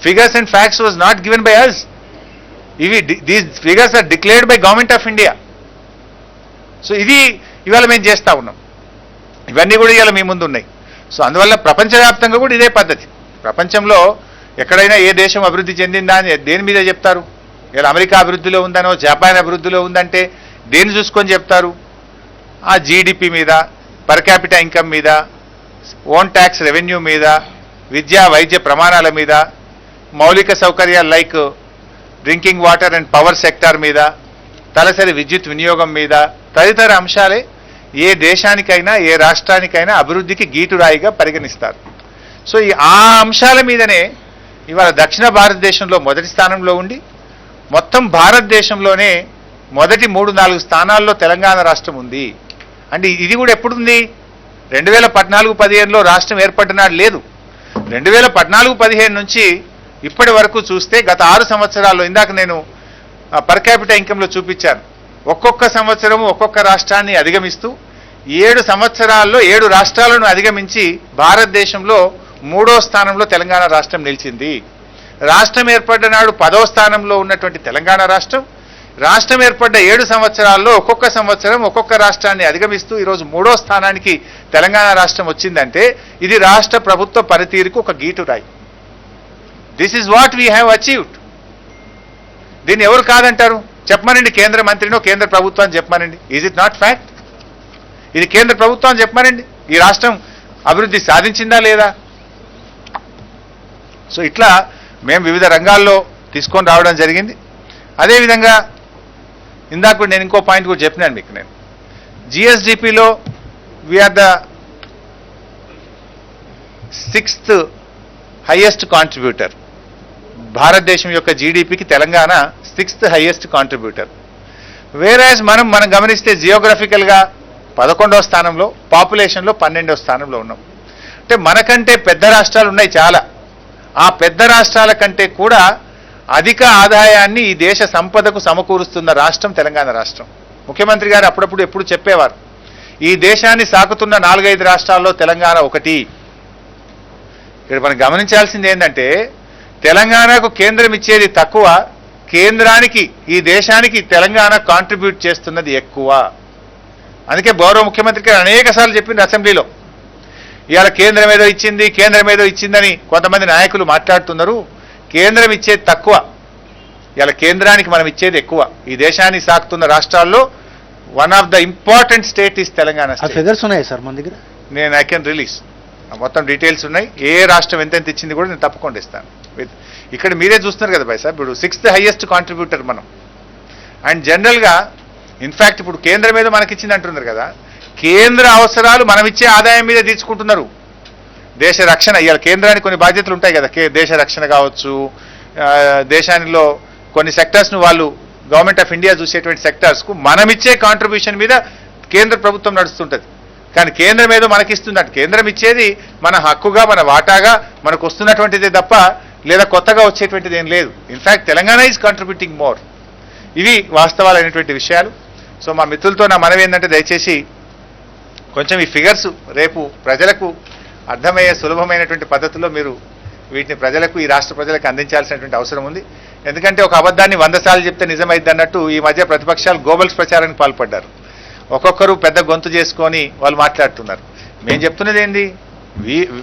figures and facts was not given by us. These figures are declared by government of India. So ఇది ఇవాళ మేము చేస్తూ ఉన్నాం. ఇవన్నీ కూడా ఇవాళ మీ ముందు ఉన్నాయి. సో అందువల్ల ప్రపంచవ్యాప్తంగా కూడా ఇదే పద్ధతి. ప్రపంచంలో ఎక్కడైనా ఏ దేశం అభివృద్ధి చెందిందా అని దేని మీద చెప్తారు? ఇలా అమెరికా అభివృద్ధిలో ఉందనో, జపాన్ అభివృద్ధిలో ఉందంటే దేన్ని చూసుకొని చెప్తారు? ఆ జీడిపి మీద, పర్ క్యాపిటా ఇన్కమ్ మీద, ఓన్ ట్యాక్స్ రెవెన్యూ మీద, విద్యా వైద్య ప్రమాణాల మీద, మౌలిక సౌకర్యాలు like drinking water and power sector మీద, తలసరి విద్యుత్ వినియోగం మీద, తదితర అంశాలే ఏ దేశానికైనా ఏ రాష్ట్రానికైనా అభివృద్ధికి గీటురాయిగా పరిగణిస్తారు. సో ఆ అంశాల మీదనే ఇవాళ దక్షిణ భారతదేశంలో మొదటి స్థానంలో ఉండి మొత్తం భారతదేశంలోనే మొదటి 3-4 స్థానాల్లో తెలంగాణ రాష్ట్రం ఉంది. అంటే ఇది కూడా ఎప్పుడుంది? 2014-15లో రాష్ట్రం ఏర్పడినాడు లేదు. 2014-15 నుంచి ఇప్పటి వరకు చూస్తే గత 6 సంవత్సరాల్లో, ఇందాక నేను పర్ క్యాపిటా ఇన్కంలో చూపించాను, ఒక్కొక్క సంవత్సరం ఒక్కొక్క రాష్ట్రాన్ని అధిగమిస్తూ 7 సంవత్సరాల్లో 7 రాష్ట్రాలను అధిగమించి భారతదేశంలో 3వ స్థానంలో తెలంగాణ రాష్ట్రం నిలిచింది. రాష్ట్రం ఏర్పడ్డ నాడు 10వ స్థానంలో ఉన్నటువంటి తెలంగాణ రాష్ట్రం ఏర్పడ్డ 7 సంవత్సరాల్లో ఒక్కొక్క సంవత్సరం ఒక్కొక్క రాష్ట్రాన్ని అధిగమిస్తూ ఈరోజు 3వ స్థానానికి తెలంగాణ రాష్ట్రం వచ్చిందంటే ఇది రాష్ట్ర ప్రభుత్వ పనితీరుకు ఒక గీటురాయి. This is what we have achieved. దీన్ని ఎవరు కాదంటారు? చెప్పమనండి, కేంద్ర మంత్రినో కేంద్ర ప్రభుత్వాన్ని చెప్పమనండి. Is it not fact? ఇది కేంద్ర ప్రభుత్వాన్ని చెప్పమనండి, ఈ రాష్ట్రం అభివృద్ధి సాధించిందా లేదా? సో ఇట్లా మేము వివిధ రంగాల్లో తీసుకొని రావడం జరిగింది. అదేవిధంగా ఇందాక నేను ఇంకో పాయింట్ కూడా చెప్పినాను మీకు. నేను జిఎస్డిపిలో we are the 6th highest contributor. భారతదేశం యొక్క జీడిపికి Telangana 6th highest contributor. Whereas మనం గమనిస్తే జియోగ్రఫికల్గా 11వ స్థానంలో, పాపులేషన్లో 12వ స్థానంలో ఉన్నాం. అంటే మనకంటే పెద్ద రాష్ట్రాలు ఉన్నాయి చాలా. ఆ పెద్ద రాష్ట్రాల కంటే కూడా అధిక ఆదాయాన్ని ఈ దేశ సంపదకు సమకూరుస్తున్న రాష్ట్రం తెలంగాణ రాష్ట్రం. ముఖ్యమంత్రి గారు అప్పుడప్పుడు ఎప్పుడు చెప్పేవారు, ఈ దేశాన్ని సాకుతున్న 4-5 రాష్ట్రాల్లో తెలంగాణ ఒకటి. ఇక్కడ మనం గమనించాల్సింది ఏంటంటే తెలంగాణకు కేంద్రం ఇచ్చేది తక్కువ, కేంద్రానికి ఈ దేశానికి తెలంగాణ కాంట్రిబ్యూట్ చేస్తున్నది ఎక్కువ. అందుకే గౌరవ ముఖ్యమంత్రి గారు అనేక సార్లు చెప్పింది అసెంబ్లీలో, ఇవాళ కేంద్రం ఏదో ఇచ్చిందని కొంతమంది నాయకులు మాట్లాడుతున్నారు. కేంద్రం ఇచ్చేది తక్కువ, ఇవాళ కేంద్రానికి మనం ఇచ్చేది ఎక్కువ. ఈ దేశాన్ని సాకుతున్న రాష్ట్రాల్లో one of the important state is Telangana. Figures ఉన్నాయి సార్ మన దగ్గర, నేను ఐ కెన్ రిలీజ్, మొత్తం డీటెయిల్స్ ఉన్నాయి. ఏ రాష్ట్రం ఎంతెంత ఇచ్చింది కూడా నేను తప్పకుండా ఇస్తాను. ఇక్కడ మీరే చూస్తున్నారు కదా భాయ్ సార్, ఇప్పుడు 6th హైయెస్ట్ కాంట్రిబ్యూటర్ మనం. అండ్ జనరల్గా ఇన్ఫ్యాక్ట్ ఇప్పుడు కేంద్రం మీద మనకిచ్చింది అంటున్నారు కదా, కేంద్ర అవసరాలు మనం ఇచ్చే ఆదాయం మీద తీసుకుంటున్నారు. దేశ రక్షణ, ఇవాళ కేంద్రానికి కొన్ని బాధ్యతలు ఉంటాయి కదా, దేశ రక్షణ కావచ్చు, దేశానిలో కొన్ని సెక్టర్స్ను వాళ్ళు గవర్నమెంట్ ఆఫ్ ఇండియా చూసేటువంటి సెక్టార్స్కు మనమిచ్చే కాంట్రిబ్యూషన్ మీద కేంద్ర ప్రభుత్వం నడుస్తుంటుంది. కానీ కేంద్రం ఏదో మనకిస్తుందంట. కేంద్రం ఇచ్చేది మన హక్కుగా, మన వాటాగా మనకు వస్తున్నటువంటిదే తప్ప లేదా కొత్తగా వచ్చేటువంటిది ఏం లేదు. In fact Telangana is contributing more. ఇవి వాస్తవాలైనటువంటి విషయాలు. సో మా మిత్రులతో నా మనవి ఏంటంటే దయచేసి కొంచెం ఈ ఫిగర్స్ రేపు ప్రజలకు అర్థమయ్యే సులభమైనటువంటి పద్ధతిలో మీరు వీటిని ప్రజలకు, ఈ రాష్ట్ర ప్రజలకు అందించాల్సినటువంటి అవసరం ఉంది. ఎందుకంటే ఒక అబద్ధాన్ని 100 సార్లు చెప్తే నిజమైద్ది అన్నట్టు ఈ మధ్య ప్రతిపక్షాలు గోబల్స్ ప్రచారానికి పాల్పడ్డారు. ఒక్కొక్కరు పెద్ద గొంతు చేసుకొని వాళ్ళు మాట్లాడుతున్నారు. మేము చెప్తున్నది ఏంది?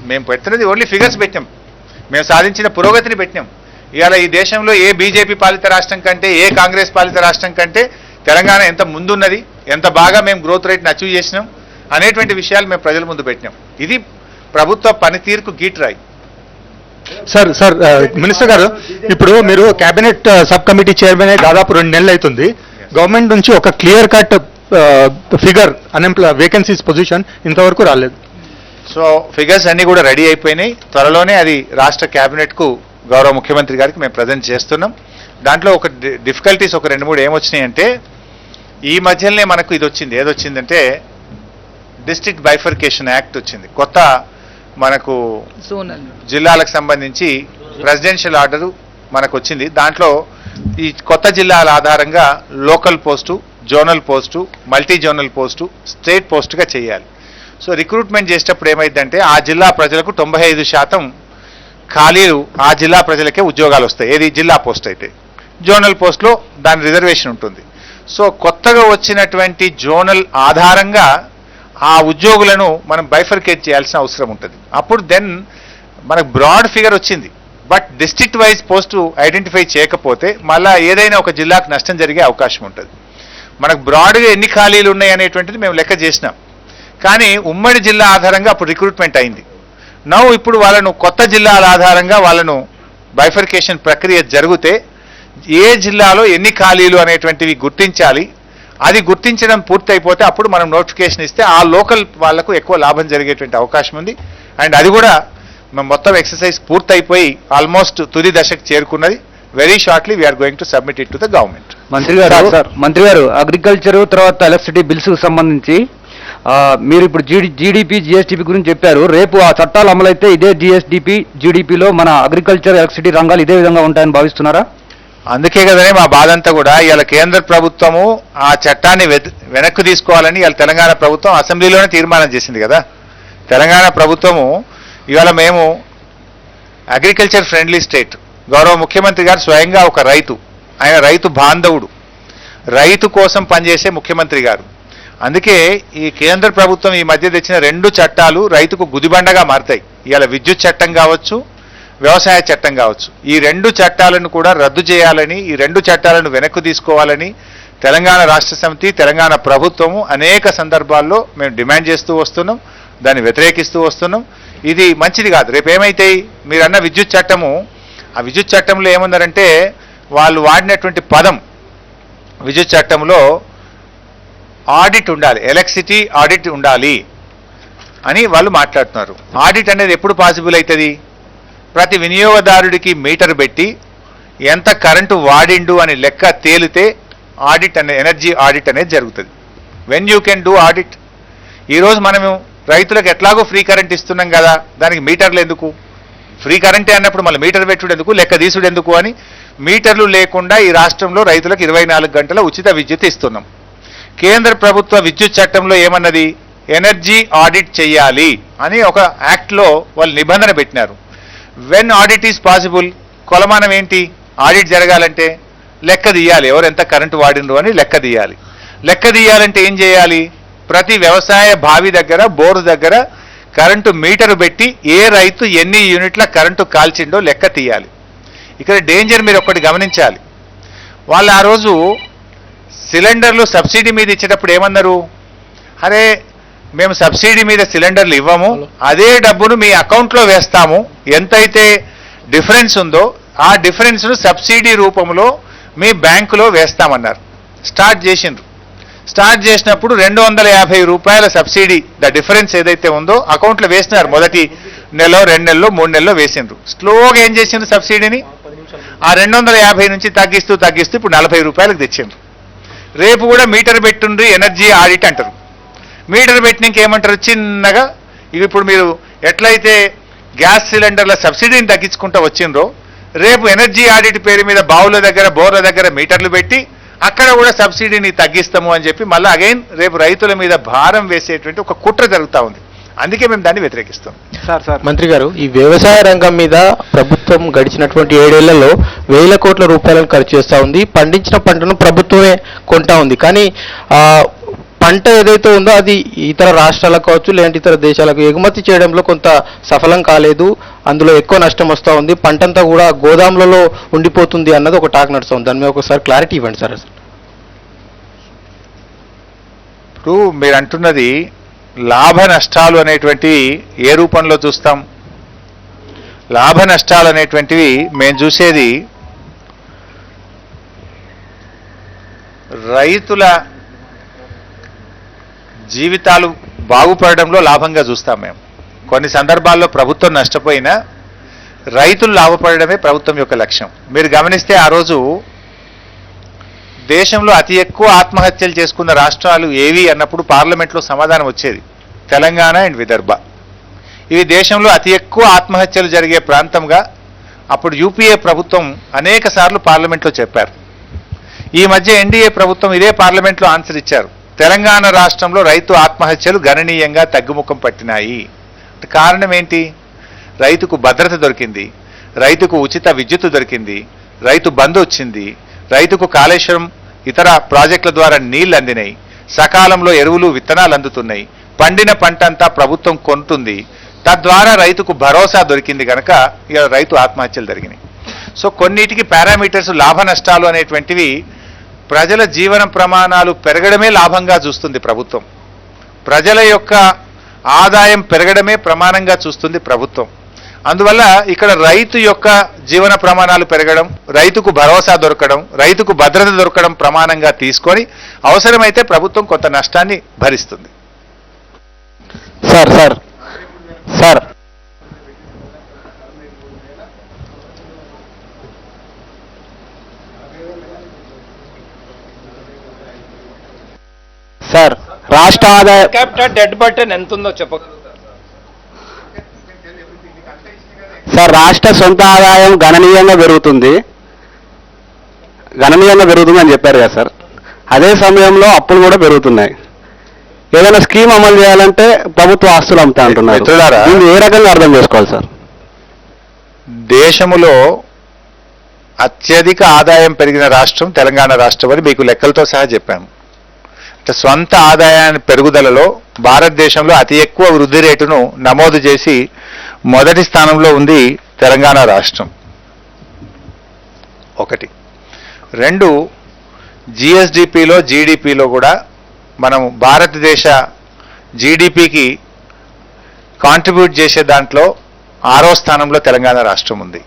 మేము పెడుతున్నది ఓన్లీ ఫిగర్స్ పెట్టినాం. మేము సాధించిన పురోగతిని పెట్టినాం. ఇవాళ ఈ దేశంలో ఏ బీజేపీ పాలిత రాష్ట్రం కంటే, ఏ కాంగ్రెస్ పాలిత రాష్ట్రం కంటే తెలంగాణ ఎంత ముందున్నది, ఎంత బాగా మేము గ్రోత్ రేట్ని అచీవ్ చేసినాం అనేటువంటి విషయాలు మేము ప్రజల ముందు పెట్టినాం. ఇది ప్రభుత్వ పనితీరుకు గీట్రాయి. సార్ మినిస్టర్ గారు, ఇప్పుడు మీరు కేబినెట్ సబ్ కమిటీ చైర్మన్ దాదాపు 2 నెలలు అవుతుంది. గవర్నమెంట్ నుంచి ఒక clear cut figure vacancies position ఇంతవరకు రాలేదు. సో ఫిగర్స్ అన్ని కూడా రెడీ అయిపోయినాయి. త్వరలోనే అది రాష్ట్ర కేబినెట్కు గౌరవ ముఖ్యమంత్రి గారికి మేము ప్రజెంట్ చేస్తున్నాం. దాంట్లో ఒక డిఫికల్టీస్ ఒక 2-3 ఏమొచ్చినాయి అంటే, ఈ మధ్యలోనే మనకు ఇది వచ్చింది. ఏదొచ్చిందంటే డిస్ట్రిక్ట్ బైఫర్కేషన్ యాక్ట్ వచ్చింది. కొత్త మనకు జోనల్ జిల్లాలకు సంబంధించి ప్రెసిడెన్షియల్ ఆర్డరు మనకు వచ్చింది. దాంట్లో ఈ కొత్త జిల్లాల ఆధారంగా local post, zonal post, multi zonal post, state పోస్టుగా చేయాలి. సో రిక్రూట్మెంట్ చేసేటప్పుడు ఏమైందంటే ఆ జిల్లా ప్రజలకు 95% ఖాళీలు ఆ జిల్లా ప్రజలకే ఉద్యోగాలు వస్తాయి. ఏది జిల్లా పోస్ట్ అయితే. జోనల్ పోస్ట్లో దాని రిజర్వేషన్ ఉంటుంది. సో కొత్తగా వచ్చినటువంటి జోనల్ ఆధారంగా ఆ ఉద్యోగులను మనం బైఫర్కేట్ చేయాల్సిన అవసరం ఉంటుంది. అప్పుడు దెన్ మనకు బ్రాడ్ ఫిగర్ వచ్చింది. But district wise post identify చేయకపోతే మళ్ళా ఏదైనా ఒక జిల్లాకు నష్టం జరిగే అవకాశం ఉంటుంది. మనకు బ్రాడ్గా ఎన్ని ఖాళీలు ఉన్నాయి అనేటువంటిది మేము లెక్క చేసినాం. కానీ ఉమ్మడి జిల్లా ఆధారంగా అప్పుడు రిక్రూట్మెంట్ అయింది. ఇప్పుడు వాళ్ళను కొత్త జిల్లాల ఆధారంగా వాళ్ళను బైఫర్కేషన్ ప్రక్రియ జరిగితే ఏ జిల్లాలో ఎన్ని ఖాళీలు అనేటువంటివి గుర్తించాలి. అది గుర్తించడం పూర్తయిపోతే అప్పుడు మనం నోటిఫికేషన్ ఇస్తే ఆ లోకల్ వాళ్లకు ఎక్కువ లాభం జరిగేటువంటి అవకాశం ఉంది. అండ్ అది కూడా మొత్తం ఎక్సర్సైజ్ పూర్తయిపోయి ఆల్మోస్ట్ తుది దశకు చేరుకున్నది. Very shortly we are going to submit it to the government. మంత్రి గారు అగ్రికల్చర్ తర్వాత ఎలక్ట్రిసిటీ బిల్స్ కు సంబంధించి మీరు ఇప్పుడు జీడిపి జిఎస్డిపి గురించి చెప్పారు. రేపు ఆ చట్టాలు అమలైతే ఇదే జీడిపిలో మన అగ్రికల్చర్ ఎలక్ట్రిసిటీ రంగాలు ఇదే విధంగా ఉంటాయని భావిస్తున్నారా? అందుకే కదనే మా బాధ అంతా కూడా. ఇవాళ కేంద్ర ప్రభుత్వము ఆ చట్టాన్ని వెనక్కి తీసుకోవాలని ఇవాళ తెలంగాణ ప్రభుత్వం అసెంబ్లీలోనే తీర్మానం చేసింది కదా. తెలంగాణ ప్రభుత్వము ఇవాళ మేము అగ్రికల్చర్ ఫ్రెండ్లీ స్టేట్. గౌరవ ముఖ్యమంత్రి గారు స్వయంగా ఒక రైతు. ఆయన రైతు బాంధవుడు, రైతు కోసం పనిచేసే ముఖ్యమంత్రి గారు. అందుకే ఈ కేంద్ర ప్రభుత్వం ఈ మధ్య తెచ్చిన 2 చట్టాలు రైతుకు గుదిబండగా మారుతాయి. ఇవాళ విద్యుత్ చట్టం కావచ్చు, వ్యవసాయ చట్టం కావచ్చు. ఈ 2 చట్టాలను కూడా రద్దు చేయాలని, ఈ 2 చట్టాలను వెనక్కు తీసుకోవాలని తెలంగాణ రాష్ట్ర సమితి, తెలంగాణ ప్రభుత్వము అనేక సందర్భాల్లో మేము డిమాండ్ చేస్తూ వస్తున్నాం, దాన్ని వ్యతిరేకిస్తూ వస్తున్నాం. ఇది మంచిది కాదు. రేపు ఏమైతాయి? మీరన్న విద్యుత్ చట్టము, ఆ విద్యుత్ చట్టంలో ఏముందంటే వాళ్ళు వాడినటువంటి పదం, విద్యుత్ చట్టంలో ఆడిట్ ఉండాలి, ఎలక్ట్రిసిటీ ఆడిట్ ఉండాలి అని వాళ్ళు మాట్లాడుతున్నారు. ఆడిట్ అనేది ఎప్పుడు పాసిబుల్ అవుతుంది? ప్రతి వినియోగదారుడికి మీటర్ పెట్టి ఎంత కరెంటు వాడిండు అని లెక్క తేలితే ఆడిట్ అనే ఎనర్జీ ఆడిట్ అనేది జరుగుతుంది. When you can do audit. ఈరోజు మనము రైతులకు ఎట్లాగో ఫ్రీ కరెంట్ ఇస్తున్నాం కదా, దానికి మీటర్లు ఎందుకు? ఫ్రీ కరెంటే అన్నప్పుడు మళ్ళీ మీటర్ పెట్టుడు ఎందుకు, లెక్క తీసుడు ఎందుకు అని మీటర్లు లేకుండా ఈ రాష్ట్రంలో రైతులకు 24 గంటల ఉచిత విద్యుత్ ఇస్తున్నాం. కేంద్ర ప్రభుత్వ విద్యుత్ చట్టంలో ఏమన్నది? ఎనర్జీ ఆడిట్ చేయాలి అని ఒక యాక్ట్లో వాళ్ళు నిబంధన పెట్టినారు. When audit is possible? కొలమానం ఏంటి? ఆడిట్ జరగాలంటే లెక్క తీయాలి, ఎవరు ఎంత కరెంటు వాడినరు అని లెక్క తీయాలి. లెక్క తీయాలంటే ఏం చేయాలి? ప్రతి వ్యవసాయ బావి దగ్గర, బోరు దగ్గర కరెంటు మీటరు పెట్టి ఏ రైతు ఎన్ని యూనిట్ల కరెంటు కాల్చిండో లెక్క తీయాలి. ఇక్కడ డేంజర్ మీరు ఒక్కటి గమనించాలి. వాళ్ళు ఆ రోజు సిలిండర్లు సబ్సిడీ మీద ఇచ్చేటప్పుడు ఏమన్నారు? అరే మేము సబ్సిడీ మీద సిలిండర్లు ఇవ్వము, అదే డబ్బును మీ అకౌంట్లో వేస్తాము, ఎంతైతే డిఫరెన్స్ ఉందో ఆ డిఫరెన్స్ను సబ్సిడీ రూపంలో మీ బ్యాంకులో వేస్తామన్నారు. స్టార్ట్ చేసిండ్రు. స్టార్ట్ చేసినప్పుడు 250 రూపాయల సబ్సిడీ, ద డిఫరెన్స్ ఏదైతే ఉందో అకౌంట్లో వేసినారు. మొదటి నెలలో, 2 నెలల్లో, 3 నెలల్లో వేసిండ్రు. స్లోగా ఏం చేసిండ్రు? సబ్సిడీని ఆ 250 నుంచి తగ్గిస్తూ ఇప్పుడు 40 రూపాయలకు తెచ్చిండ్రు. రేపు కూడా మీటర్ పెట్టుండ్రి ఎనర్జీ ఆడిట్ అంటారు. మీటర్ పెట్టినాక ఏమంటారు, చిన్నగా ఇప్పుడు మీరు ఎట్లయితే గ్యాస్ సిలిండర్ల సబ్సిడీని తగ్గించుకుంటూ వచ్చిండ్రో, రేపు ఎనర్జీ ఆడిట్ పేరు మీద బావుల దగ్గర బోర్ల దగ్గర మీటర్లు పెట్టి అక్కడ కూడా సబ్సిడీని తగ్గిస్తాము అని చెప్పి మళ్ళీ అగైన్ రేపు రైతుల మీద భారం వేసేటువంటి ఒక కుట్ర జరుగుతూ ఉంది. అందుకే మేము దాన్ని వ్యతిరేకిస్తాం. మంత్రి గారు, ఈ వ్యవసాయ రంగం మీద ప్రభుత్వం గడిచినటువంటి 7 ఏళ్లలో వేల కోట్ల రూపాయలను ఖర్చు చేస్తూ ఉంది. పండించిన పంటను ప్రభుత్వమే కొంటా ఉంది. కానీ పంట ఏదైతే ఉందో అది ఇతర రాష్ట్రాలకు కావచ్చు లేదంటే ఇతర దేశాలకు ఎగుమతి చేయడంలో కొంత సఫలం కాలేదు. అందులో ఎక్కువ నష్టం వస్తూ ఉంది. పంటంతా కూడా గోదాములలో ఉండిపోతుంది అన్నది ఒక టాక్ నడుస్తుంది. దాని మీద ఒకసారి క్లారిటీ ఇవ్వండి సార్. ఇప్పుడు మీరు అంటున్నది లాభ నష్టాలు అనేటువంటివి ఏ రూపంలో చూస్తాం? లాభ నష్టాలు అనేటువంటివి మేము చూసేది రైతుల జీవితాలు బాగుపడడంలో లాభంగా చూస్తాం మేము. కొన్ని సందర్భాల్లో ప్రభుత్వం నష్టపోయినా రైతులు లాభపడడమే ప్రభుత్వం యొక్క లక్ష్యం. మీరు గమనిస్తే ఆ రోజు దేశంలో అతి ఎక్కువ ఆత్మహత్యలు చేసుకున్న రాష్ట్రాలు ఏవి అన్నప్పుడు పార్లమెంట్లో సమాధానం వచ్చేది తెలంగాణ అండ్ విదర్భ. ఇవి దేశంలో అతి ఎక్కువ ఆత్మహత్యలు జరిగే ప్రాంతంగా అప్పుడు యూపీఏ ప్రభుత్వం అనేక సార్లు పార్లమెంట్లో చెప్పారు. ఈ మధ్య ఎన్డీఏ ప్రభుత్వం ఇదే పార్లమెంట్లో ఆన్సర్ ఇచ్చారు. తెలంగాణ రాష్ట్రంలో రైతు ఆత్మహత్యలు గణనీయంగా తగ్గుముఖం పట్టినాయి. కారణం ఏంటి? రైతుకు భద్రత దొరికింది, రైతుకు ఉచిత విద్యుత్ దొరికింది, రైతు బంధు వచ్చింది, రైతుకు కాళేశ్వరం ఇతర ప్రాజెక్టుల ద్వారా నీళ్లు అందినాయి, సకాలంలో ఎరువులు విత్తనాలు అందుతున్నాయి, పండిన పంట అంతా ప్రభుత్వం కొంటుంది, తద్వారా రైతుకు భరోసా దొరికింది కనుక ఇక రైతు ఆత్మహత్యలు జరిగినాయి. సో కొన్నిటికి పారామీటర్స్ లాభ నష్టాలు అనేటువంటివి ప్రజల జీవన ప్రమాణాలు పెరగడమే లాభంగా చూస్తుంది ప్రభుత్వం. ప్రజల యొక్క ఆదాయం పెరగడమే ప్రమాణంగా చూస్తుంది ప్రభుత్వం. అందువల్ల ఇక్కడ రైతు యొక్క జీవన ప్రమాణాలు పెరగడం, రైతుకు భరోసా దొరకడం, రైతుకు భద్రత దొరకడం ప్రమాణంగా తీసుకొని అవసరమైతే ప్రభుత్వం కొంత నష్టాన్ని భరిస్తుంది. సార్ సార్ సార్ సార్ రాష్ట్ర ఆదాయ క్యాపిటల్ డెడ్ బటన్ ఎంత ఉందో చెప్పగలరు? సార్ రాష్ట్ర సొంత ఆదాయం గణనీయంగా పెరుగుతుంది అని చెప్పారు కదా సార్. అదే సమయంలో అప్పులు కూడా పెరుగుతున్నాయి. ఏదైనా స్కీమ్ అమలు చేయాలంటే ప్రభుత్వ ఆస్తులు అమ్ముతా అంటున్నారు. దీన్ని ఏ రకంగా అర్థం చేసుకోవాలి సార్? దేశములో అత్యధిక ఆదాయం పెరిగిన రాష్ట్రం తెలంగాణ రాష్ట్రం అని మీకు లెక్కలతో సహా చెప్పాము. అంటే స్వంత ఆదాయాన్ని పెరుగుదలలో భారతదేశంలో అతి ఎక్కువ వృద్ధి రేటును నమోదు చేసి మొదటి స్థానంలో ఉంది తెలంగాణ రాష్ట్రం. 1. 2, జిఎస్డిపిలో జీడిపిలో కూడా మనం భారతదేశ జీడిపికి కాంట్రిబ్యూట్ చేసే దాంట్లో 6వ స్థానంలో తెలంగాణ రాష్ట్రం ఉంది.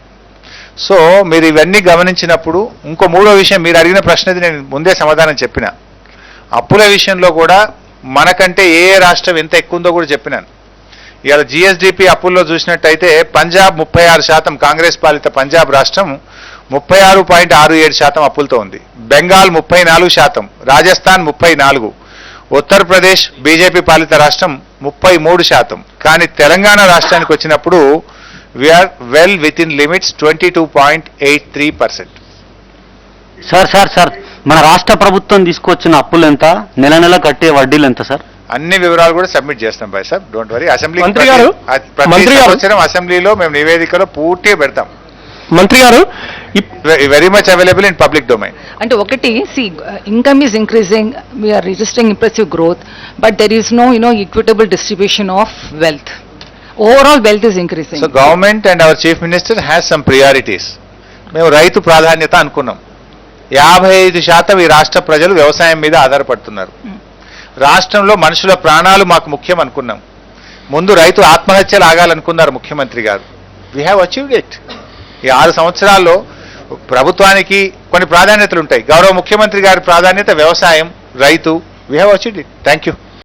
సో మీరు ఇవన్నీ గమనించినప్పుడు ఇంకో 3వ విషయం, మీరు అడిగిన ప్రశ్నది నేను ముందే సమాధానం చెప్పిన. అప్పుల విషయంలో కూడా మనకంటే ఏ రాష్ట్రం ఎంత ఎక్కువ ఉందో కూడా చెప్పినాను. ఇవాళ జిఎస్డిపి అప్పుల్లో చూసినట్టయితే పంజాబ్ 36%, కాంగ్రెస్ పాలిత పంజాబ్ రాష్ట్రం 36.67% అప్పులతో ఉంది. బెంగాల్ 34%, రాజస్థాన్ 34%, ఉత్తరప్రదేశ్ బీజేపీ పాలిత రాష్ట్రం 33%. కానీ తెలంగాణ రాష్ట్రానికి వచ్చినప్పుడు we are well within limits 22.83%. Sir మన రాష్ట్ర ప్రభుత్వం తీసుకొచ్చిన అప్పులు ఎంత, నెల నెల కట్టే వడ్డీలు ఎంత సార్? అన్ని వివరాలు కూడా సబ్మిట్ చేస్తాం బాయ్ సార్, డోంట్ వరీ. అసెంబ్లీ మంత్రి గారు, అసెంబ్లీలో మేము నివేదికలో పూర్తిగా పెడతాం. మంత్రి గారు, very much available in public domain. అంటే ఒకటి, income is increasing, we are registering impressive growth, but there is no equitable distribution of wealth. Overall wealth is increasing. So government and our chief minister has some priorities. మేము రైతు ప్రాధాన్యత అనుకున్నాం. 55% ఈ రాష్ట్ర ప్రజలు వ్యవసాయం మీద ఆధారపడుతున్నారు. రాష్ట్రంలో మనుషుల ప్రాణాలు మాకు ముఖ్యం అనుకున్నాం. ముందు రైతు ఆత్మహత్యలు ఆగాలనుకున్నారు ముఖ్యమంత్రి గారు. We have achieved it. ఈ 6 సంవత్సరాల్లో ప్రభుత్వానికి కొన్ని ప్రాధాన్యతలు ఉంటాయి. గౌరవ ముఖ్యమంత్రి గారి ప్రాధాన్యత వ్యవసాయం, రైతు. We have achieved it. Thank you.